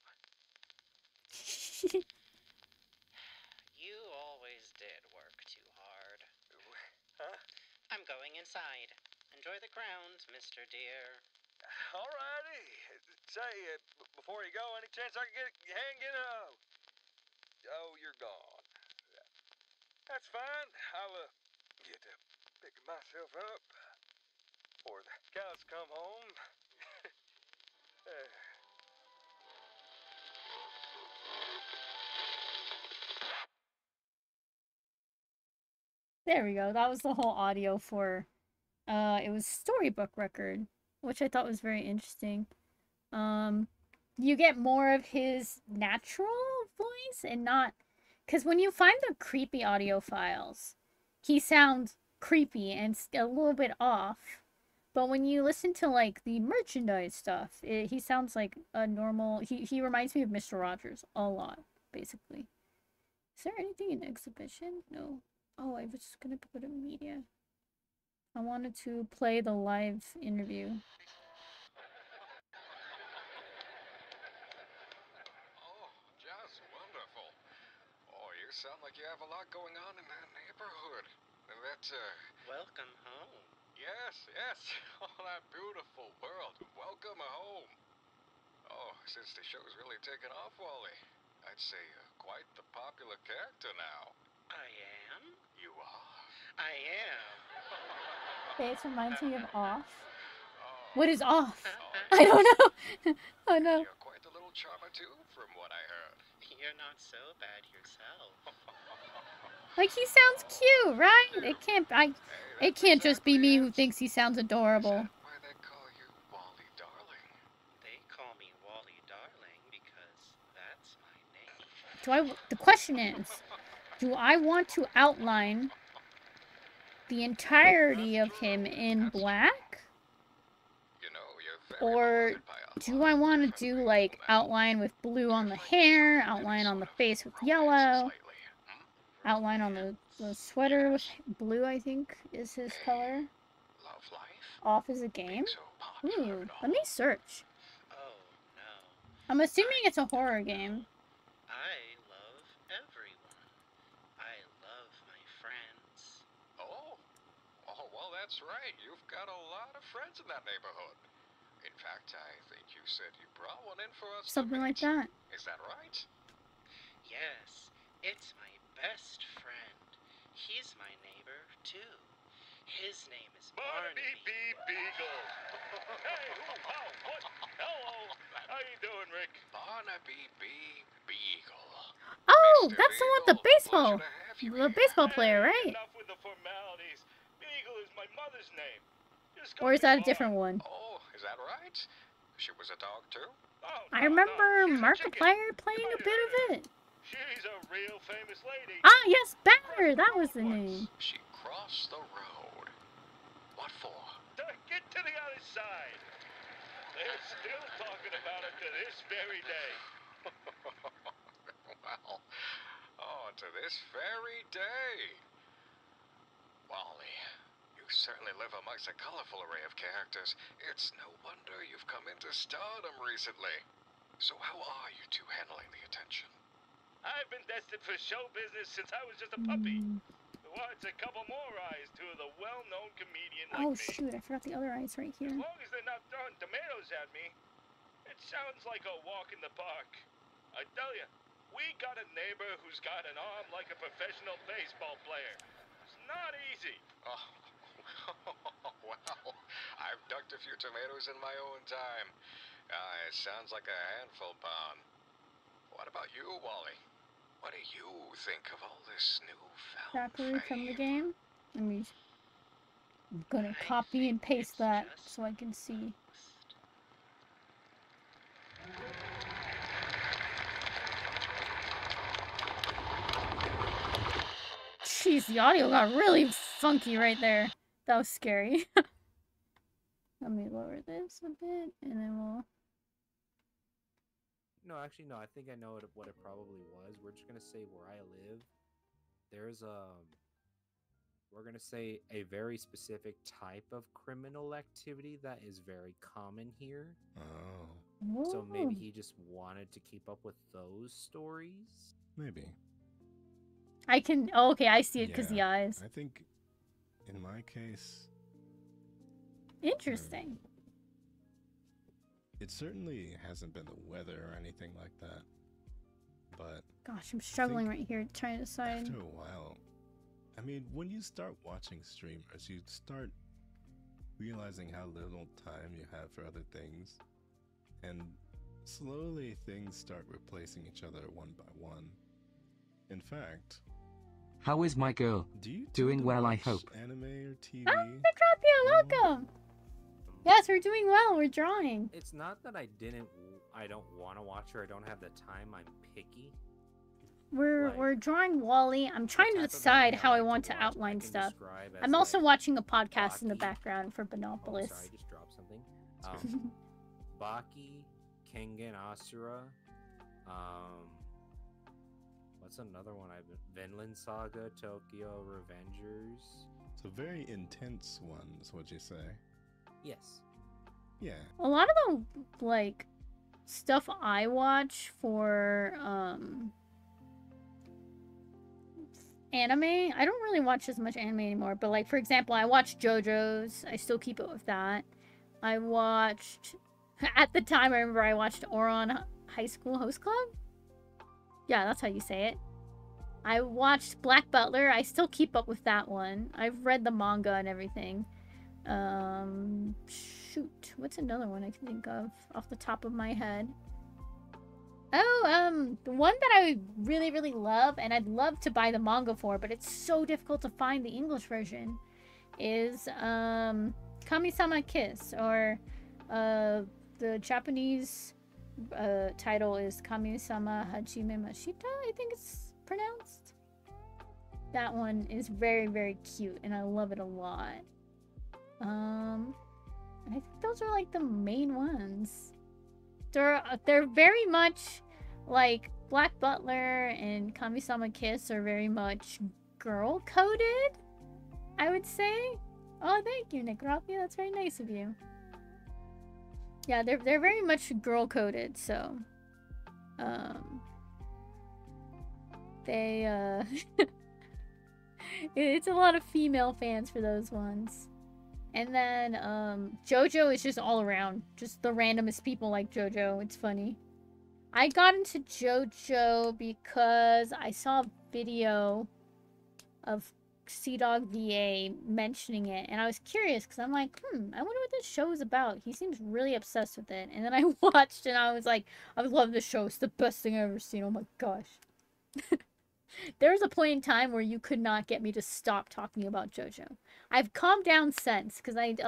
You always did work too hard. Huh? I'm going inside. Enjoy the grounds, Mr. Deer. Alrighty. Say, before you go, any chance I can get a hand in a... Oh, you're gone. That's fine. I'll, get to picking myself up before the cows come home. There we go. That was the whole audio for. It was Storybook Record, which I thought was very interesting. You get more of his natural voice and not, because when you find the creepy audio files, he sounds creepy and a little bit off. But when you listen to like the merchandise stuff, he sounds like a normal. He reminds me of Mr. Rogers a lot, basically. Is there anything in exhibition? No. Oh, I was just gonna go to media. I wanted to play the live interview. Oh, just wonderful. Oh, you sound like you have a lot going on in that neighborhood. Welcome home. Yes. Oh, that beautiful world. Welcome home. Oh, since the show's really taken off, Wally, I'd say quite the popular character now. I am? You are. I am. Face reminds me of Off. Oh, What is Off? I don't know. Oh no. you're quite a little charmer too, from what I heard. You're not so bad yourself. Like he sounds cute, right? It can't just be me who thinks he sounds adorable. Why they call you Wally Darling? They call me Wally Darling because that's my name. The question is, do I want to outline the entirety of him in black? You know, you're very Or beloved by a do lot I of want to different do people like now. outline with blue on the hair, outline on the face with yellow, outline on the sweater with blue, I think is his color. Love life? Off is a game? So popular Ooh, and let me all. search. Oh, no. I'm assuming it's a horror game. I love everyone. I love my friends. Oh, well, that's right. You've got a lot of friends in that neighborhood. In fact, I think you said you brought one in for us to Something like meet. that. Is that right? Yes, it's my best friend. He's my neighbor, too. His name is Barnaby Barnaby. B. Beagle. Hey, who, how, what? Hello. How you doing, Rick? Barnaby B. Beagle. Oh, Mr. that's the one with the Beagle, a baseball. pleasure to have you The here. baseball player, Hey, right? enough with the formalities. Beagle is my mother's name. Just Or call is me that a Bob. different one? Oh, is that right? She was a dog too? Oh, I no, remember she's a chicken. Markiplier playing a bit of it. She's a real famous lady. Ah, yes, Batter! That was the name. She crossed the road. What for? To get to the other side. They're still talking about it to this very day. Well, to this very day. Wally, you certainly live amongst a colorful array of characters. It's no wonder you've come into stardom recently. So how are you two handling the attention? I've been destined for show business since I was just a puppy. What's a couple more eyes to a well-known comedian like Oh me? shoot, I forgot the other eyes right As here. long as they're not throwing tomatoes at me, it sounds like a walk in the park. I tell you, we got a neighbor who's got an arm like a professional baseball player. It's not easy. Oh, well, I've ducked a few tomatoes in my own time. It sounds like a handful, Pon. What about you, Wally? What do you think of all this newfound Zachary from the fame? game. I'm gonna copy and paste that so I can see. Jeez, the audio got really funky right there. That was scary. Let me lower this a bit, and then we'll... No, actually, no. I think I know what it probably was. We're just gonna say where I live. There's we're gonna say a very specific type of criminal activity that is very common here. Oh. So maybe he just wanted to keep up with those stories. Maybe. I can... Oh, okay, I see it because the Yeah, eyes. I think in my case, Interesting. it certainly hasn't been the weather or anything like that. But Gosh, I'm struggling think right here trying to decide. after a while, I mean, when you start watching streamers, you start realizing how little time you have for other things. And slowly things start replacing each other one by one. In fact, How is my girl? do you Doing tend to well, I watch hope. anime or TV? Ah, Picropia, welcome! Yes, we're doing well. We're drawing. It's not that I don't want to watch or I don't have the time. I'm picky. We're drawing Wally. I'm trying to decide how I want to outline stuff. I'm also watching a podcast in the background for Binopolis. Sorry, I just dropped something. Baki, Kengan Asura. What's another one? Vinland Saga, Tokyo Revengers. It's a very intense one, is what you say. Yes. Yeah. A lot of the like stuff I watch for anime, I don't really watch as much anime anymore, but like for example, I watched JoJo's. I still keep up with that. I watched at the time I remember I watched Ouran High School Host Club. Yeah, that's how you say it. I watched Black Butler. I still keep up with that one. I've read the manga and everything. Shoot. What's another one I can think of off the top of my head? Oh, the one that I really, really love, and I'd love to buy the manga for, but it's so difficult to find the English version, is, Kami-sama Kiss, or, the Japanese, title is Kami-sama Hajime Mashita, I think it's pronounced. That one is very, very cute, and I love it a lot. And I think those are like the main ones. They're very much like Black Butler and Kami-sama Kiss are very much girl coded, I would say. Oh, thank you, Necropia. That's very nice of you. Yeah, they're very much girl coded, so they it's a lot of female fans for those ones. And then JoJo is just all around, just the randomest people like JoJo. It's funny. I got into JoJo because I saw a video of CDawg VA mentioning it, and I was curious because I'm like, I wonder what this show is about. He seems really obsessed with it. And then I watched and I was like, I love this show. It's the best thing I've ever seen. Oh my gosh. There was a point in time where you could not get me to stop talking about JoJo. I've calmed down since, because I've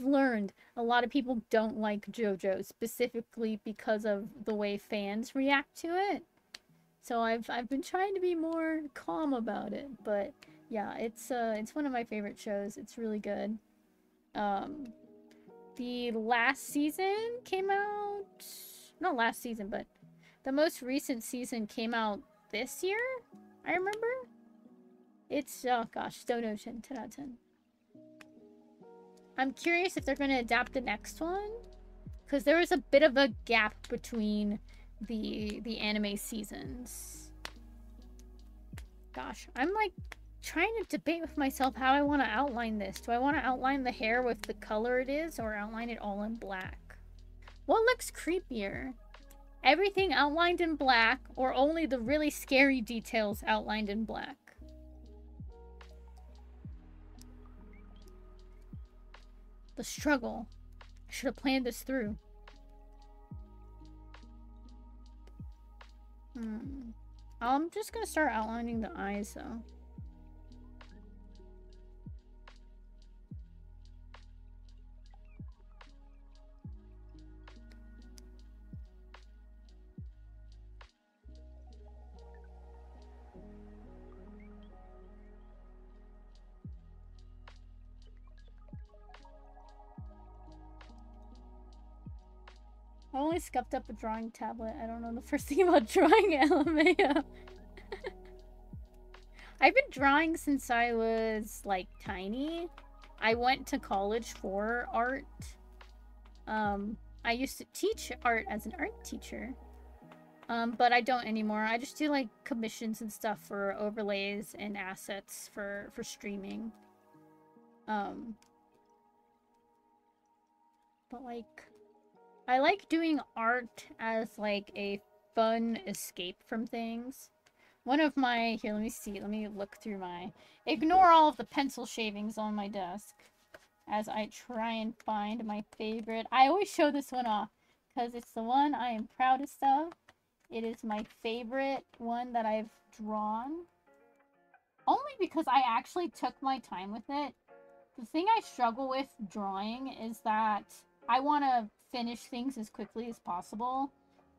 learned a lot of people don't like JoJo, specifically because of the way fans react to it. So I've been trying to be more calm about it, but yeah, it's one of my favorite shows. It's really good. The last season came out, not last season, but the most recent season came out this year, I remember. It's, oh gosh, Stone Ocean, 10 out of 10. I'm curious if they're going to adapt the next one, because there was a bit of a gap between the anime seasons. Gosh, I'm like trying to debate with myself how I want to outline this. Do I want to outline the hair with the color it is, or outline it all in black? What looks creepier? Everything outlined in black, or only the really scary details outlined in black? The struggle. I should have planned this through. I'm just gonna start outlining the eyes though. I only scuffed up a drawing tablet. I don't know the first thing about drawing LMAO. I've been drawing since I was, like, tiny. I went to college for art. I used to teach art as an art teacher. But I don't anymore. I just do, like, commissions and stuff for overlays and assets for streaming. But, like... I like doing art as, like, a fun escape from things. One of my... Here, let me see. Let me look through my... Ignore all of the pencil shavings on my desk as I try and find my favorite. I always show this one off because it's the one I am proudest of. It is my favorite one that I've drawn. Only because I actually took my time with it. The thing I struggle with drawing is that I want to finish things as quickly as possible.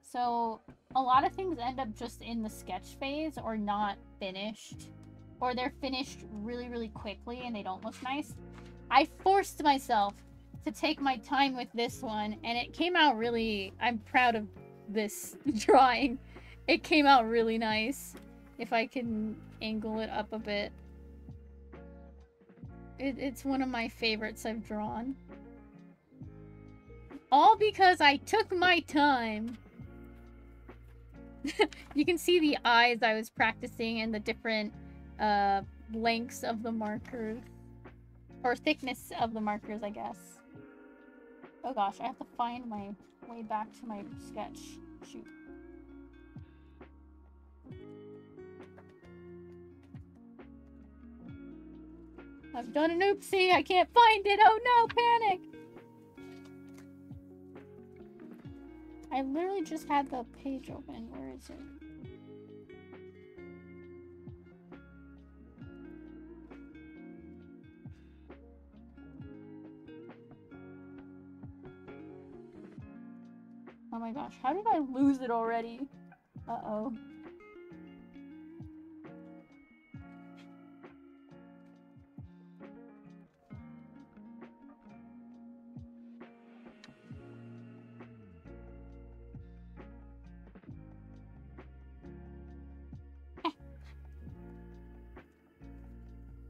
So a lot of things end up just in the sketch phase or not finished. Or they're finished really, really quickly and they don't look nice. I forced myself to take my time with this one and it came out really... I'm proud of this drawing. It came out really nice. If I can angle it up a bit. It's one of my favorites I've drawn. All because I took my time. You can see the eyes I was practicing and the different lengths of the markers. Or thickness of the markers, I guess. Oh gosh, I have to find my way back to my sketch. Shoot. I've done an oopsie. I can't find it. Oh no, panic. I literally just had the page open. Where is it? Oh my gosh, how did I lose it already? Uh-oh.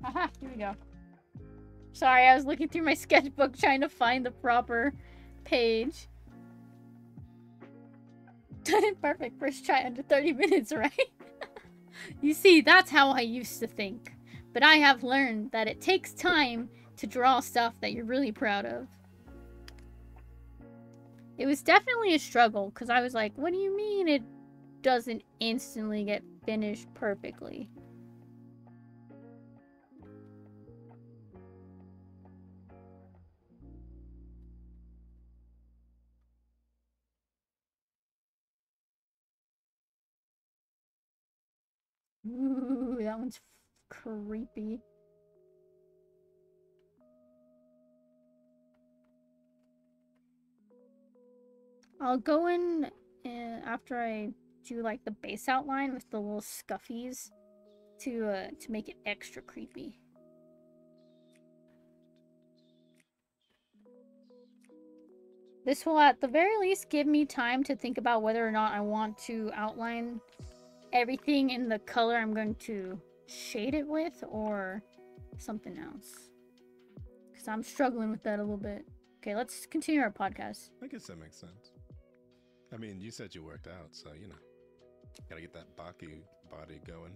Aha, here we go. Sorry, I was looking through my sketchbook trying to find the proper page. Done it perfect. First try under 30 minutes, right? You see, that's how I used to think. But I have learned that it takes time to draw stuff that you're really proud of. It was definitely a struggle, because I was like, what do you mean it doesn't instantly get finished perfectly? Ooh, that one's creepy. I'll go in after I do like the base outline with the little scuffies to make it extra creepy. This will at the very least give me time to think about whether or not I want to outline everything in the color I'm going to shade it with or something else. Because I'm struggling with that a little bit. Okay, let's continue our podcast. I guess that makes sense. I mean, you said you worked out, so, you know, gotta get that body going.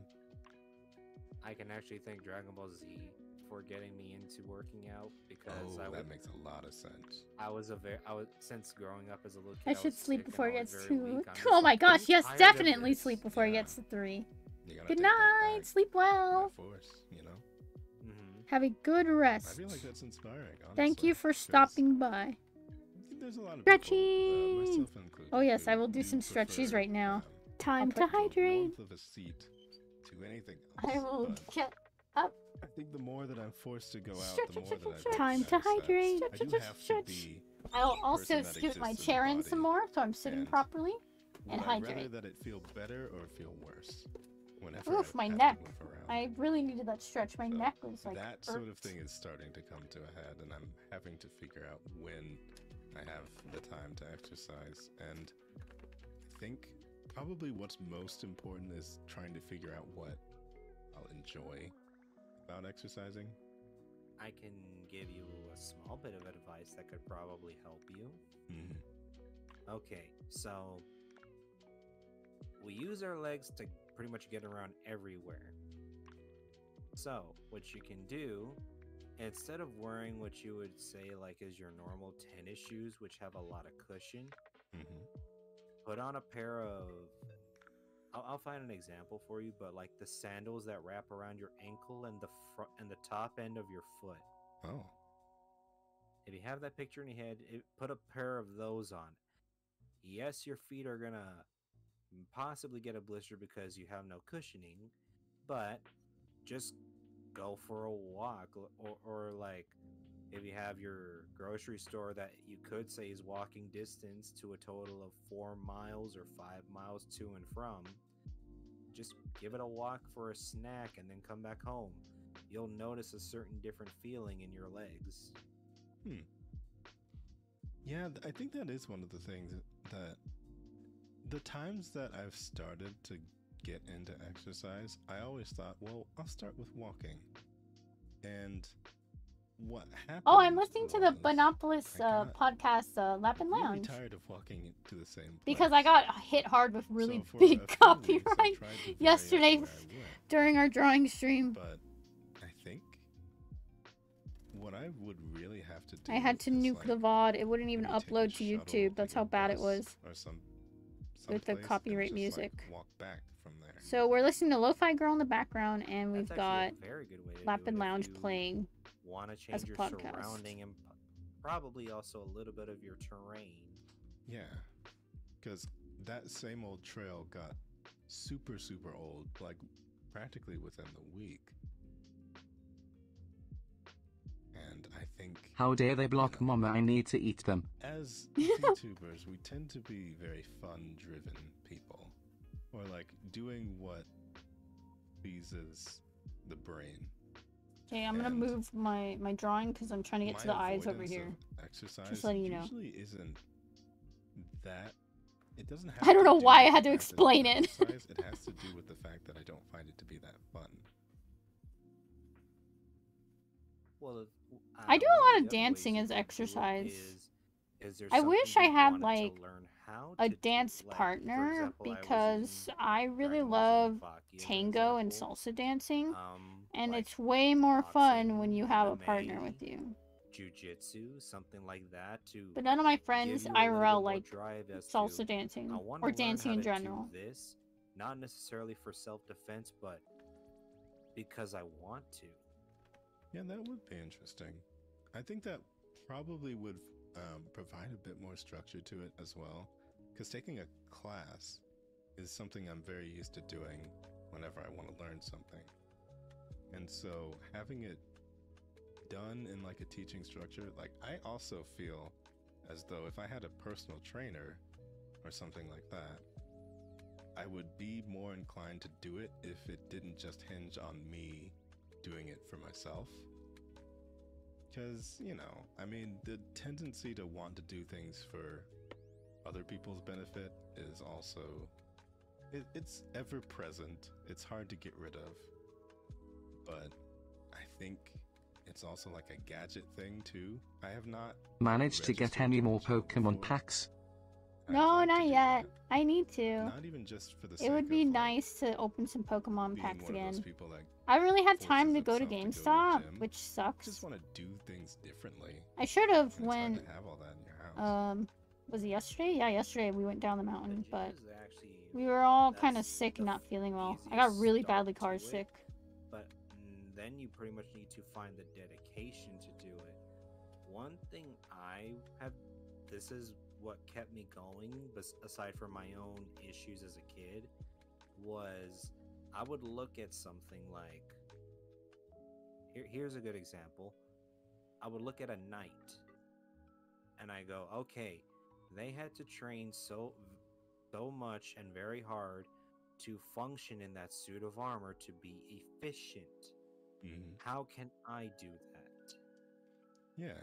I can actually thank Dragon Ball Z for getting me into working out because that makes a lot of sense. Since growing up as a little kid, I should sleep before it gets to... weak. Oh my gosh, yes, definitely sleep before it gets to 3. Good night, sleep well. Force, you know? Have a good rest. I feel like that's inspiring, honestly. Thank you for stopping by. There's a lot of Stretchies! people, myself included, Oh yes, I will do some stretchies right now. Time to the hydrate. warmth of a seat to anything I else. will but get up. I think the more that I'm forced to go out, Stretch, the more stretch, that I stretch. Time to recognize that hydrate. I do have to Stretch. be I'll a also person that scoot my exists chair the in some body. more so I'm sitting And properly and Would I rather hydrate. that it feel better or feel worse whenever Oof, I my have neck. to move around? I really needed that stretch. My So neck was like that sort of irked. thing is starting to come to a head, and I'm having to figure out when I have the time to exercise. And I think probably what's most important is trying to figure out what I'll enjoy about exercising. I can give you a small bit of advice that could probably help you. Okay, so we use our legs to pretty much get around everywhere. So, what you can do, instead of wearing what you would say like is your normal tennis shoes, which have a lot of cushion, put on a pair of, I'll find an example for you, but like the sandals that wrap around your ankle and the front and the top end of your foot. Oh. If you have that picture in your head, put a pair of those on. Yes, your feet are gonna possibly get a blister because you have no cushioning, but just go for a walk, or like if you have your grocery store that you could say is walking distance to a total of 4 miles or 5 miles to and from, just give it a walk for a snack and then come back home. You'll notice a certain different feeling in your legs. Yeah, I think that is one of the things that the times that I've started to get into exercise, I always thought, well, I'll start with walking. And what happened? Oh, I'm listening to the Bonopolis podcast, Lap and really Lounge. tired of walking to the same place. Because I got hit hard with really So for big a few weeks, copyright I tried to vary yesterday up where I went. during our drawing stream. But I think what I would really have to do I had to is, nuke like, the VOD. It wouldn't even maybe take a upload to shuttle, YouTube. That's like a how bad it bus was or some with the place and copyright just, music. Like, walk back from there. So we're listening to Lo-Fi Girl in the background, and we've That's got actually a very good way to Lap do it and if Lounge you playing want to as change a your podcast. surrounding and probably also a little bit of your terrain. Yeah, because that same old trail got super old, like practically within the week. And I think How dare they block Mama, I need to eat them. as VTubers, we tend to be very fun-driven people, or like doing what pleases the brain. Okay, I'm gonna And move my drawing because I'm trying to get to the eyes over avoidance here. of exercise Just letting you know. usually isn't that. It doesn't have I don't to know do why I with had the to fact that it's explain it. exercise, it has to do with the fact that I don't find it to be that fun. Well, I do one a lot the of other ways dancing you as can do it exercise. Is there I wish something I you had wanted like to learn how a to do? dance Like, for partner example, because I really Dragon Ball Z love Baki as an tango and example. salsa dancing, and like it's way more fun when you have a MMA, partner with you. Jiu-jitsu, something like that to But none of my friends give you a little bit IRL more like drive as salsa to, dancing I wanna or learn dancing how in to do general. this, not necessarily for self-defense, but because I want to. Yeah, that would be interesting. I think that probably would provide a bit more structure to it as well, because taking a class is something I'm very used to doing whenever I want to learn something. And so having it done in like a teaching structure, like I also feel as though if I had a personal trainer or something like that, I would be more inclined to do it if it didn't just hinge on me doing it for myself. Because, you know, I mean, the tendency to want to do things for other people's benefit is also, it's ever present. It's hard to get rid of. But I think it's also like a gadget thing too. I have not Managed to get any more Pokemon packs? No, not yet. I need to. Not even just for the It sake would be of, nice to open some Pokemon being packs one of those again. people that I haven't really had time to forces go to itself to GameStop, gym. which sucks. just want to do things differently. I should have And it's hard when to have all that in your house. was it yesterday? Yeah, yesterday we went down the mountain, but Is actually, we were all kind of sick and not feeling well. I got really start badly to car it, sick. But then you pretty much need to find the dedication to do it. One thing I have, this is what kept me going, aside from my own issues as a kid, was I would look at something like here's a good example. I would look at a knight and I go, okay, they had to train so much and very hard to function in that suit of armor to be efficient. How can I do that? Yeah,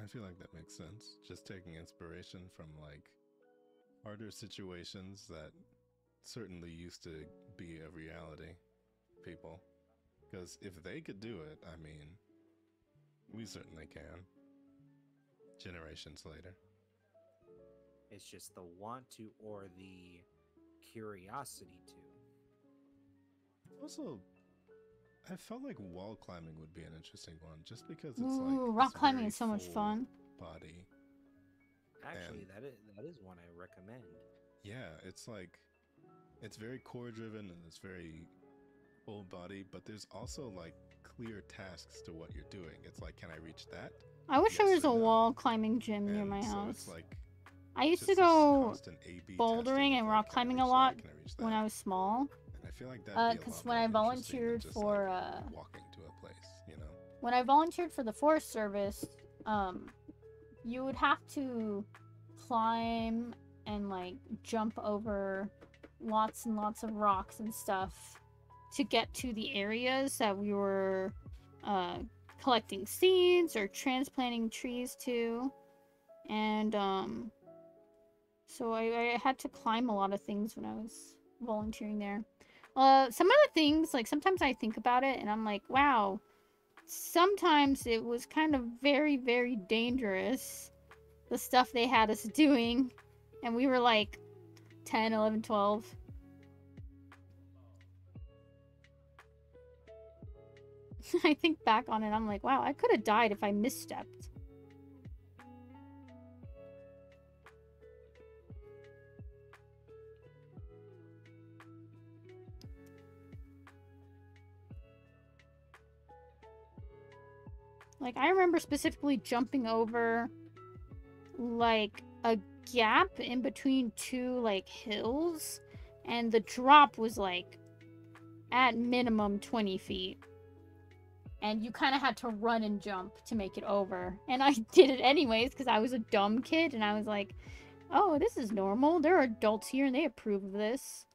I feel like that makes sense. Just taking inspiration from like harder situations that certainly used to be a reality, people. Because if they could do it, I mean, we certainly can. Generations later. It's just the want to or the curiosity to. Also, I felt like wall climbing would be an interesting one, just because it's Ooh, like rock this climbing very is so much full fun. Body. Actually, And that is one I recommend. yeah, it's like it's very core driven and it's very full body, but there's also like clear tasks to what you're doing. It's like, can I reach that? I wish there Yes was or a no? wall climbing gym near And my so house. it's like I used to just this go constant A/B testing bouldering of and like, rock can I climbing reach a that? lot Can I reach when that? I was small. And I feel like that'd be a Because lot when more I interesting than volunteered just for like walking to a place, you know? when I volunteered for the Forest Service, you would have to climb and like jump over lots and lots of rocks and stuff to get to the areas that we were collecting seeds or transplanting trees to. And so I had to climb a lot of things when I was volunteering there. Some of the things, like sometimes I think about it and I'm like, wow, sometimes it was kind of very, very dangerous, the stuff they had us doing. And we were like 10, 11, 12. I think back on it, I'm like, wow, I could have died if I misstepped. Like, I remember specifically jumping over, like, a gap in between two, like, hills. And the drop was, like, at minimum 20 feet. And you kind of had to run and jump to make it over. And I did it anyways because I was a dumb kid. And I was like, oh, this is normal. There are adults here and they approve of this.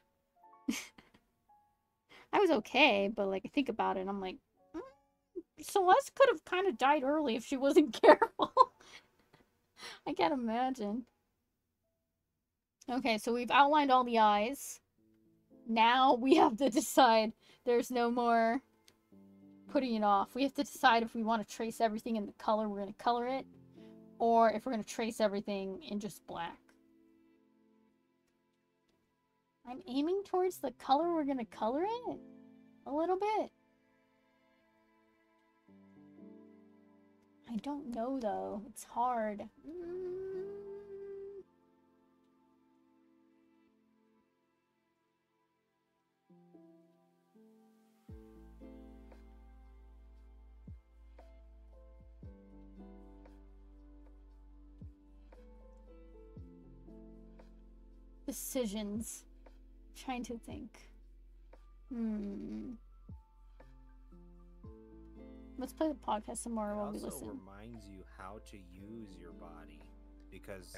I was okay, but, like, I think about it and I'm like, Celeste could have kind of died early if she wasn't careful. I can't imagine. Okay, so we've outlined all the eyes. Now we have to decide. There's no more putting it off. We have to decide if we want to trace everything in the color we're going to color it, or if we're going to trace everything in just black. I'm aiming towards the color we're going to color it a little bit. I don't know though. It's hard. Decisions. I'm trying to think. Let's play the podcast some more while we It also listen. reminds you how to use your body, because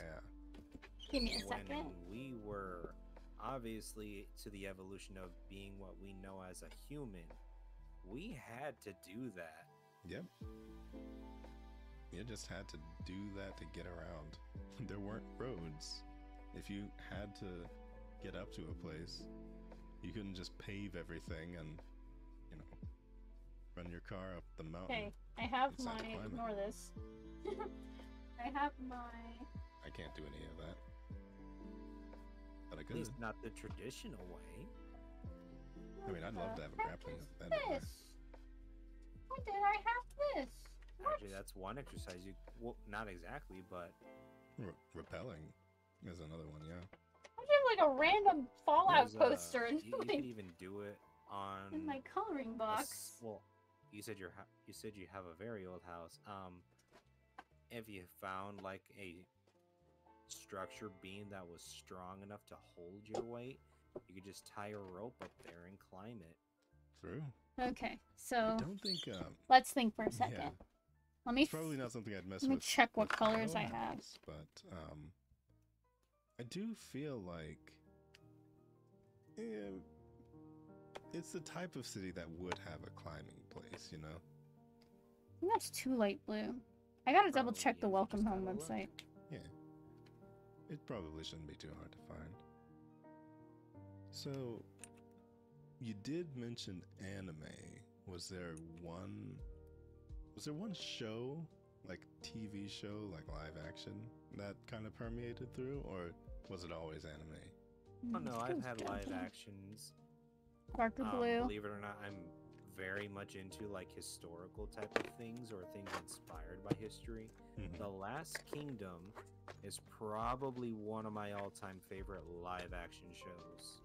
Give me a when second. we were obviously to the evolution of being what we know as a human, we had to do that. Yep. You just had to do that to get around. There weren't roads. If you had to get up to a place, you couldn't just pave everything and, you know, run your car up the mountain. Okay, I have You my. just had to climb it. Ignore this. I have my. I can't do any of that. But I At could. least not the traditional way. I mean, I'd love to have a grappling event. This. Why did I have this? Actually, that's one exercise you. Well, not exactly, but Repelling is another one, yeah. I have like a random Fallout there's, poster in, you could even do it on in my coloring box. Well, you said you have a very old house. If you found like a structure beam that was strong enough to hold your weight, you could just tie a rope up there and climb it. True. Okay, I so don't think. let's think for a second. Yeah, Let me it's probably not something I'd mess let me with. check what with colors my I own have. house, but I do feel like it's the type of city that would have a climbing place, you know? I think that's too light blue. I gotta double check the Probably is, you Welcome just Home gotta look. website. Yeah. It probably shouldn't be too hard to find. So, you did mention anime. Was there one show, like TV show, like live action, that kind of permeated through, or was it always anime? Oh no, I've Feels had good, live yeah. actions. Darker blue. Believe it or not, I'm very much into like historical type of things or things inspired by history. Mhm. The Last Kingdom is probably one of my all-time favorite live action shows.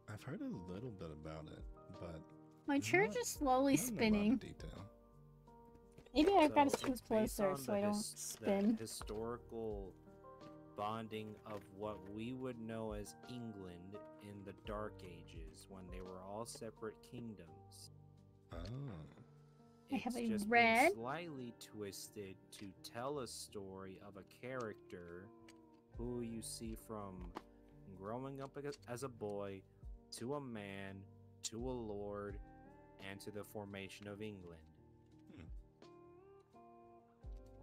I've heard a little bit about it, but My chair not- just slowly not in a lot of spinning. detail. Maybe I've got to So scoot it's based closer on so the I don't the spin. historical bonding of what we would know as England in the Dark Ages when they were all separate kingdoms. Oh. I have It's a just red. been slightly twisted to tell a story of a character who you see from growing up as a boy to a man to a lord and to the formation of England.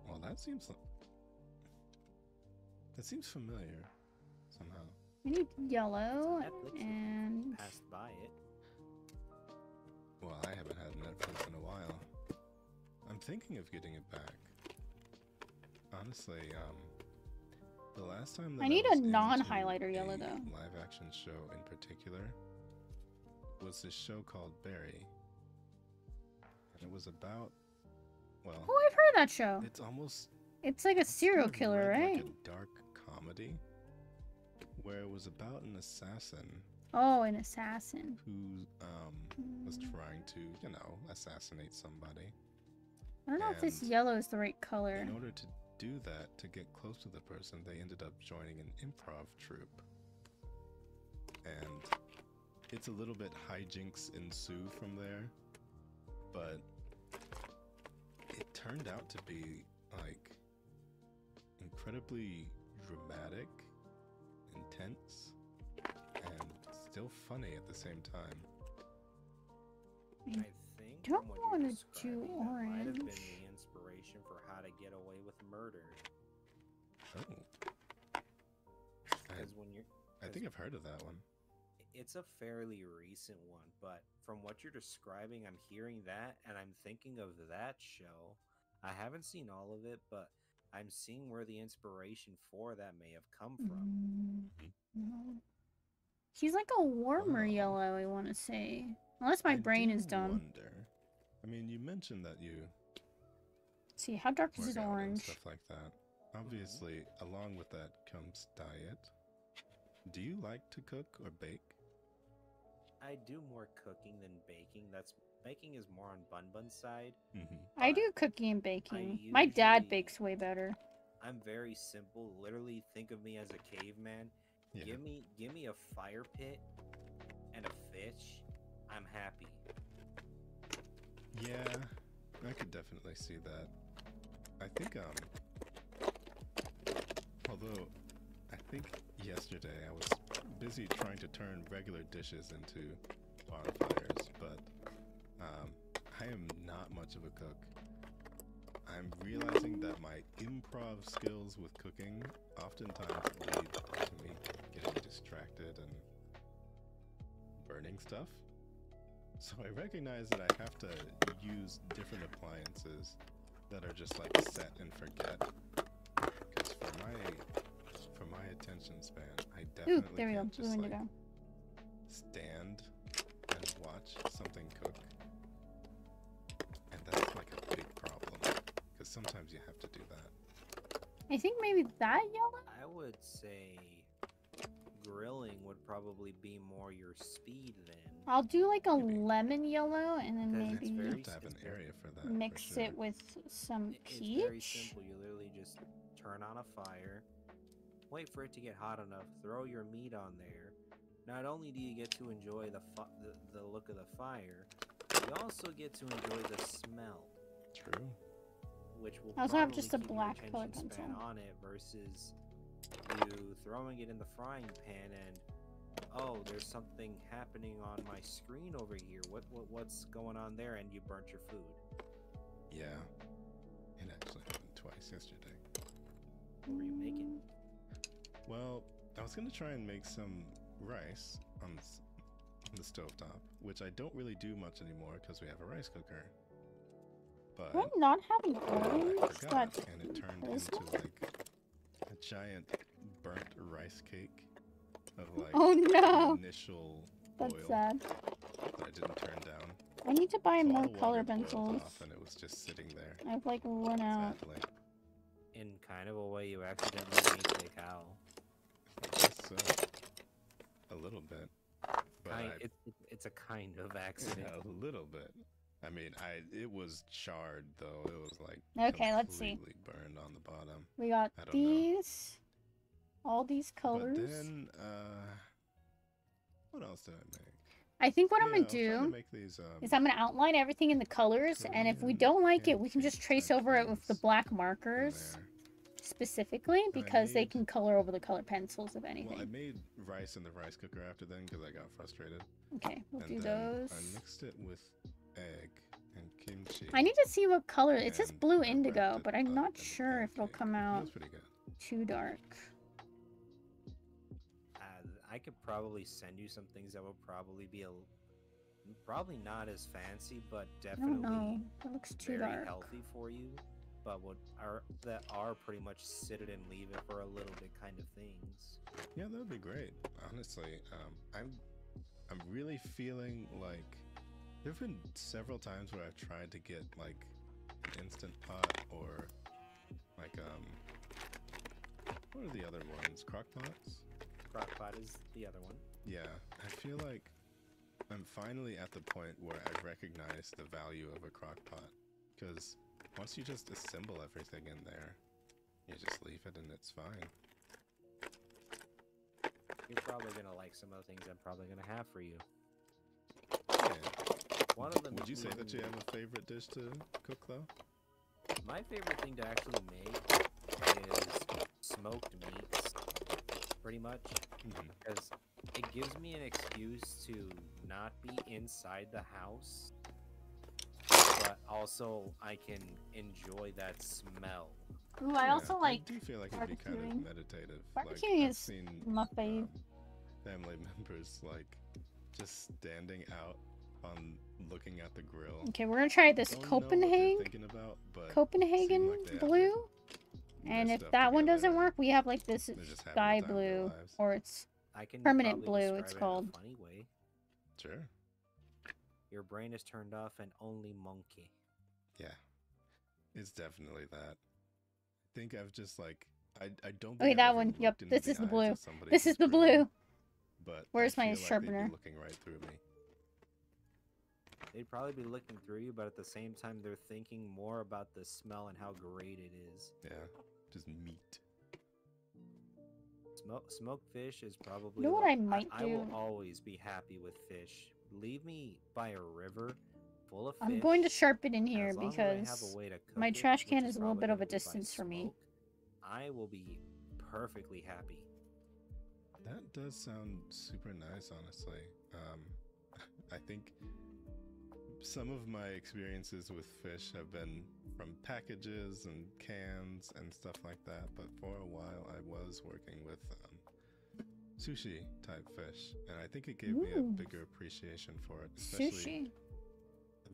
Well, that seems familiar somehow. We need yellow Netflix, if and you've passed by it. Well, I haven't had Netflix in a while. I'm thinking of getting it back. Honestly, the last time that I need a was into non-highlighter yellow a though. live action show in particular was this show called Barry. And it was about, well, Oh, I've heard that show. it's almost It's like a serial kind of killer, read right? like a dark comedy where it was about an assassin Oh, an assassin. who was trying to, assassinate somebody. I don't know if this And yellow is the right color. In order to do that, to get close to the person, they ended up joining an improv troupe. And it's a little bit hijinks ensue from there, but it turned out to be like incredibly dramatic, intense, and still funny at the same time. I think don't from what wanna you're do describing, that might have been orange. the inspiration for How to Get Away with Murder. Oh. Because when you're, I think I've heard of that one. it's a fairly recent one, but from what you're describing, I'm hearing that and I'm thinking of that show. I haven't seen all of it, but I'm seeing where the inspiration for that may have come from. No. He's like a warmer Wow. yellow, I want to say. Unless my I brain do is dumb. wonder. I mean, you mentioned that you See, how dark is work his out and orange? stuff like that. Obviously, along with that comes diet. Do you like to cook or bake? I do more cooking than baking. Baking is more on Bun's side. I do cooking and baking. I My dad usually- bakes way better. I'm very simple. Literally, think of me as a caveman. Yeah. Give me a fire pit and a fish. I'm happy. Yeah, I could definitely see that. I think, although I think yesterday I was busy trying to turn regular dishes into bonfires, but I am not much of a cook. I'm realizing that my improv skills with cooking oftentimes lead to me getting distracted and burning stuff. So I recognize that I have to use different appliances that are just like set and forget. Because for my attention span, I Ooh, definitely there we go. can't Blue just like indigo. stand and watch something cook. And that's like a big problem. Because sometimes you have to do that. I think maybe that yellow? I would say grilling would probably be more your speed then. I'll do like a lemon yellow and then Because it's maybe You very have to have an area for that. mix for sure. it with some It's very peach. simple. You literally just turn on a fire, wait for it to get hot enough, throw your meat on there. Not only do you get to enjoy the look of the fire, you also get to enjoy the smell. True. Which will I also have just a probably keep your black colored attention span pencil. on it versus you throwing it in the frying pan and oh, there's something happening on my screen over here. What's going on there? And you burnt your food. Yeah. It actually happened twice yesterday. What were you making? Well, I was gonna try and make some rice on the stovetop, which I don't really do much anymore because we have a rice cooker. But Do I not have an I orange? forgot, That and it turned into like a giant burnt rice cake of like Oh, no. initial That's oil sad. that I didn't turn down. I need to buy So all more the water color boiled pencils. off, and it was just sitting there. I've like run out. Sadly. In kind of a way, you accidentally made a cow. I guess so. A little bit. But It's a kind of accident. yeah, a little bit. I mean, it was charred though. It was like Okay, let's see. completely burned on the bottom. We got I don't know. these. All these colors. But then, what else did I make? I think what I'm Yeah, gonna I was trying to do make these, is I'm gonna outline everything in the colors, and if we don't like it, we can just trace over it with the black markers specifically, because they can color over the color pencils if anything. Well, I made rice in the rice cooker after then because I got frustrated. Okay, we'll and do then those. I mixed it with egg and kimchi. I need to see what color. It says and blue I wrapped indigo, it but I'm up not in the sure if it'll pancake. come It out was pretty good. too dark. I could probably send you some things that will probably be probably not as fancy, but I don't know. definitely That looks too very dark. healthy for you. But that are pretty much sit it and leave it for a little bit kind of things. Yeah, that would be great. Honestly, I'm really feeling like there've been several times where I've tried to get like an instant pot or like what are the other ones? Crock pots? Crockpot is the other one. Yeah, I feel like I'm finally at the point where I recognize the value of a crock pot, because once you just assemble everything in there, you just leave it and it's fine. You're probably gonna like some of the things I'm probably gonna have for you. Yeah. One of them. Would you say that you have a favorite dish to cook though? My favorite thing to actually make is smoked meats, pretty much, because it gives me an excuse to not be inside the house, but also I can enjoy that smell. Ooh, I also like I do feel like it'd be kind of barbecuing. meditative. Barbecuing like, I've is seen my fave. family members like just standing out on looking at the grill. Okay, we're gonna try this Don't know what they're Copenhagen thinking about, but Copenhagen seem like they have blue. their And if stuff that one together. doesn't work, we have like this They're just having sky the time of their blue, lives. or it's I can permanent probably blue. describe It's it in a called. funny way. Sure. Your brain is turned off and only monkey. Yeah. It's definitely that. I think I've just like I don't think Okay, I've that ever one. Yep, looked into this is the eyes blue. of somebody This who's is the grilling, blue. But Where's I my feel like they'd sharpener? be looking right through me. They'd probably be looking through you, but at the same time, they're thinking more about the smell and how great it is. Yeah, just meat. Smoked fish is probably. You know what I might I will do? always be happy with fish. Leave me by a river full of fish. I'm going to sharpen in and here as long as I have because a way to cook my it, trash which can is a little probably bit of a gonna be by distance from me. smoke, I will be perfectly happy. That does sound super nice, honestly. I think some of my experiences with fish have been from packages and cans and stuff like that, but for a while I was working with sushi type fish, and I think it gave me a Ooh. bigger appreciation for it. Especially Sushi.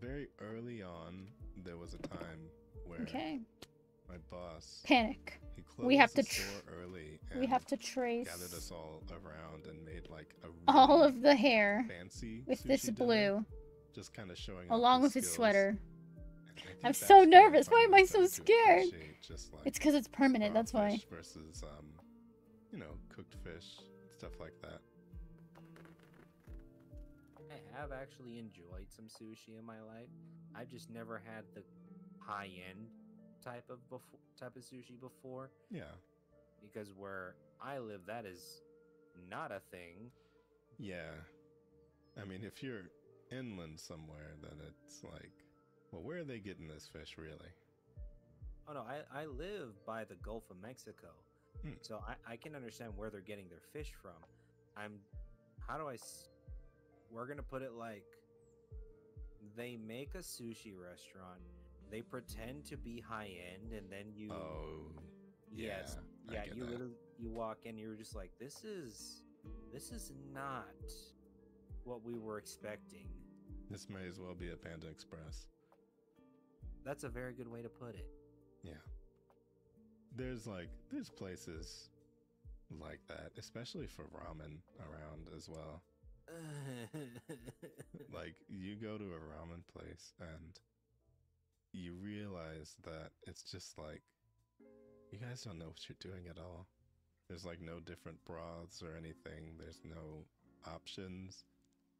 very early on, there was a time where Okay. my boss Panic. he closed We have the to store early. we and have to trace gathered us all around and made like a all really of the hair fancy with sushi this dinner, blue, just kind of showing along off with his skills. sweater. And I think I'm that's so when nervous. Why am finally I so started to scared? appreciate just, like, It's because it's permanent. raw That's why. fish versus cooked fish, stuff like that. I have actually enjoyed some sushi in my life. I've just never had the high-end type of sushi before. Yeah. because where I live, that is not a thing. Yeah. I mean, if you're inland somewhere, then it's like, well, where are they getting this fish, really? Oh no, I live by the Gulf of Mexico, so I can understand where they're getting their fish from. We're gonna put it like, they make a sushi restaurant, they pretend to be high end, and then you. Oh. Yes. I Yeah. get You that. literally you walk in, you're just like, this is not what we were expecting. This may as well be a Panda Express. That's a very good way to put it. Yeah. There's places like that, especially for ramen around as well. Like, you go to a ramen place and you realize that it's just like, you guys don't know what you're doing at all. There's like no different broths or anything. There's no options.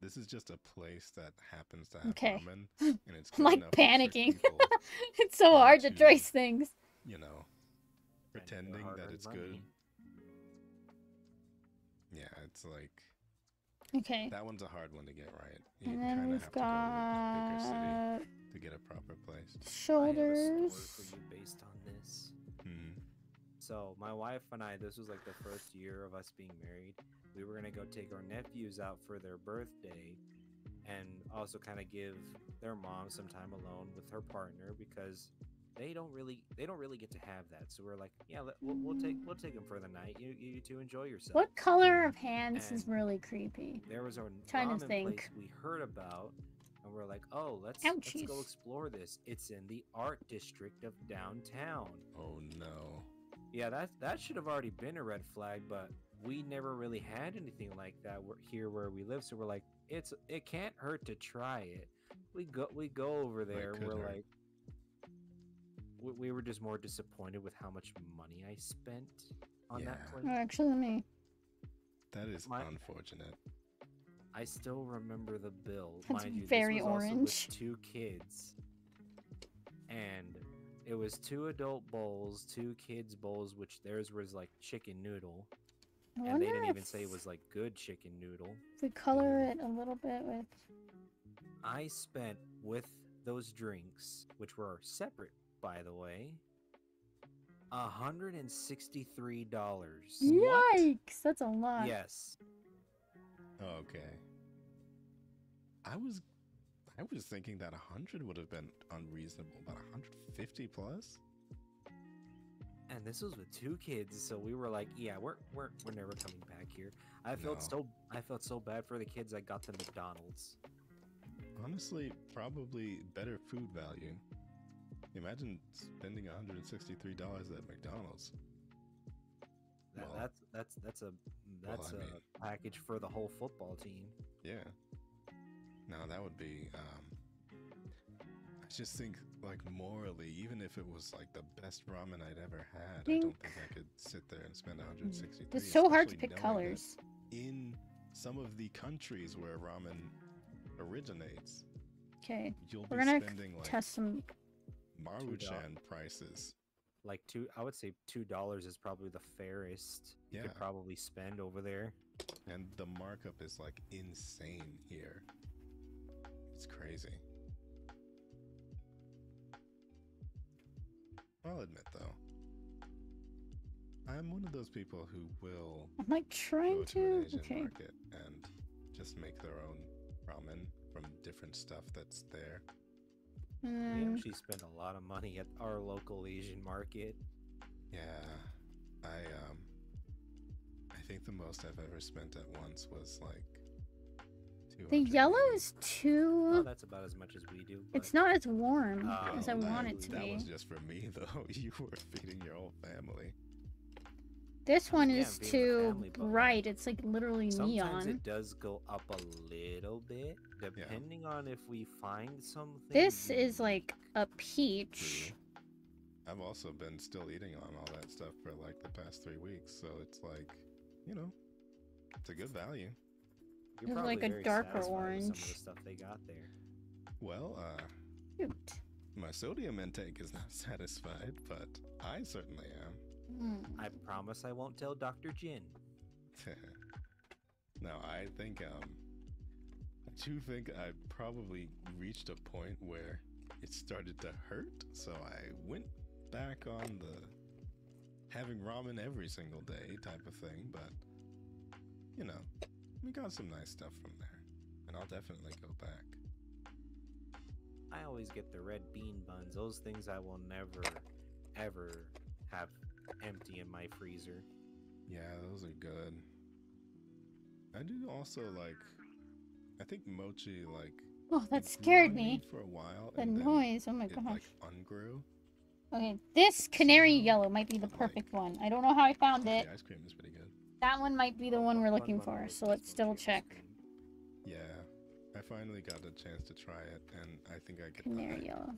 This is just a place that happens to have ramen, and it's I'm like panicking. It's so hard to trace things. You know, pretending that it's good. Yeah, it's like, okay. That one's a hard one to get right. You And then kind of we've have to go to a bigger got city to get a proper place. shoulders. I have a story for you based on this. So my wife and I, this was like the first year of us being married. We were gonna go take our nephews out for their birthday, and also kind of give their mom some time alone with her partner, because they don't really get to have that. So we're like, yeah, we'll take them for the night. You two enjoy yourself. What color of hands is really creepy? There was a trying to ramen think. place we heard about, and we're like, oh, let's Ouchies. go explore this. It's in the art district of downtown. Oh no. Yeah, that should have already been a red flag, but we never really had anything like that here where we live. So we're like, it can't hurt to try it. We go over there. And we're like, we were just more disappointed with how much money I spent on that place. Actually, let me. That is unfortunate. I still remember the bill. That's Mind you, very this was also orange. with 2 kids, and it was 2 adult bowls, 2 kids bowls, which theirs was like chicken noodle, I and they wonder didn't even if- say it was like good chicken noodle. If we color it a little bit with. I spent with those drinks, which were separate, by the way, $163. Yikes! That's a lot. Yes. Okay. I was thinking that 100 would have been unreasonable, but 150 plus? And this was with 2 kids, so we were like, yeah, we're never coming back here. I felt so bad for the kids. I got them McDonald's. Honestly, probably better food value. Imagine spending $163 at McDonald's. That's a package for the whole football team. Yeah. No, that would be. I just think, like, morally, even if it was like the best ramen I'd ever had, I don't think I could sit there and spend 163. It's so hard to especially pick knowing that colors. in some of the countries where ramen originates, Okay, you'll we're be gonna spending like test some. Maruchan prices. Like I would say $2 is probably the fairest you could probably spend over there. And the markup is like insane here. It's crazy. I'll admit though, I'm one of those people who will I'm like trying go to an Asian Okay. market and just make their own ramen from different stuff that's there. We Mm, actually spend a lot of money at our local Asian market. Yeah, I think the most I've ever spent at once was like the yellow is Oh, too. that's about as much as we do. It's not as warm Oh, as I want it to that be. was just for me though. You were feeding your whole family. This one Yeah, is being a too family, but, bright. It's like literally Sometimes neon. it does go up a little bit, depending on if we find something. This is like a peach. I've also been still eating on all that stuff for like the past 3 weeks, so it's like, you know, it's a good value. You're It's probably like a very darker satisfied with some of orange. the stuff they got there. Well, Cute. my sodium intake is not satisfied, but I certainly am. I promise I won't tell Dr. Jin. No, I do think I probably reached a point where it started to hurt, so I went back on the having ramen every single day type of thing, but you know, we got some nice stuff from there, and I'll definitely go back. I always get the red bean buns. Those things I will never, ever have empty in my freezer. Yeah, those are good. I do also like, I think mochi, like, Oh, that it grew scared on me. for a while, The and then noise. Oh my it gosh. like ungrew. Okay, this canary yellow might be the perfect one. I don't know how I found it. The ice cream is pretty good. That one might be the one we're looking for, so let's double check. Yeah, I finally got a chance to try it, and I think I could. Canary yellow.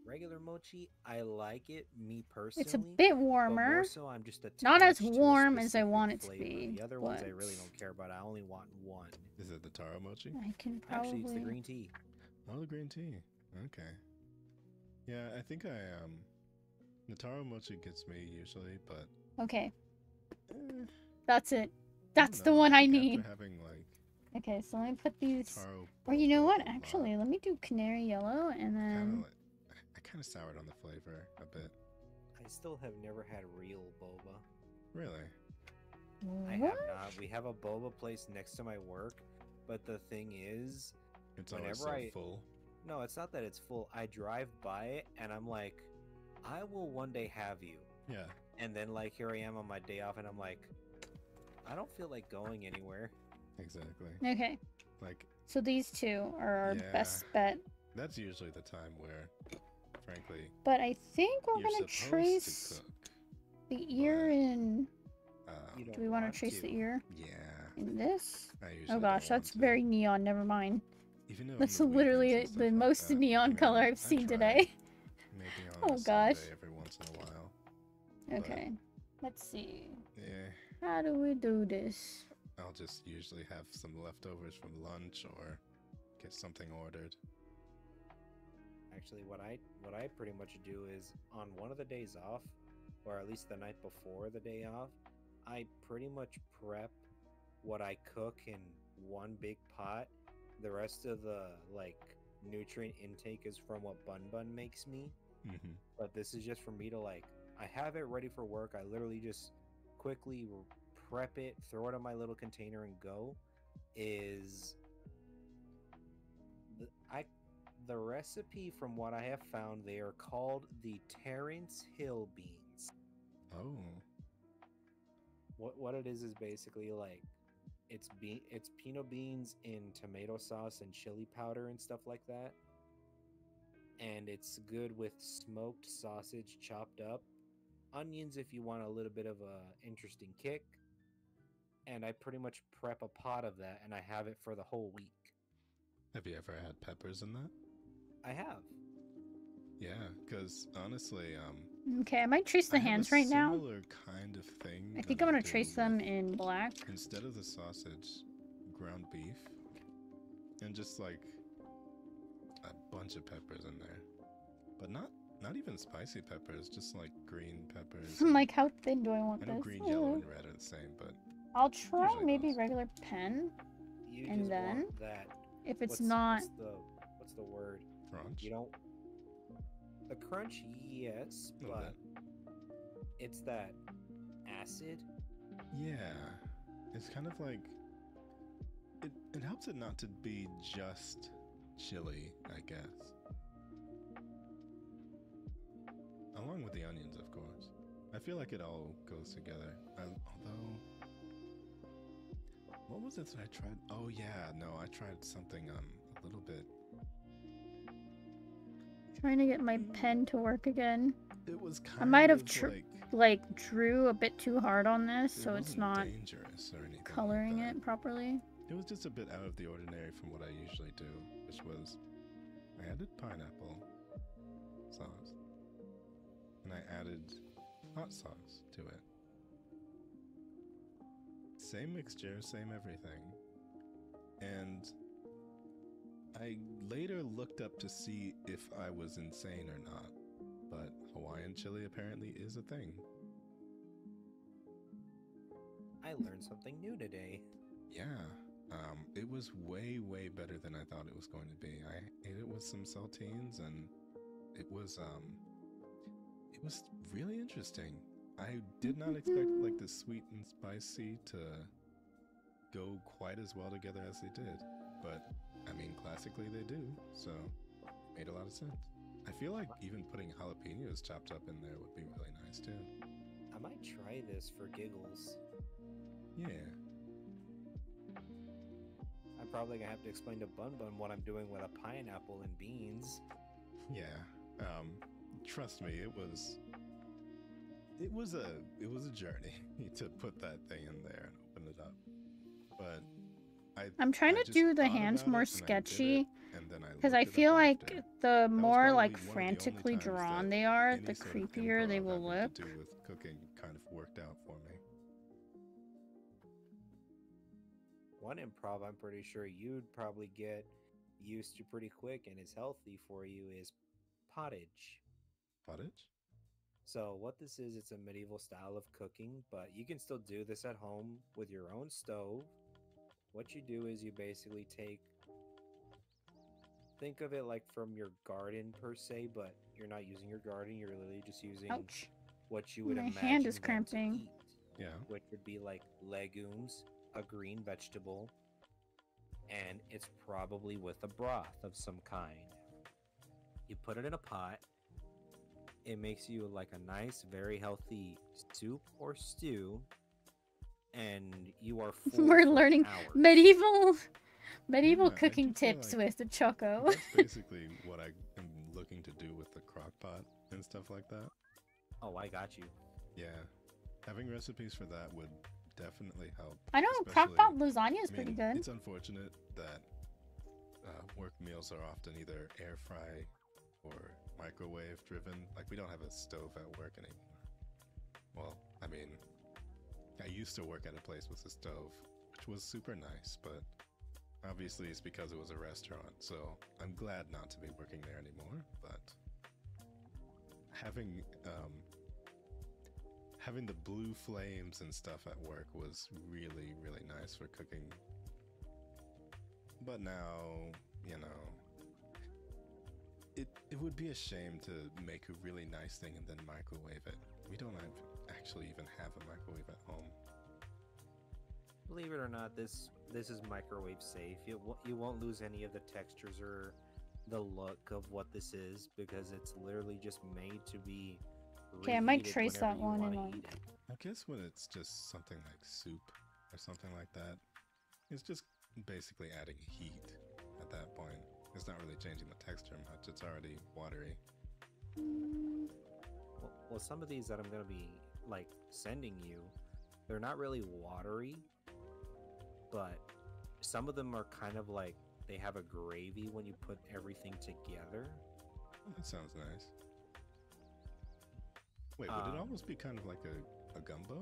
Regular mochi, I like it, me personally. It's a bit But warmer. more so, I'm just Not as attached to a warm as I specific want it to flavor. be. The other ones I really don't care about. I only want one. Is it the taro mochi? I can probably. Actually, it's the green tea. Oh, the green tea. Okay. Yeah, I think the taro mochi gets me usually, but Okay. That's it. That's the one I need. after having like Okay, so let me put these. taro, Or you know what? Actually, let me do canary yellow and then. I kind of soured on the flavor a bit. I still have never had real boba. Really? I have not. We have a boba place next to my work, but the thing is, it's always so full. No, it's not that it's full. I drive by it and I'm like, I will one day have you. Yeah. And then like here I am on my day off and I'm like, I don't feel like going anywhere. Exactly. Okay. Like. So these two are our best bet. That's usually the time where, frankly. But I think we're gonna trace the ear in. Do we want to trace the ear? Yeah. In this? I Oh gosh, that's very neon. Never mind. Even though That's literally the most neon color I've seen today. Oh gosh. Every once in a while. Okay. Let's see. Yeah. How do we do this? I'll just usually have some leftovers from lunch or get something ordered. Actually, what I pretty much do is on one of the days off, or at least the night before the day off, I pretty much prep what I cook in one big pot. The rest of the like nutrient intake is from what Bun makes me. Mm-hmm. But this is just for me to like, I have it ready for work. I literally just quickly prep it, throw it in my little container and go. The recipe from what I have found, they are called the Terrence Hill beans. Oh. What it is basically like it's pinot beans in tomato sauce and chili powder and stuff like that. And it's good with smoked sausage chopped up, onions if you want a little bit of a interesting kick. And I pretty much prep a pot of that and I have it for the whole week. Have you ever had peppers in that? I have. Yeah, because honestly, Okay, I might trace the hands right now. Similar kind of thing. I think I'm gonna trace them in black. Instead of the sausage, ground beef, and just like a bunch of peppers in there, but not even spicy peppers, just like green peppers. Like, how thin do I want I this? know green, yellow, and red are the same, but I'll try maybe regular pen, You and just then want that. if it's not What's the word? Crunch. You don't. The crunch, yes, but it's that acid. Yeah, it's kind of like it helps it not to be just chili, I guess. Along with the onions, of course. I feel like it all goes together. Although, what was it that I tried? Oh yeah, no, I tried something a little bit. Trying to get my pen to work again. It was kind I might have like drew a bit too hard on this, so it's not dangerous or anything coloring like it properly. It was just a bit out of the ordinary from what I usually do, which was I added pineapple sauce and I added hot sauce to it. Same mixture, same everything. And I later looked up to see if I was insane or not, but Hawaiian chili apparently is a thing. I learned something new today. Yeah. It was way, way better than I thought it was going to be. I ate it with some saltines, and it was really interesting. I did not expect like the sweet and spicy to go quite as well together as they did, but I mean, classically they do, so it made a lot of sense. I feel like even putting jalapenos chopped up in there would be really nice too. I might try this for giggles. Yeah. I'm probably gonna have to explain to Bun Bun what I'm doing with a pineapple and beans. Yeah. Trust me, it was a journey to put that thing in there and open it up. But I'm trying to just do the thought hands about more it, and I did it, sketchy and then I because looked I it up feel like after. the more probably like one of the only frantically times drawn that they are, any the sort of creepier they improv will having look. to do with cooking kind of worked out for me. One improv I'm pretty sure you'd probably get used to pretty quick and is healthy for you is pottage. Pottage? So what this is, it's a medieval style of cooking, but you can still do this at home with your own stove. What you do is you basically think of it like from your garden per se, but you're not using your garden, you're literally just using Ouch. what you would My imagine hand is them cramping. to eat. Yeah. Which would be like legumes, a green vegetable, and it's probably with a broth of some kind. You put it in a pot. It makes you like a nice, very healthy soup or stew, and you are full We're for learning hours. medieval Yeah, I cooking do feel tips like with the Choco. That's basically what I am looking to do with the crock pot and stuff like that. Oh, I got you. Yeah. Having recipes for that would definitely help. I know especially- crockpot lasagna is I pretty mean, good. It's unfortunate that work meals are often either air fry or microwave driven. Like, we don't have a stove at work anymore. Well, I mean, I used to work at a place with a stove, which was super nice, but obviously it's because it was a restaurant, so I'm glad not to be working there anymore. But having the blue flames and stuff at work was really, really nice for cooking. But now, you know, it would be a shame to make a really nice thing and then microwave it. We don't actually even have a microwave at home. Believe it or not, this is microwave safe. You won't lose any of the textures or the look of what this is because it's literally just made to be. Okay, I might reheated trace that whenever you one and wanna like. eat it. I guess when it's just something like soup or something like that, it's just basically adding heat at that point. It's not really changing the texture much. It's already watery. Well, some of these that I'm gonna be like sending you, they're not really watery, but some of them are kind of like they have a gravy when you put everything together. That sounds nice. Wait, would it almost be kind of like a gumbo?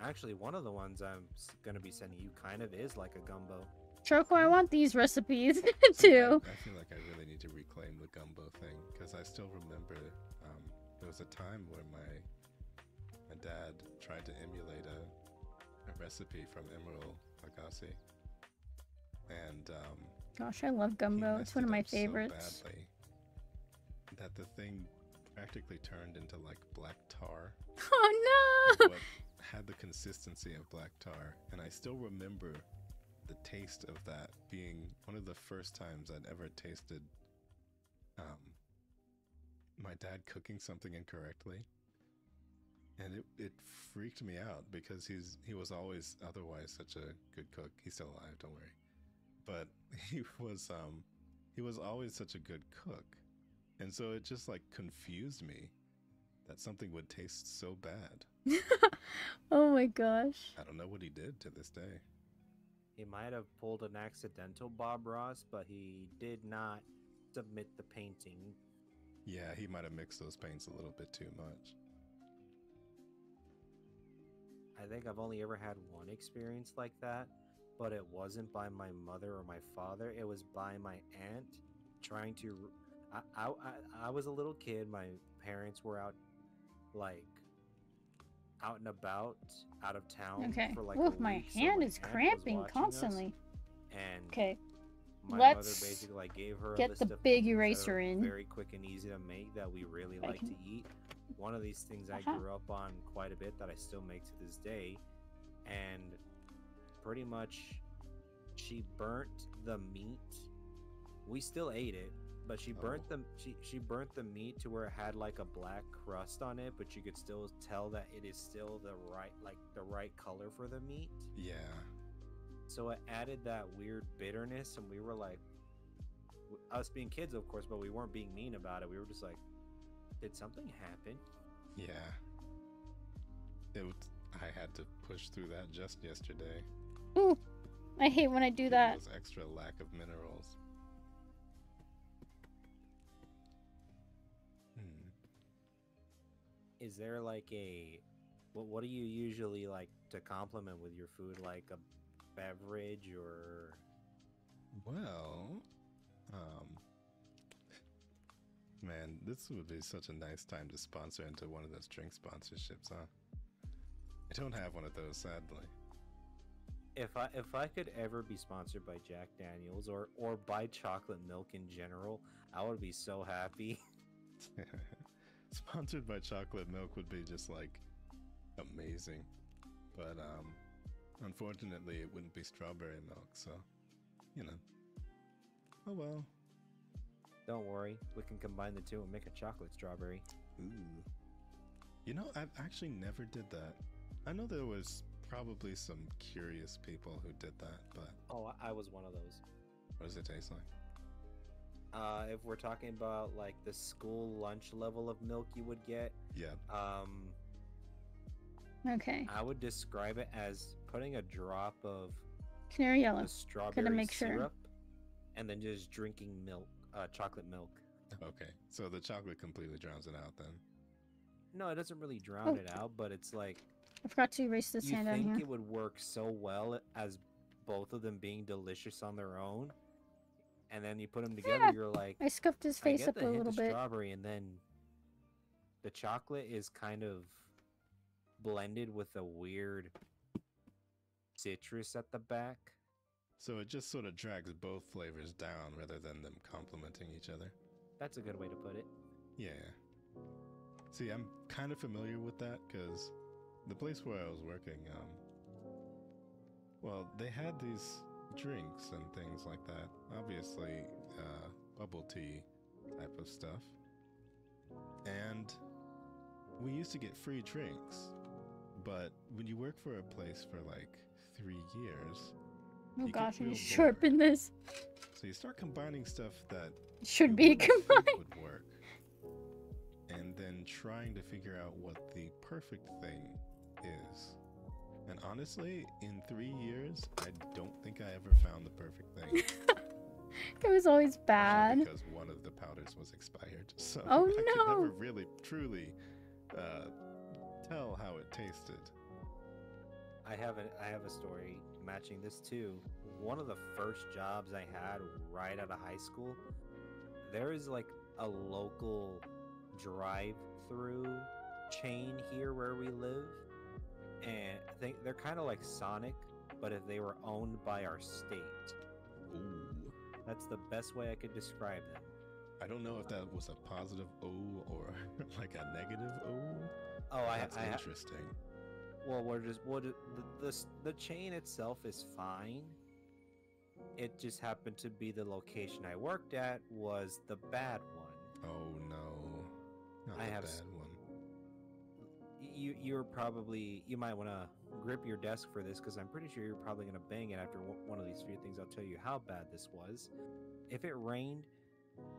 Actually, one of the ones I'm gonna be sending you kind of is like a gumbo. Choco, I want these recipes See, too. I feel like I really need to reclaim the gumbo thing because I still remember there was a time where my dad tried to emulate a recipe from Emeril Lagasse, and Gosh, I love he gumbo. messed It's one of it my up so favorites. badly that the thing practically turned into like black tar. Oh no! What had the consistency of black tar, and I still remember the taste of that being one of the first times I'd ever tasted my dad cooking something incorrectly, and it freaked me out because he was always otherwise such a good cook. He's still alive, don't worry, but he was always such a good cook, and so it just like confused me that something would taste so bad. Oh my gosh. I don't know what he did to this day. He might have pulled an accidental Bob Ross, but he did not submit the painting. Yeah, he might have mixed those paints a little bit too much. I think I've only ever had one experience like that, but it wasn't by my mother or my father. It was by my aunt trying to. I was a little kid. My parents were out, like, out and about, out of town Okay. for like Oof, a my week. So hand my is aunt was cramping watching us, constantly. and Okay. my mother Let's basically like gave her a get list the of big things that eraser are in. very quick and easy to make that we really I like can- to eat. One of these things I Uh-huh. grew up on quite a bit that I still make to this day, and pretty much she burnt the meat. We still ate it, but she burnt she burnt the meat to where it had like a black crust on it, but you could still tell that it is still the right color for the meat. Yeah. So it added that weird bitterness, and we were like, us being kids, of course, but we weren't being mean about it. We were just like, did something happen? Yeah. I had to push through that just yesterday. Ooh, I hate when I do that. Those extra lack of minerals. Is there like what do you usually like to complement with your food, like a beverage or? Well, man, this would be such a nice time to sponsor into one of those drink sponsorships, huh? I don't have one of those, sadly. If I could ever be sponsored by Jack Daniels or by chocolate milk in general, I would be so happy. Sponsored by chocolate milk would be just like amazing, but unfortunately it wouldn't be strawberry milk, so you know. Oh well. Don't worry, we can combine the two and make a chocolate strawberry. Ooh. You know, I've actually never did that. I know there was probably some curious people who did that, but Oh, I was one of those. what does it taste like? If we're talking about like the school lunch level of milk you would get, Yeah. Okay. I would describe it as putting a drop of Canary yellow. the strawberry Gotta make sure. syrup and then just drinking milk, chocolate milk. Okay, so the chocolate completely drowns it out then. No, it doesn't really drown Oh. it out, but it's like I forgot to erase this you hand on think here. it would work so well as both of them being delicious on their own, and then you put them together, Yeah. you're like, I scuffed his I face get up the a hint little of bit. strawberry, and then the chocolate is kind of blended with a weird citrus at the back. So it just sort of drags both flavors down rather than them complementing each other. That's a good way to put it. Yeah. See, I'm kind of familiar with that because the place where I was working, well, they had these drinks and things like that. Obviously, bubble tea type of stuff. And we used to get free drinks. But when you work for a place for like 3 years, Oh you gosh, get I real need to sharpen bored. this. So you start combining stuff that Should you be wouldn't think combined. would work, and then trying to figure out what the perfect thing is. And honestly, in 3 years, I don't think I ever found the perfect thing. It was always Partially bad. because one of the powders was expired, so Oh, I could no. never really truly tell how it tasted. I have a story matching this too. One of the first jobs I had right out of high school, there is like a local drive-through chain here where we live, and I think they're kind of like Sonic, but if they were owned by our state. Ooh. That's the best way I could describe them. I don't know if that was a positive O or like a negative O. Oh, That's interesting. Well, the chain itself is fine. It just happened to be the location I worked at was the bad one. Oh no, not I the have bad s- one. You might want to grip your desk for this because I'm pretty sure you're probably going to bang it after one of these few things. I'll tell you how bad this was. If it rained,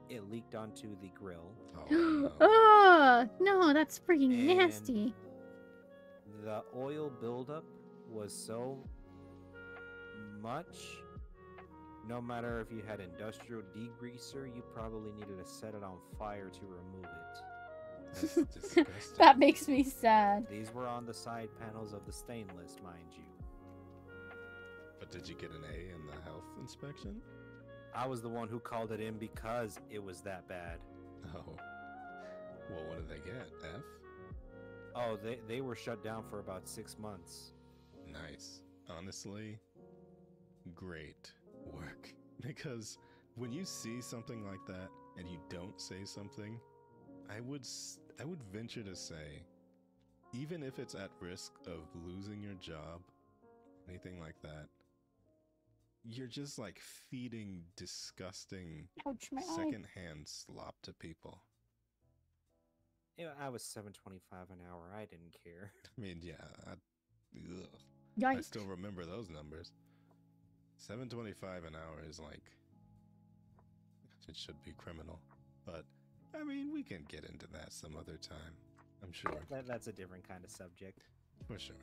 it leaked onto the grill. Oh no. Oh, no, that's freaking And nasty. The oil buildup was so much. No matter if you had industrial degreaser, you probably needed to set it on fire to remove it. That's disgusting. That makes me sad. These were on the side panels of the stainless, mind you. But did you get an A in the health inspection? I was the one who called it in because it was that bad. Oh. Well, what did they get? F? Oh, they were shut down for about 6 months. Nice. Honestly, great work. Because when you see something like that and you don't say something, I would venture to say, even if it's at risk of losing your job, anything like that, you're just like feeding disgusting Ouch, my eye. secondhand slop to people. Yeah, I was $7.25 an hour. I didn't care. I mean, yeah, I Yikes. still remember those numbers. $7.25 an hour is like, it should be criminal. But I mean, we can get into that some other time, I'm sure. That's a different kind of subject. For sure.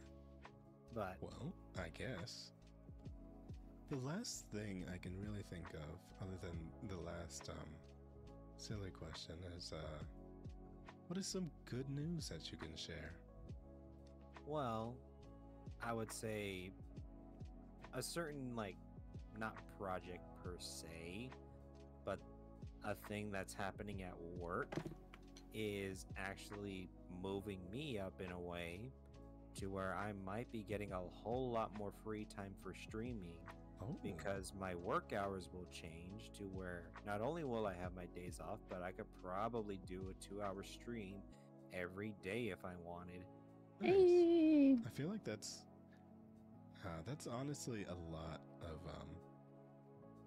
But well, I guess the last thing I can really think of, other than the last silly question, is what is some good news that you can share? Well, I would say a certain, like, not project per se, but a thing that's happening at work is actually moving me up in a way to where I might be getting a whole lot more free time for streaming. Oh. Because my work hours will change to where not only will I have my days off, but I could probably do a 2-hour stream every day if I wanted. Nice. Hey. I feel like that's honestly a lot of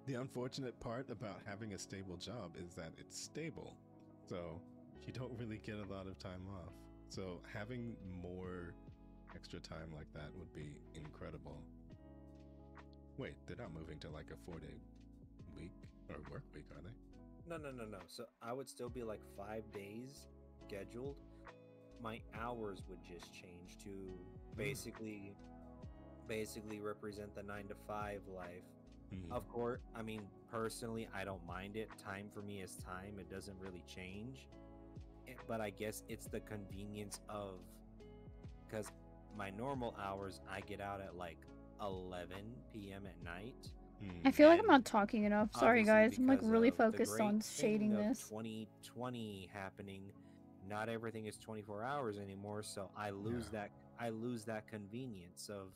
the unfortunate part about having a stable job is that it's stable, so you don't really get a lot of time off. So having more extra time like that would be incredible. Wait, they're not moving to like a 4-day week or work week, are they? No. So I would still be like 5 days scheduled. My hours would just change to basically represent the 9 to 5 life. Of course, I mean, personally, I don't mind it. Time for me is time. It doesn't really change. But I guess it's the convenience of, because my normal hours, I get out at like 11 p.m. at night. I feel like I'm not talking enough. Sorry, guys. I'm like really focused on shading this. 2020 happening. Not everything is 24 hours anymore, so I lose that convenience of,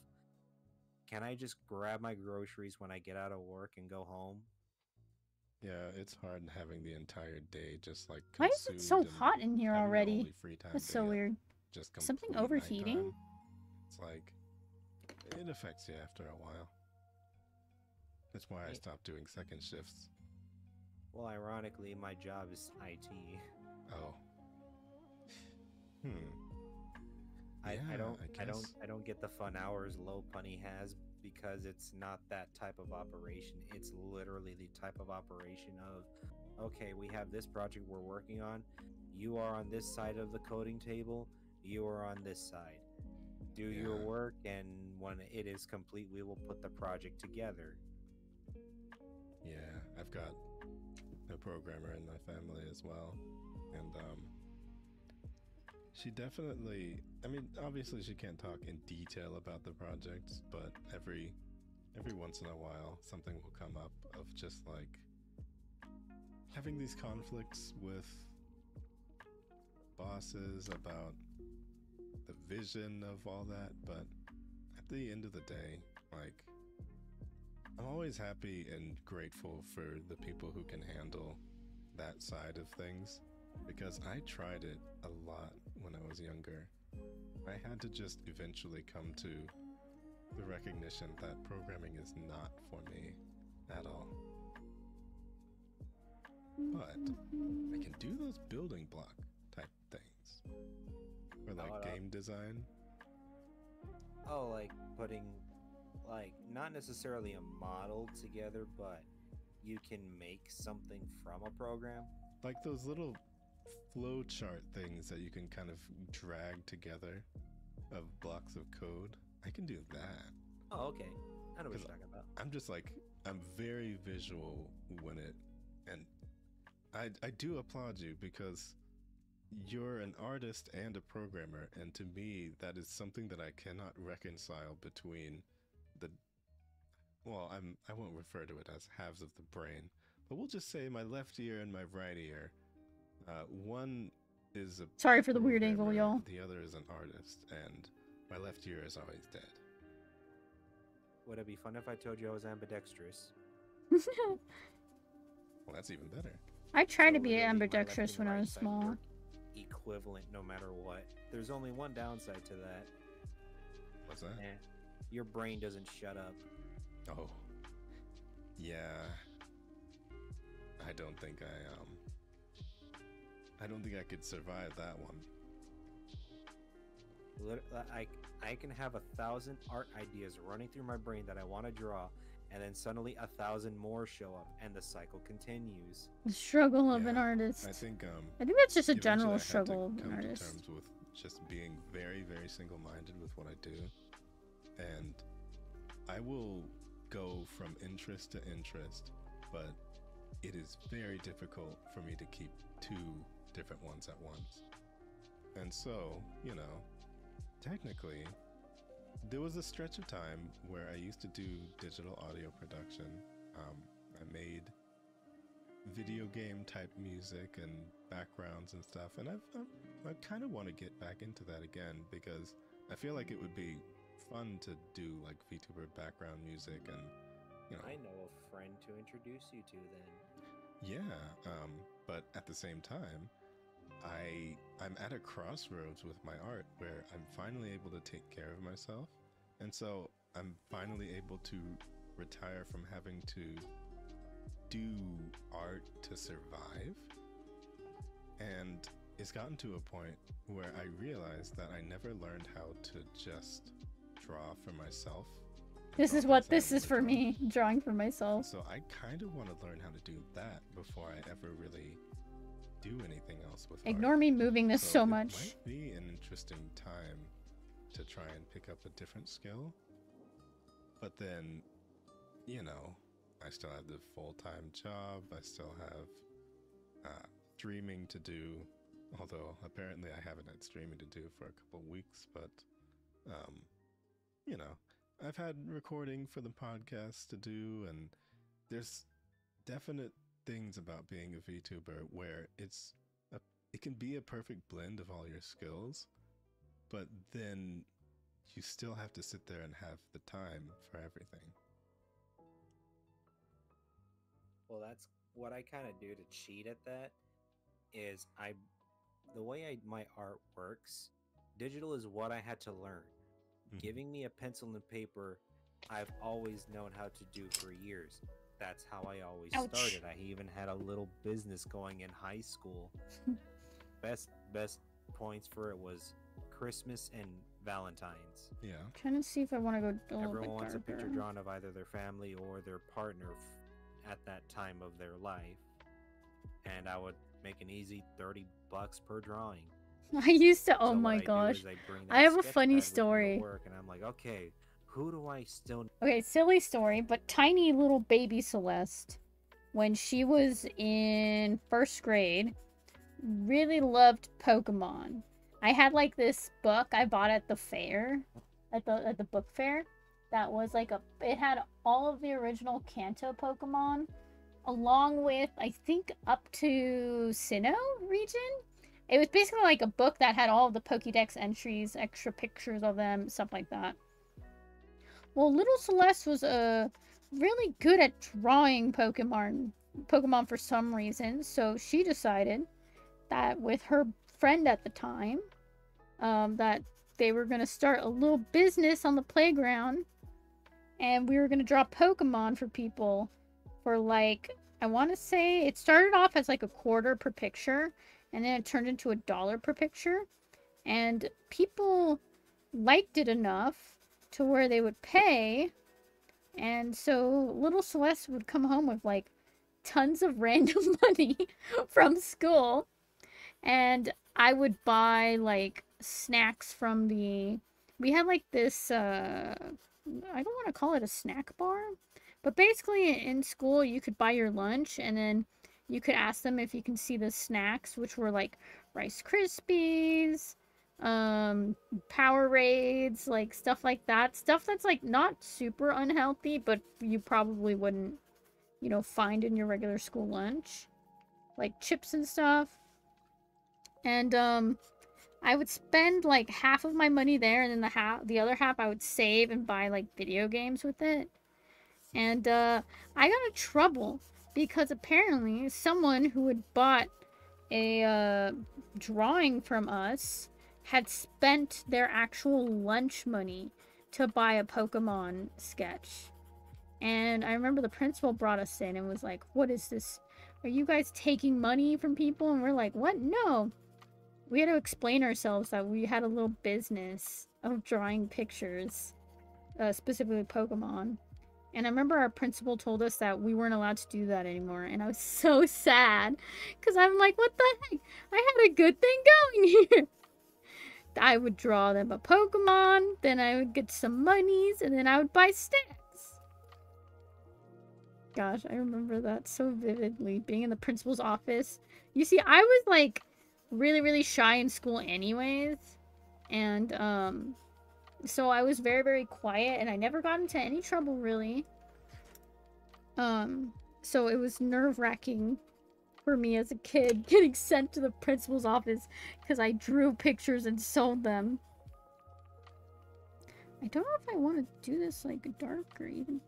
can I just grab my groceries when I get out of work and go home? Yeah, it's hard having the entire day just like Why is it so hot in here already? That's so weird. Just Something overheating? nighttime. It's like, it affects you after a while. That's why I stopped doing second shifts. Well, ironically, my job is IT. Oh. I don't get the fun hours Low Punny has because it's not that type of operation. It's literally the type of operation of, okay, we have this project we're working on. You are on this side of the coding table. You are on this side. Do your work, and when it is complete, we will put the project together. Yeah, I've got a programmer in my family as well, and she definitely, I mean, obviously she can't talk in detail about the projects, but every once in a while something will come up of just like having these conflicts with bosses about the vision of all that. But at the end of the day, like, I'm always happy and grateful for the people who can handle that side of things, because I tried it a lot when I was younger. I had to just eventually come to the recognition that programming is not for me at all. But I can do those building block type things. Or like game design. Oh, like putting, like, not necessarily a model together, but you can make something from a program. Like those little flow chart things that you can kind of drag together of blocks of code. I can do that. Oh, okay. I know what you're talking about. I'm just like, I'm very visual when it, and I do applaud you because you're an artist and a programmer, and to me that is something that I cannot reconcile between the, well, I won't refer to it as halves of the brain, but we'll just say my left ear and my right ear. One is a Sorry for the weird angle, programmer, y'all. The other is an artist, and my left ear is always dead. Would it be fun if I told you I was ambidextrous? Well, that's even better. I tried to So be literally, my left ambidextrous and when I right was side small. work equivalent no matter what. There's only one downside to that. What's that? Your brain doesn't shut up. Oh. Yeah. I don't think I could survive that one. I can have 1,000 art ideas running through my brain that I want to draw, and then suddenly 1,000 more show up, and the cycle continues. The struggle of an artist. I think that's just a eventually general I had to struggle of an come to artist. terms with just being very, very single-minded with what I do, and I will go from interest to interest, but it is very difficult for me to keep two different ones at once. And so, you know, technically, there was a stretch of time where I used to do digital audio production. I made video game type music and backgrounds and stuff, and I kind of want to get back into that again because I feel like it would be fun to do like VTuber background music, and you know. I know a friend to introduce you to then. Yeah, but at the same time, I'm at a crossroads with my art where I'm finally able to take care of myself, and so I'm finally able to retire from having to do art to survive. And it's gotten to a point where I realized that I never learned how to just draw for myself. This is what this is for me, drawing for myself. So I kind of want to learn how to do that before I ever really do anything else with Ignore art. me moving this so it much. might be an interesting time to try and pick up a different skill. But then, you know, I still have the full-time job. I still have streaming to do. Although apparently I haven't had streaming to do for a couple weeks, but you know, I've had recording for the podcast to do, and there's definite things about being a VTuber where it can be a perfect blend of all your skills, but then you still have to sit there and have the time for everything. Well, that's what I kind of do to cheat at that. Is the way my art works, digital is what I had to learn. Giving me a pencil and paper, I've always known how to do for years. That's how I always started. I even had a little business going in high school. Best points for it was Christmas and Valentine's. Yeah. Trying to see if I want to go a little Everyone bit wants a picture darker. drawn of either their family or their partner at that time of their life, and I would make an easy $30 per drawing. I used to. Oh So my what I do gosh, is I bring I have a sketch funny pad with me to story. work, and I'm like, okay, who do I still? Okay, silly story, but tiny little baby Celeste, when she was in first grade, really loved Pokemon. I had like this book I bought at the fair, at the book fair, that was like it had all of the original Kanto Pokemon, along with I think up to Sinnoh region. It was basically like a book that had all of the Pokédex entries, extra pictures of them, stuff like that. Well, little Celeste was really good at drawing Pokemon for some reason, so she decided that with her friend at the time, that they were going to start a little business on the playground, and we were going to draw Pokemon for people for like, I want to say it started off as like $0.25 per picture, and then it turned into $1 per picture, and people liked it enough to where they would pay, and so little Celeste would come home with like tons of random money from school, and I would buy like snacks from we had like this I don't want to call it a snack bar, but basically in school you could buy your lunch, and then you could ask them if you can see the snacks, which were like Rice Krispies, Powerades, like stuff like that. Stuff that's like not super unhealthy, but you probably wouldn't, find in your regular school lunch. Like chips and stuff. And I would spend like half of my money there, and then the other half I would save and buy like video games with it. And I got in trouble because apparently someone who had bought a drawing from us had spent their actual lunch money to buy a Pokemon sketch. And I remember the principal brought us in and was like, "What is this? Are you guys taking money from people?" And we're like, "What? No." We had to explain ourselves that we had a little business of drawing pictures, specifically Pokemon. And I remember our principal told us that we weren't allowed to do that anymore. And I was so sad. Because I'm like, what the heck? I had a good thing going here. I would draw them a Pokemon. Then I would get some monies. And then I would buy sticks. Gosh, I remember that so vividly. Being in the principal's office. You see, I was like really, really shy in school anyways. And, so I was very, very quiet, and I never got into any trouble, really. So it was nerve-wracking for me as a kid, getting sent to the principal's office because I drew pictures and sold them. I don't know if I want to do this, like, dark or even...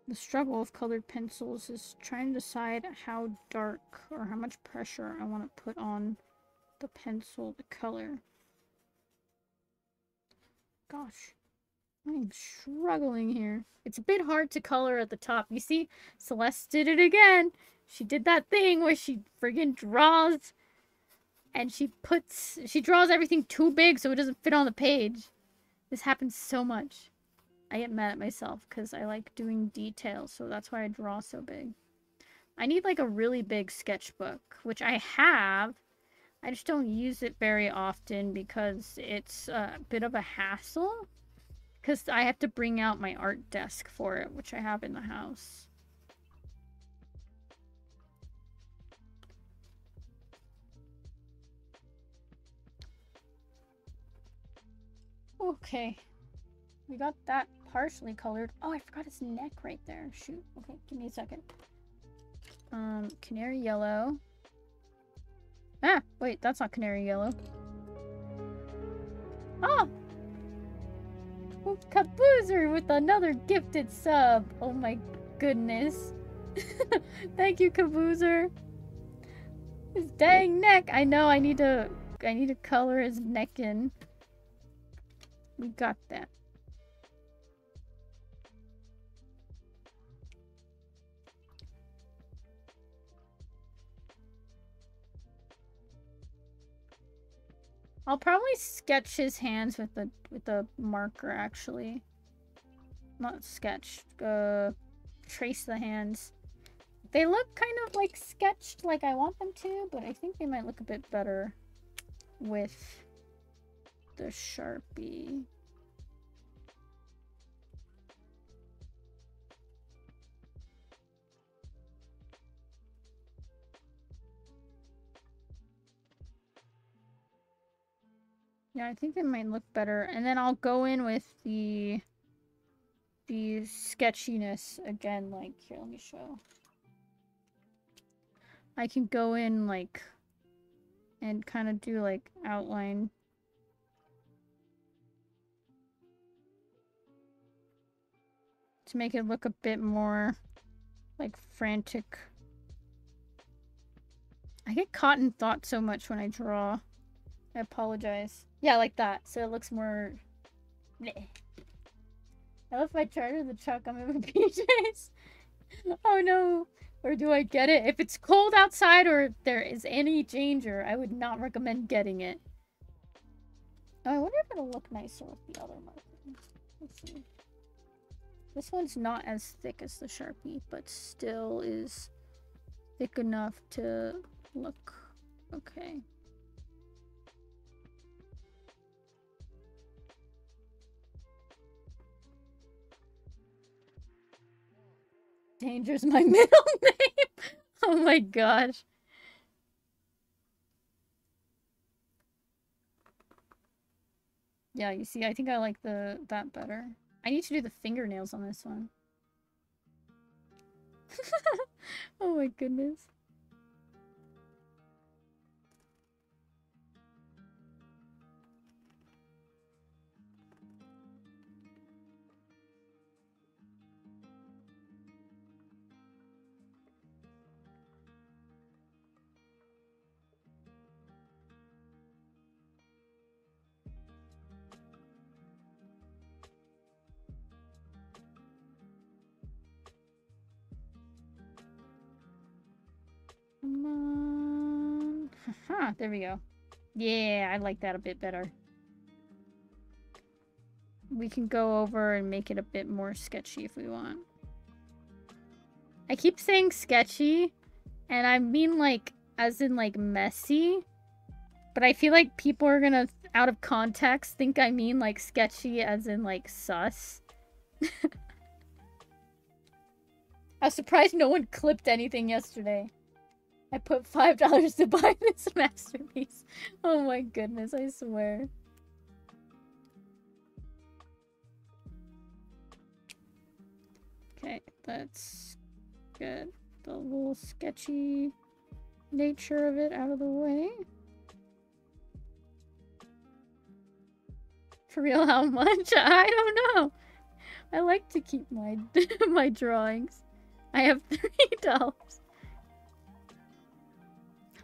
The struggle of colored pencils is trying to decide how dark or how much pressure I want to put on the pencil to color. Gosh, I'm struggling here. It's a bit hard to color at the top. You see, Celeste did it again. She did that thing where she friggin' draws and she draws everything too big so it doesn't fit on the page. This happens so much. I get mad at myself because I like doing details, so that's why I draw so big. I need like a really big sketchbook, which I have. I just don't use it very often because it's a bit of a hassle. Because I have to bring out my art desk for it, which I have in the house. Okay. We got that partially colored. Oh, I forgot his neck right there. Shoot. Okay, give me a second. Canary yellow. Ah, wait, that's not canary yellow. Oh! Oh, Kaboozer with another gifted sub. Oh my goodness. Thank you, Kaboozer. His dang neck. I know I need to color his neck in. We got that. I'll probably sketch his hands with the marker, actually. Not sketch. Trace the hands. They look kind of like sketched like I want them to, but I think they might look a bit better with the Sharpie. Yeah, I think they might look better. And then I'll go in with the sketchiness again. Like, here, let me show. I can go in, like, and kind of do, like, outline. To make it look a bit more, like, frantic. I get caught in thought so much when I draw. I apologize. Yeah, like that. So it looks more... Bleh. I left my charger in the truck. I'm in my PJs. Oh no. Or do I get it? If it's cold outside or if there is any danger, I would not recommend getting it. Oh, I wonder if it'll look nicer with the other marker. Let's see. This one's not as thick as the Sharpie, but still is thick enough to look okay. Danger's my middle name. Oh my gosh. Yeah, you see, I think I like that better. I need to do the fingernails on this one. Oh my goodness. Come on. Haha, there we go. Yeah, I like that a bit better. We can go over and make it a bit more sketchy if we want. I keep saying sketchy, and I mean like, as in like messy. But I feel like people are gonna, out of context, think I mean like sketchy as in like sus. I was surprised no one clipped anything yesterday. I put $5 to buy this masterpiece. Oh my goodness, I swear. Okay, that's good. The little sketchy nature of it out of the way. For real, how much? I don't know. I like to keep my my drawings. I have $3.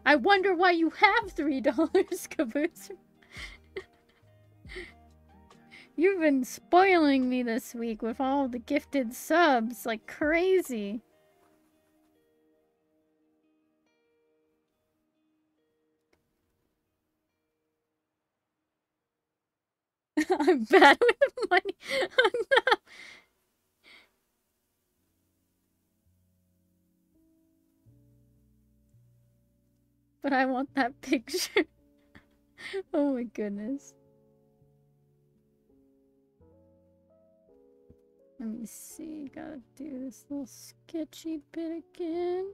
I wonder why you have $3, Caboose. You've been spoiling me this week with all the gifted subs like crazy. I'm bad with money. Oh, no. But I want that picture. Oh my goodness. Let me see. Gotta do this little sketchy bit again.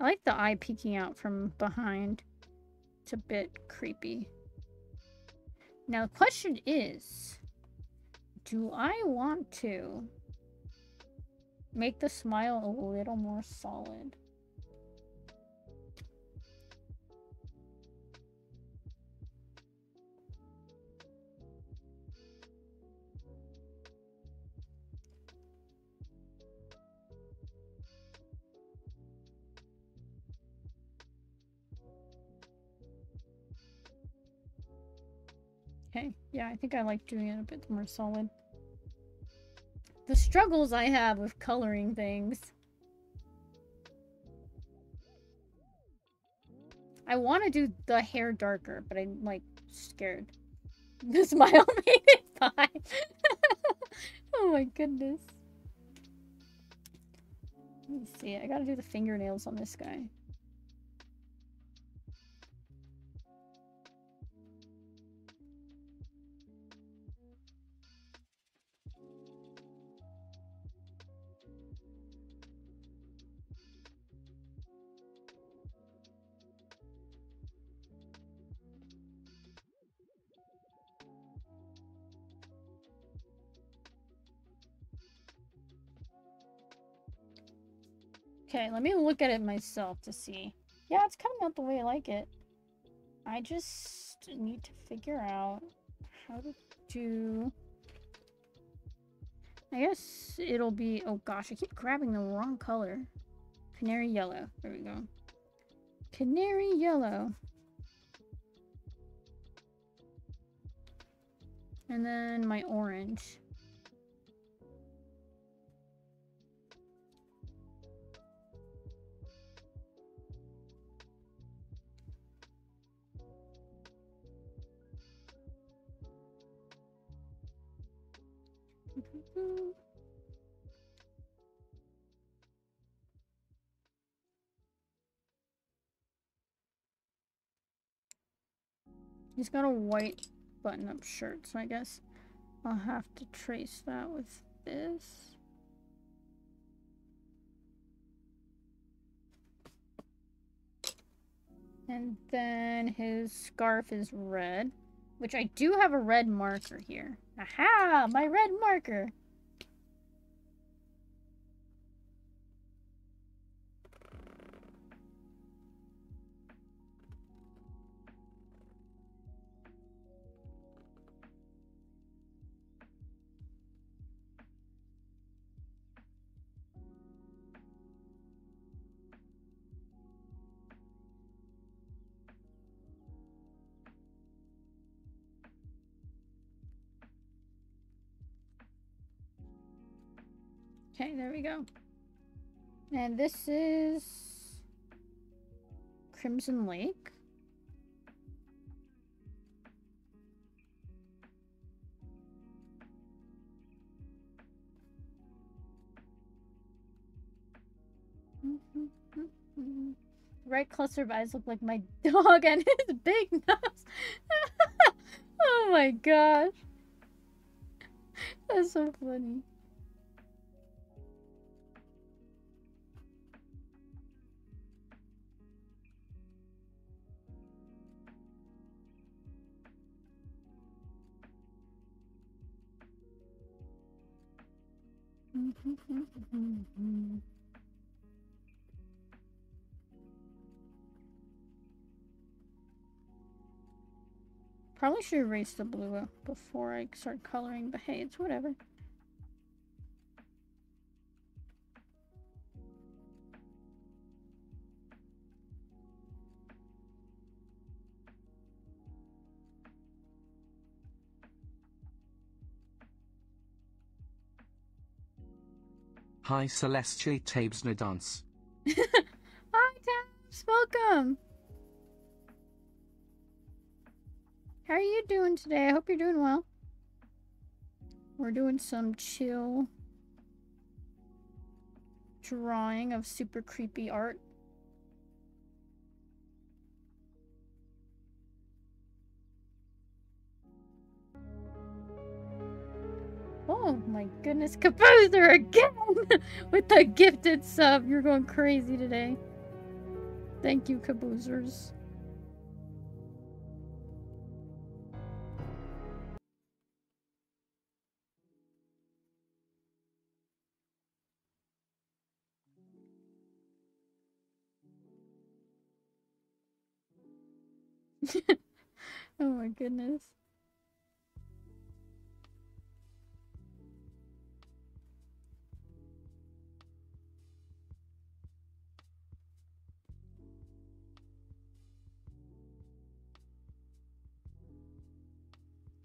I like the eye peeking out from behind. It's a bit creepy. Now the question is, do I want to make the smile a little more solid? Okay, yeah, I think I like doing it a bit more solid. The struggles I have with coloring things. I want to do the hair darker, but I'm, like, scared. The smile made it fine. Oh my goodness. Let me see. I gotta do the fingernails on this guy. Okay, let me look at it myself to see. Yeah, it's coming out the way I like it. I just need to figure out how to do... I guess it'll be... Oh gosh, I keep grabbing the wrong color. Canary yellow. There we go. Canary yellow. And then my orange. He's got a white button-up shirt, so I guess I'll have to trace that with this. And then his scarf is red Which I do have a red marker here. Aha! My red marker! Okay, there we go. And this is Crimson Lake. The right cluster of eyes look like my dog and his big nose. Oh my gosh. That's so funny. Probably should erase the blue before I start coloring, but hey, it's whatever. Hi Celestia Tabes na dance. Hi Tabs, welcome! How are you doing today? I hope you're doing well. We're doing some chill drawing of super creepy art. Oh my goodness, Composer again! With the gifted sub. You're going crazy today. Thank you, Caboozers. Oh my goodness.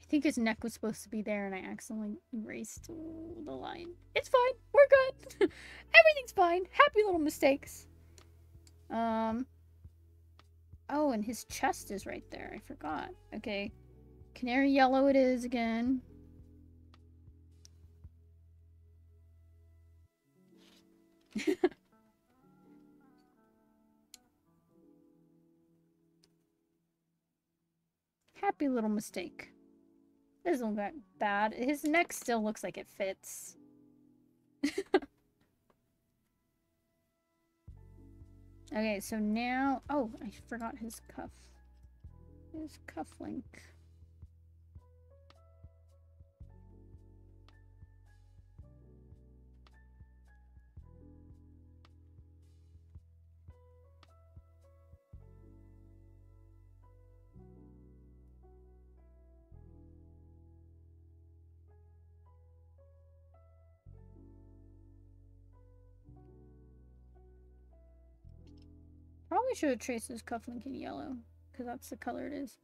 I think his neck was supposed to be there and I accidentally erased the line. It's fine. We're good. Everything's fine. Happy little mistakes. Oh, and his chest is right there. I forgot. Okay. Canary yellow it is again. Happy little mistake. This doesn't look bad. His neck still looks like it fits. Okay, so now... Oh, I forgot his cuff. His cuff link. Probably should have traced his cufflink in yellow, because that's the color it is.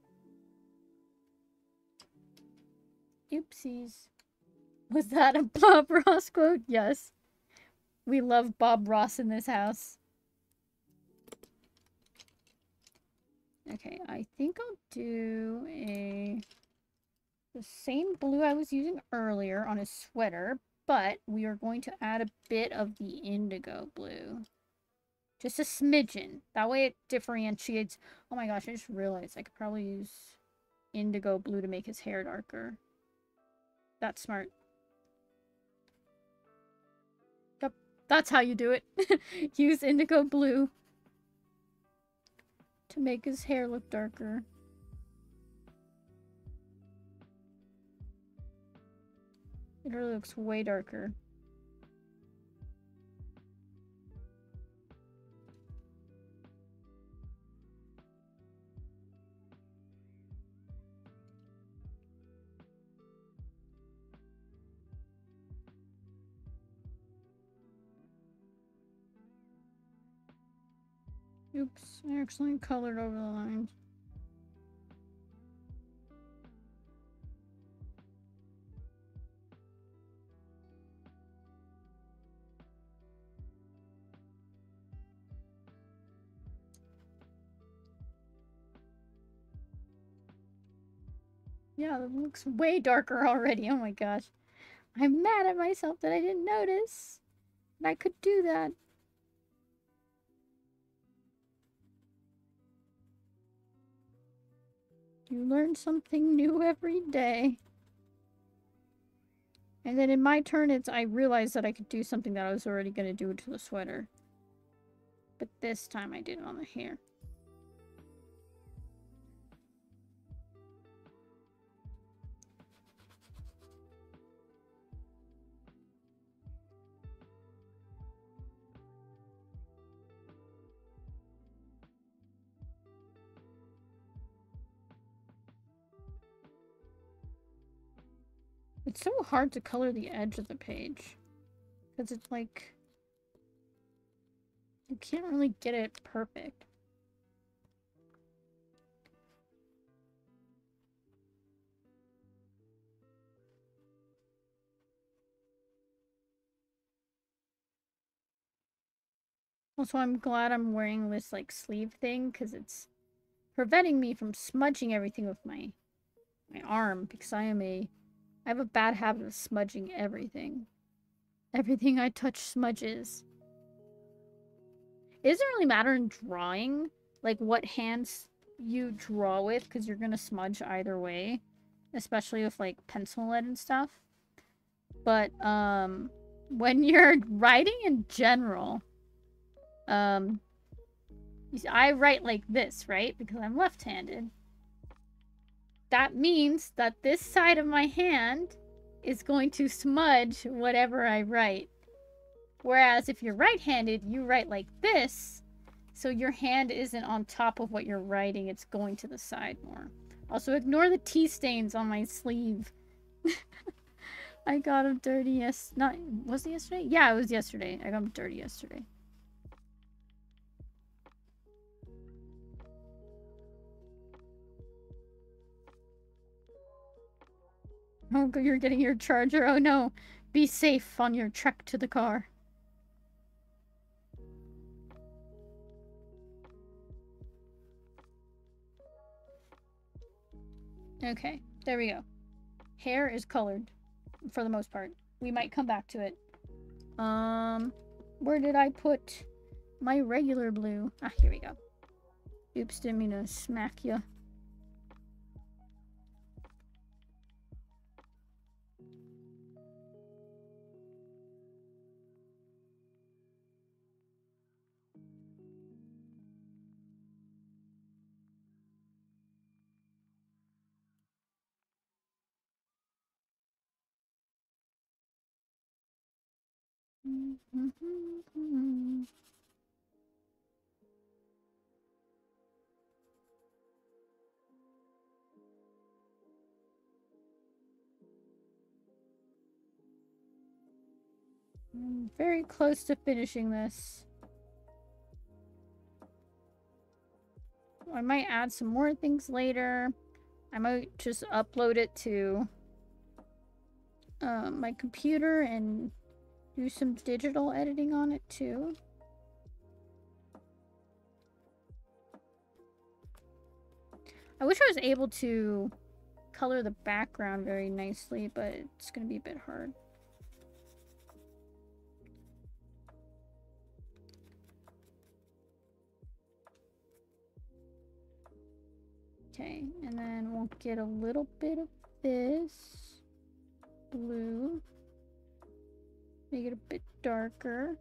Oopsies. Was that a Bob Ross quote? Yes. We love Bob Ross in this house. Okay, I think I'll do the same blue I was using earlier on his sweater, but we are going to add a bit of the indigo blue. Just a smidgen. That way it differentiates. Oh my gosh, I just realized I could probably use indigo blue to make his hair darker. That's smart. Yep, that's how you do it. Use indigo blue to make his hair look darker. It really looks way darker. Oops, I accidentally colored over the lines. Yeah, it looks way darker already. Oh my gosh. I'm mad at myself that I didn't notice. And I could do that. You learn something new every day. And then in my turn, I realized that I could do something that I was already going to do to the sweater. But this time I did it on the hair. It's so hard to color the edge of the page. Because it's like... you can't really get it perfect. Also, I'm glad I'm wearing this, like, sleeve thing, because it's preventing me from smudging everything with my arm, because I have a bad habit of smudging everything. Everything I touch smudges. It doesn't really matter in drawing, like, what hands you draw with, because you're gonna smudge either way. Especially with, like, pencil lead and stuff. But, when you're writing in general... I write like this, right? Because I'm left-handed. That means that this side of my hand is going to smudge whatever I write. Whereas if you're right-handed, you write like this, so your hand isn't on top of what you're writing, it's going to the side more. Also, ignore the tea stains on my sleeve. I got them dirty was it yesterday? Yeah, it was yesterday. I got them dirty yesterday. Oh, you're getting your charger. Oh no. Be safe on your trek to the car. Okay, there we go. Hair is colored for the most part. We might come back to it. Where did I put my regular blue? Ah, here we go. Oops, didn't mean to smack ya. I'm very close to finishing this. I might add some more things later. I might just upload it to my computer and do some digital editing on it too. I wish I was able to color the background very nicely, but it's gonna be a bit hard. Okay, and then we'll get a little bit of this blue. Make it a bit darker.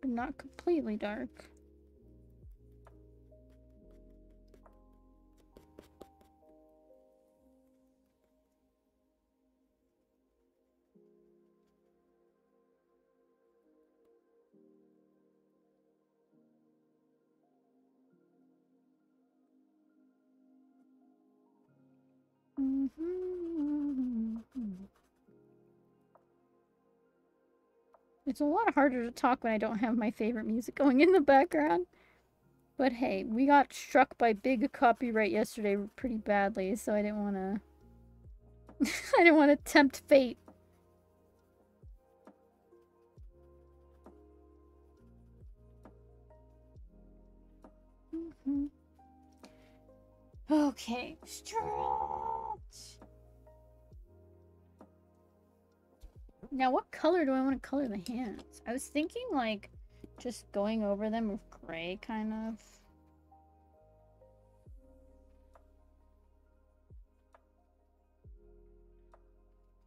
But not completely dark. It's a lot harder to talk when I don't have my favorite music going in the background. But hey, we got struck by big copyright yesterday pretty badly, so I didn't want to... I didn't want to tempt fate. Okay, stretch. Now, what color do I want to color the hands? I was thinking, like, just going over them with gray, kind of.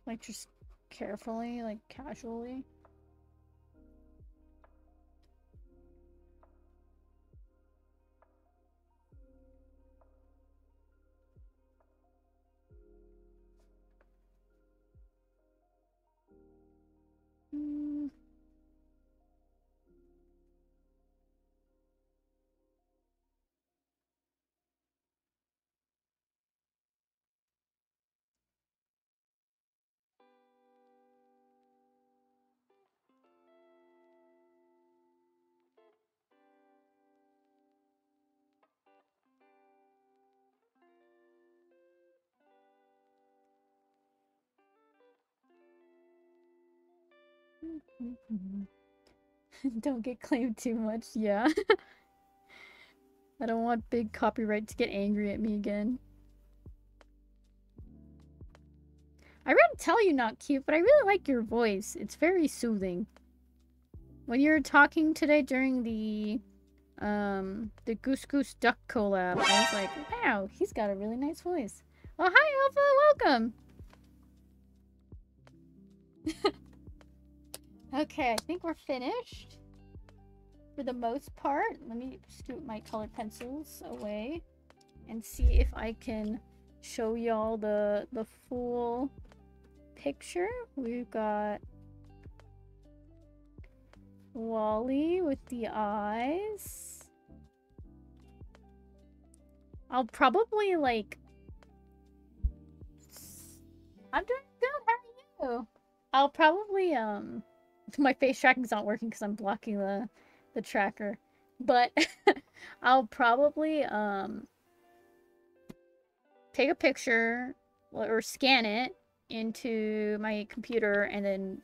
Like, just carefully, like, casually. Don't get claimed too much, yeah. I don't want big copyright to get angry at me again. I read Tell You Not Cute, but I really like your voice. It's very soothing. When you were talking today during the Goose Goose Duck collab, I was like, wow, he's got a really nice voice. Oh, hi, Alpha, welcome! Okay, I think we're finished. For the most part. Let me scoot my colored pencils away and see if I can show y'all the full picture. We've got Wally with the eyes. I'll probably like... I'm doing good, how are you? I'll probably my face tracking's not working because I'm blocking the tracker, but I'll probably take a picture or scan it into my computer and then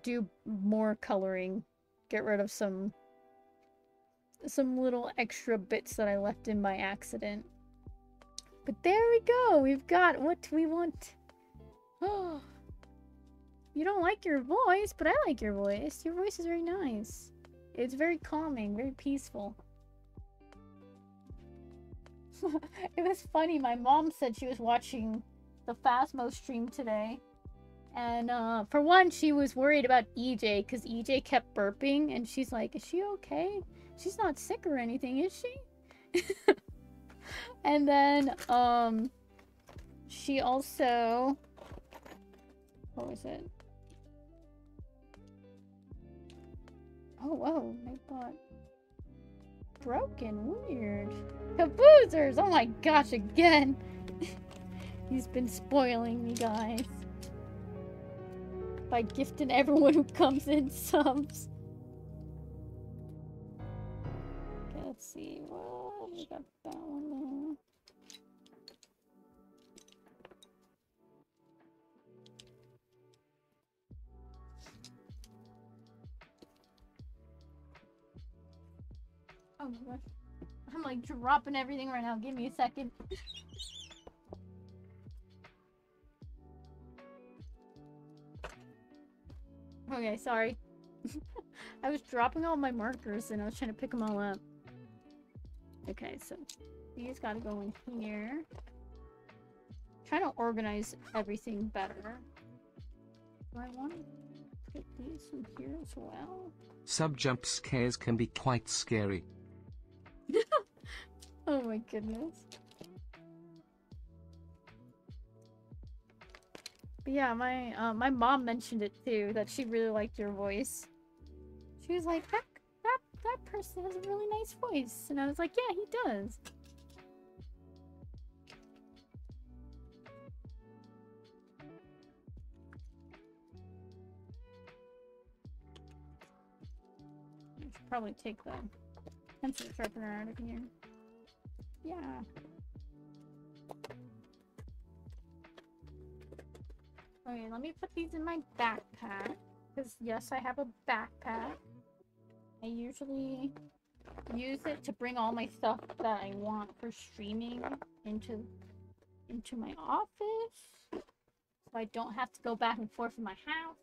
do more coloring, get rid of some little extra bits that I left in by accident. But there we go, we've got what we want. Oh, you don't like your voice, but I like your voice. Your voice is very nice. It's very calming, very peaceful. It was funny, my mom said she was watching the Phasmo stream today. And for one, she was worried about EJ because EJ kept burping. And she's like, is she okay? She's not sick or anything, is she? And then she also... What was it? Oh, whoa, my bot. Broken, weird. Caboozers! Oh my gosh, again! He's been spoiling me, guys. By gifting everyone who comes in subs. Okay, let's see. Well, we got that one there. Oh my gosh. I'm like dropping everything right now. Give me a second. Okay, sorry. I was dropping all my markers and I was trying to pick them all up. Okay, so these gotta go in here. Trying to organize everything better. Do I want to put these in here as well? Sub jump scares can be quite scary. Oh my goodness. But yeah, my mom mentioned it too, that she really liked your voice. She was like, that person has a really nice voice. And I was like, yeah, he does. should probably take the pencil sharpener out of here. Yeah. Okay, let me put these in my backpack. Because, yes, I have a backpack. I usually use it to bring all my stuff that I want for streaming into my office. So I don't have to go back and forth in my house.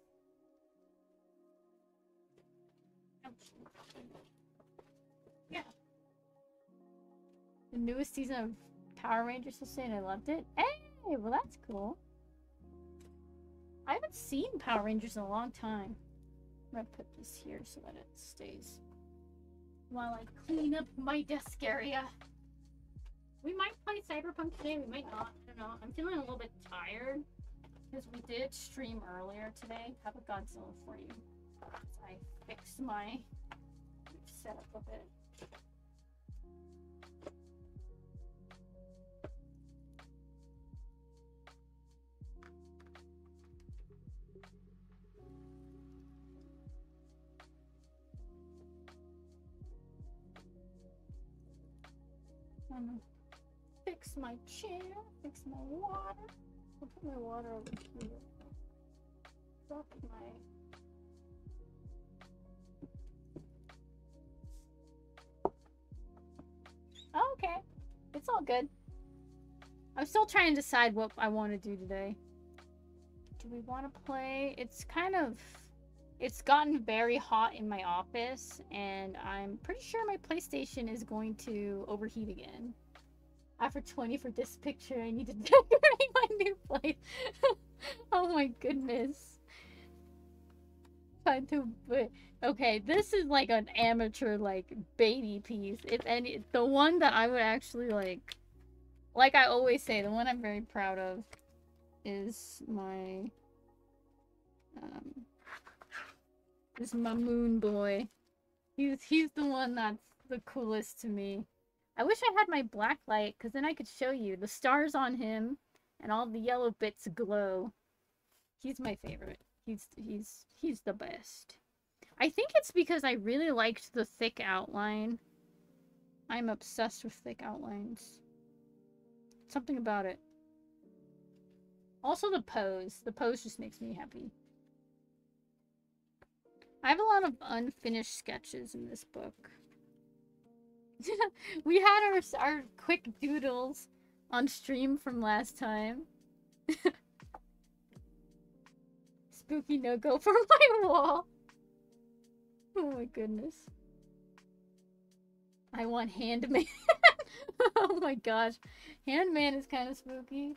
Yeah. The newest season of Power Rangers was saying I loved it. Hey, well that's cool. I haven't seen Power Rangers in a long time. I'm gonna put this here so that it stays while I clean up my desk area. We might play Cyberpunk today, we might not. I don't know. I'm feeling a little bit tired because we did stream earlier today. Have a Godzilla for you. I fixed my setup a bit. Fix my chair, fix my water. I'll put my water over here. Drop my... Oh, okay. It's all good. I'm still trying to decide what I want to do today. Do we want to play? It's kind of... It's gotten very hot in my office, and I'm pretty sure my PlayStation is going to overheat again. After 20 for this picture, I need to decorate my new place. Oh my goodness. Okay, this is like an amateur, like, baby piece. If any, the one that I would actually like I always say, the one I'm very proud of is my, this Mamoon boy. He's the one that's the coolest to me. I wish I had my black light, because then I could show you. The stars on him and all the yellow bits glow. He's my favorite. He's the best. I think it's because I really liked the thick outline. I'm obsessed with thick outlines. Something about it. Also the pose. The pose just makes me happy. I have a lot of unfinished sketches in this book. We had our quick doodles on stream from last time. Spooky no-go for my wall. Oh my goodness. I want Handman. Oh my gosh. Handman is kind of spooky.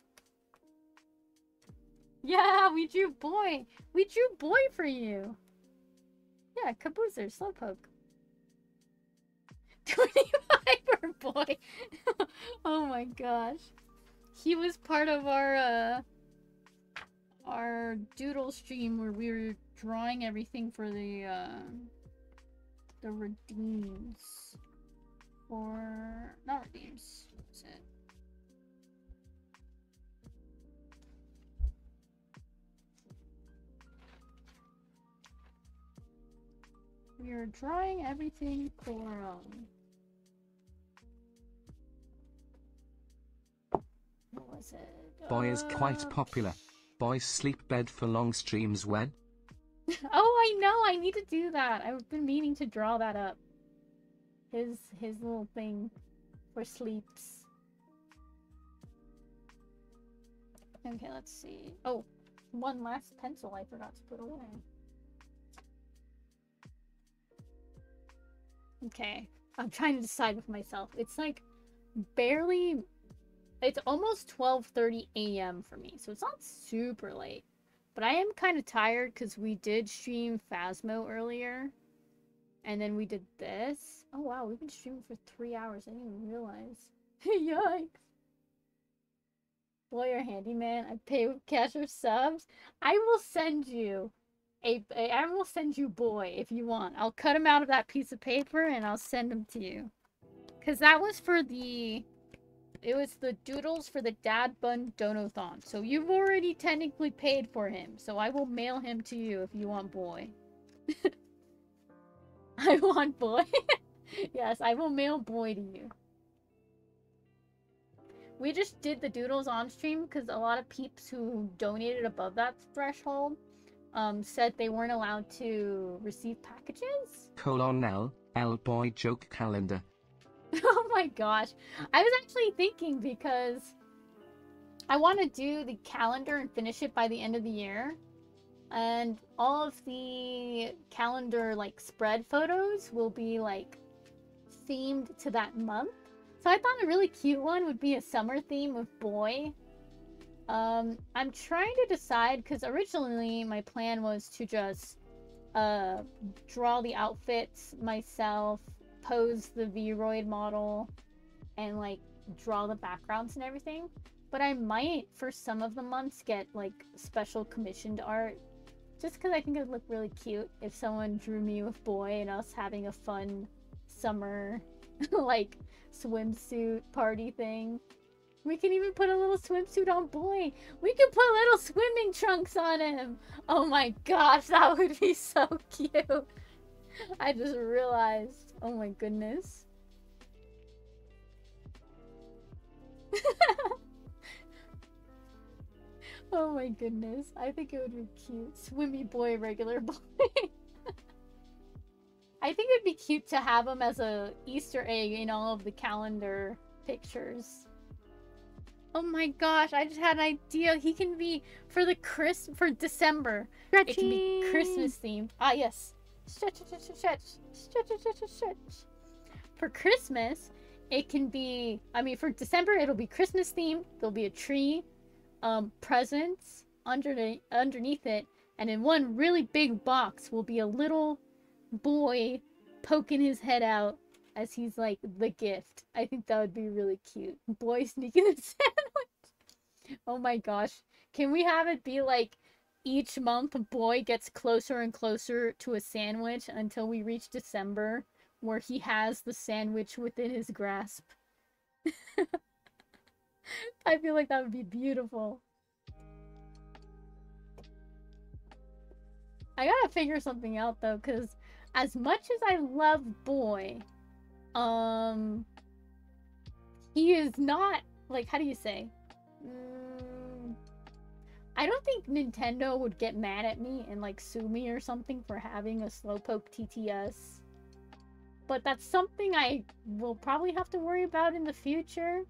Yeah, we drew boy. We drew boy for you. Yeah, Kaboozer, Slowpoke. 25 for boy. Oh my gosh. He was part of our doodle stream where we were drawing everything for the redeems. Or not redeems. What's it? We were drawing everything for what was it? Boy is quite popular. Boys sleep bed for long streams when? Oh, I know. I need to do that. I've been meaning to draw that up. His little thing for sleeps. Okay, let's see. Oh, one last pencil I forgot to put away. Okay, I'm trying to decide with myself. It's like barely... It's almost 12:30 a.m. for me, so it's not super late. But I am kind of tired because we did stream Phasmo earlier. And then we did this. Oh wow, we've been streaming for 3 hours. I didn't even realize. Yikes. Boy or handyman, I pay with cash or subs. I will send you I will send you boy if you want. I'll cut him out of that piece of paper and I'll send him to you. Cause that was for the... It was the doodles for the Dad Bun Donathon. So you've already technically paid for him. So I will mail him to you if you want boy. I want boy. Yes, I will mail boy to you. We just did the doodles on stream because a lot of peeps who donated above that threshold said they weren't allowed to receive packages. L boy joke calendar. Oh my gosh. I was actually thinking because I want to do the calendar and finish it by the end of the year. And all of the calendar like spread photos will be like themed to that month. So I thought a really cute one would be a summer theme with boy. I'm trying to decide because originally my plan was to just draw the outfits myself, pose the Vroid model, and like draw the backgrounds and everything. But I might for some of the months get like special commissioned art just because I think it would look really cute if someone drew me with boy and us having a fun summer like swimsuit party thing. We can even put a little swimsuit on boy. We can put little swimming trunks on him. Oh my gosh, that would be so cute. I just realized. Oh my goodness. Oh my goodness. I think it would be cute. Swimmy boy, regular boy. I think it'd be cute to have him as a Easter egg in all of the calendar pictures. Oh my gosh, I just had an idea. He can be for December. Stretchy. It can be Christmas themed. Ah yes. Stretch, stretch, stretch, stretch, stretch, stretch, stretch, stretch. For Christmas, it can be, for December it'll be Christmas themed. There'll be a tree, presents underneath it, and in one really big box will be a little boy poking his head out as he's like the gift. I think that would be really cute. Boy sneaking a sandwich. Oh my gosh. Can we have it be like each month a boy gets closer and closer to a sandwich until we reach December where he has the sandwich within his grasp? I feel like that would be beautiful. I gotta figure something out though, because as much as I love boy, he is not, like, how do you say? I don't think Nintendo would get mad at me and, like, sue me or something for having a Slowpoke TTS. But that's something I will probably have to worry about in the future,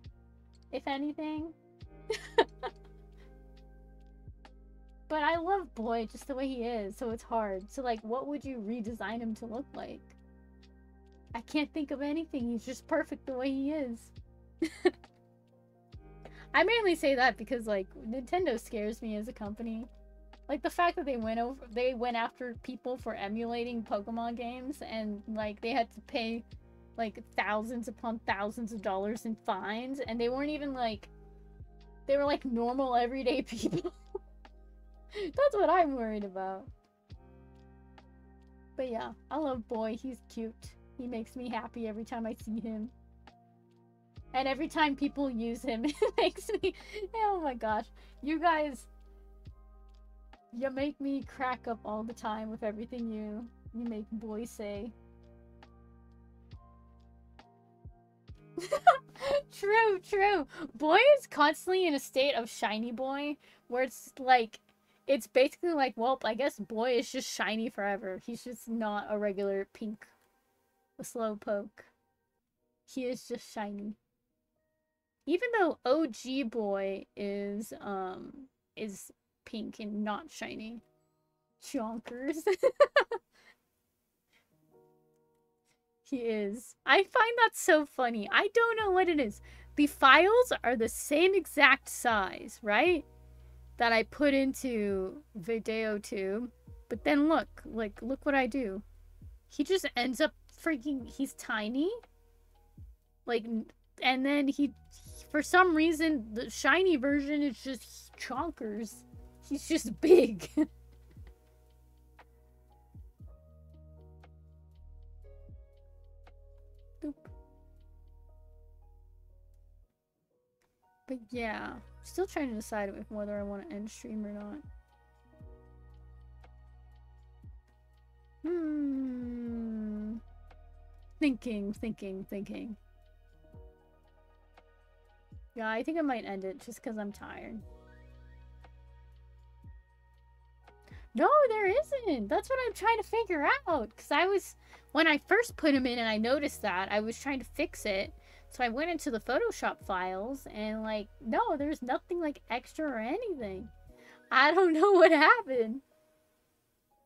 if anything. But I love boy just the way he is, so it's hard. So, like, what would you redesign him to look like? I can't think of anything. He's just perfect the way he is. I mainly say that because, like, Nintendo scares me as a company. Like, the fact that they went after people for emulating Pokemon games and, like, they had to pay, like, thousands upon thousands of dollars in fines, and they weren't even, like, they were, like, normal, everyday people. That's what I'm worried about. But yeah, I love boy. He's cute. He makes me happy every time I see him. And every time people use him, it makes me... Oh my gosh. You guys... You make me crack up all the time with everything you make boy say. True, true. Boy is constantly in a state of shiny boy, where it's like... It's basically like, well, I guess boy is just shiny forever. He's just not a regular pink Slowpoke. He is just shiny. Even though OG boy is pink and not shiny. Chonkers. He is. I find that so funny. I don't know what it is. The files are the same exact size, right? That I put into VideoTube. But then look what I do. He just ends up freaking, he's tiny. Like, and then for some reason, the shiny version is just chonkers. He's just big. But yeah, still trying to decide whether I want to end stream or not. thinking. Yeah, I think I might end it just because I'm tired. No, there isn't. That's what I'm trying to figure out. Because when I first put him in and I noticed that, I was trying to fix it. So I went into the Photoshop files and like, no, there's nothing like extra or anything. I don't know what happened.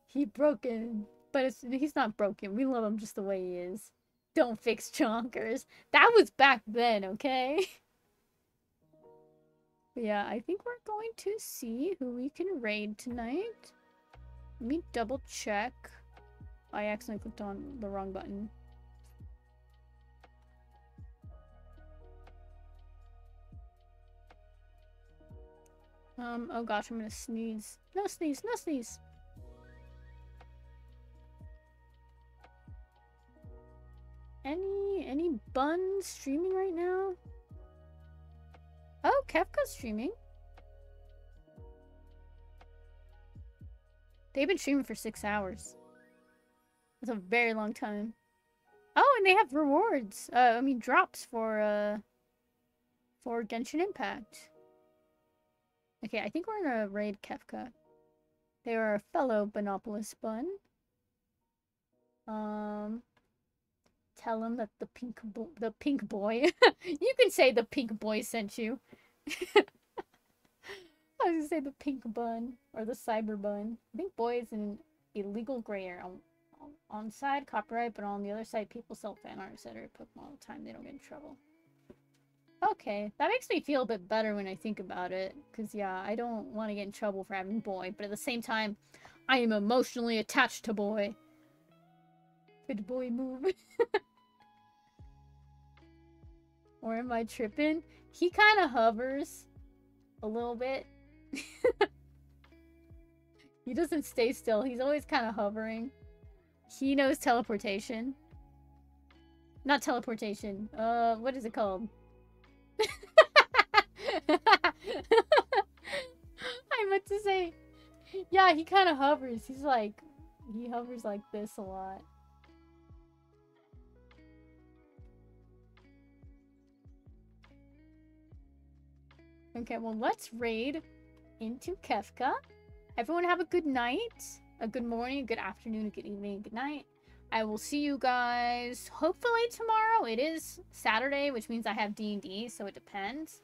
He broken. But he's not broken. We love him just the way he is. Don't fix chonkers. That was back then, okay? But yeah, I think we're going to see who we can raid tonight. Let me double check. I accidentally clicked on the wrong button. Oh gosh, I'm gonna sneeze. No sneeze, no sneeze. Any buns streaming right now? Oh, Kefka's streaming. They've been streaming for 6 hours. That's a very long time. Oh, and they have rewards. I mean drops for Genshin Impact. Okay, I think we're gonna raid Kefka. They are a fellow Bonopolis bun. Tell him that the pink boy. You can say the pink boy sent you. I was gonna say the pink bun or the cyber bun. I think boy is an illegal gray area. On side copyright, but on the other side people sell fan art, etc. Pokemon all the time. They don't get in trouble. Okay, that makes me feel a bit better when I think about it. Because, yeah, I don't want to get in trouble for having boy. But at the same time, I am emotionally attached to boy. Good boy move. Or am I tripping? He kind of hovers a little bit. He doesn't stay still. He's always kind of hovering. He knows teleportation. Not teleportation. What is it called? I meant to say, yeah, he kind of hovers. He hovers like this a lot. Okay, well, let's raid into Kefka. Everyone have a good night, a good morning, a good afternoon, a good evening, a good night. I will see you guys hopefully tomorrow. It is Saturday, which means I have D&D, so it depends.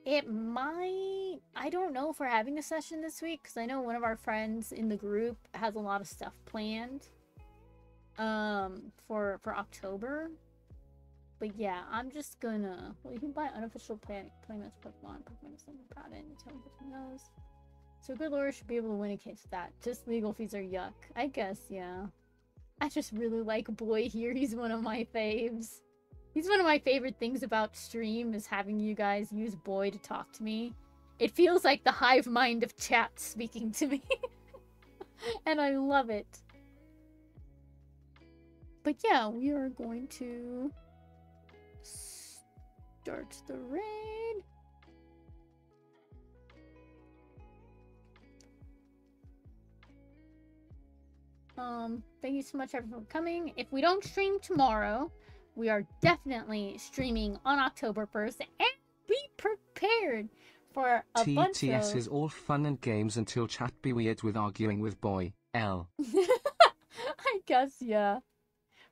It might... I don't know if we're having a session this week, because I know one of our friends in the group has a lot of stuff planned for October. But yeah, I'm just gonna... Well, you can buy unofficial playlist Pokemon. Pokemon is something about it. Until Pokemon knows. So good lord should be able to win in case of that. Just legal fees are yuck. I guess, yeah. I just really like Boy here. He's one of my faves. He's one of my favorite things about stream is having you guys use Boy to talk to me. It feels like the hive mind of chat speaking to me. And I love it. But yeah, we are going to start the raid. Thank you so much everyone for coming. If we don't stream tomorrow, we are definitely streaming on October 1st, and be prepared for a bunch TTS of... is all fun and games until chat be weird with arguing with boy, L. I guess, yeah.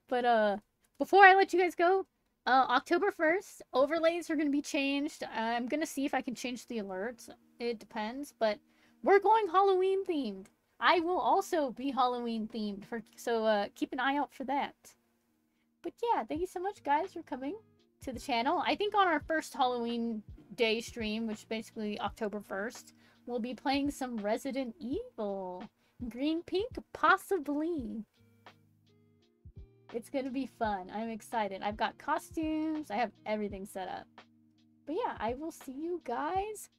But, before I let you guys go, October 1st, overlays are going to be changed. I'm going to see if I can change the alerts. It depends, but we're going Halloween themed. I will also be Halloween themed, so keep an eye out for that. But yeah, thank you so much guys for coming to the channel. I think on our first Halloween day stream, which is basically October 1st, we'll be playing some Resident Evil. Green Pink, possibly. It's gonna be fun. I'm excited. I've got costumes. I have everything set up. But yeah, I will see you guys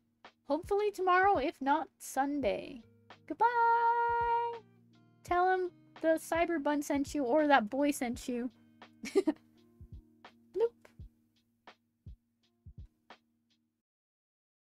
hopefully tomorrow, if not Sunday. Goodbye! Tell him the cyberbun sent you or that boy sent you.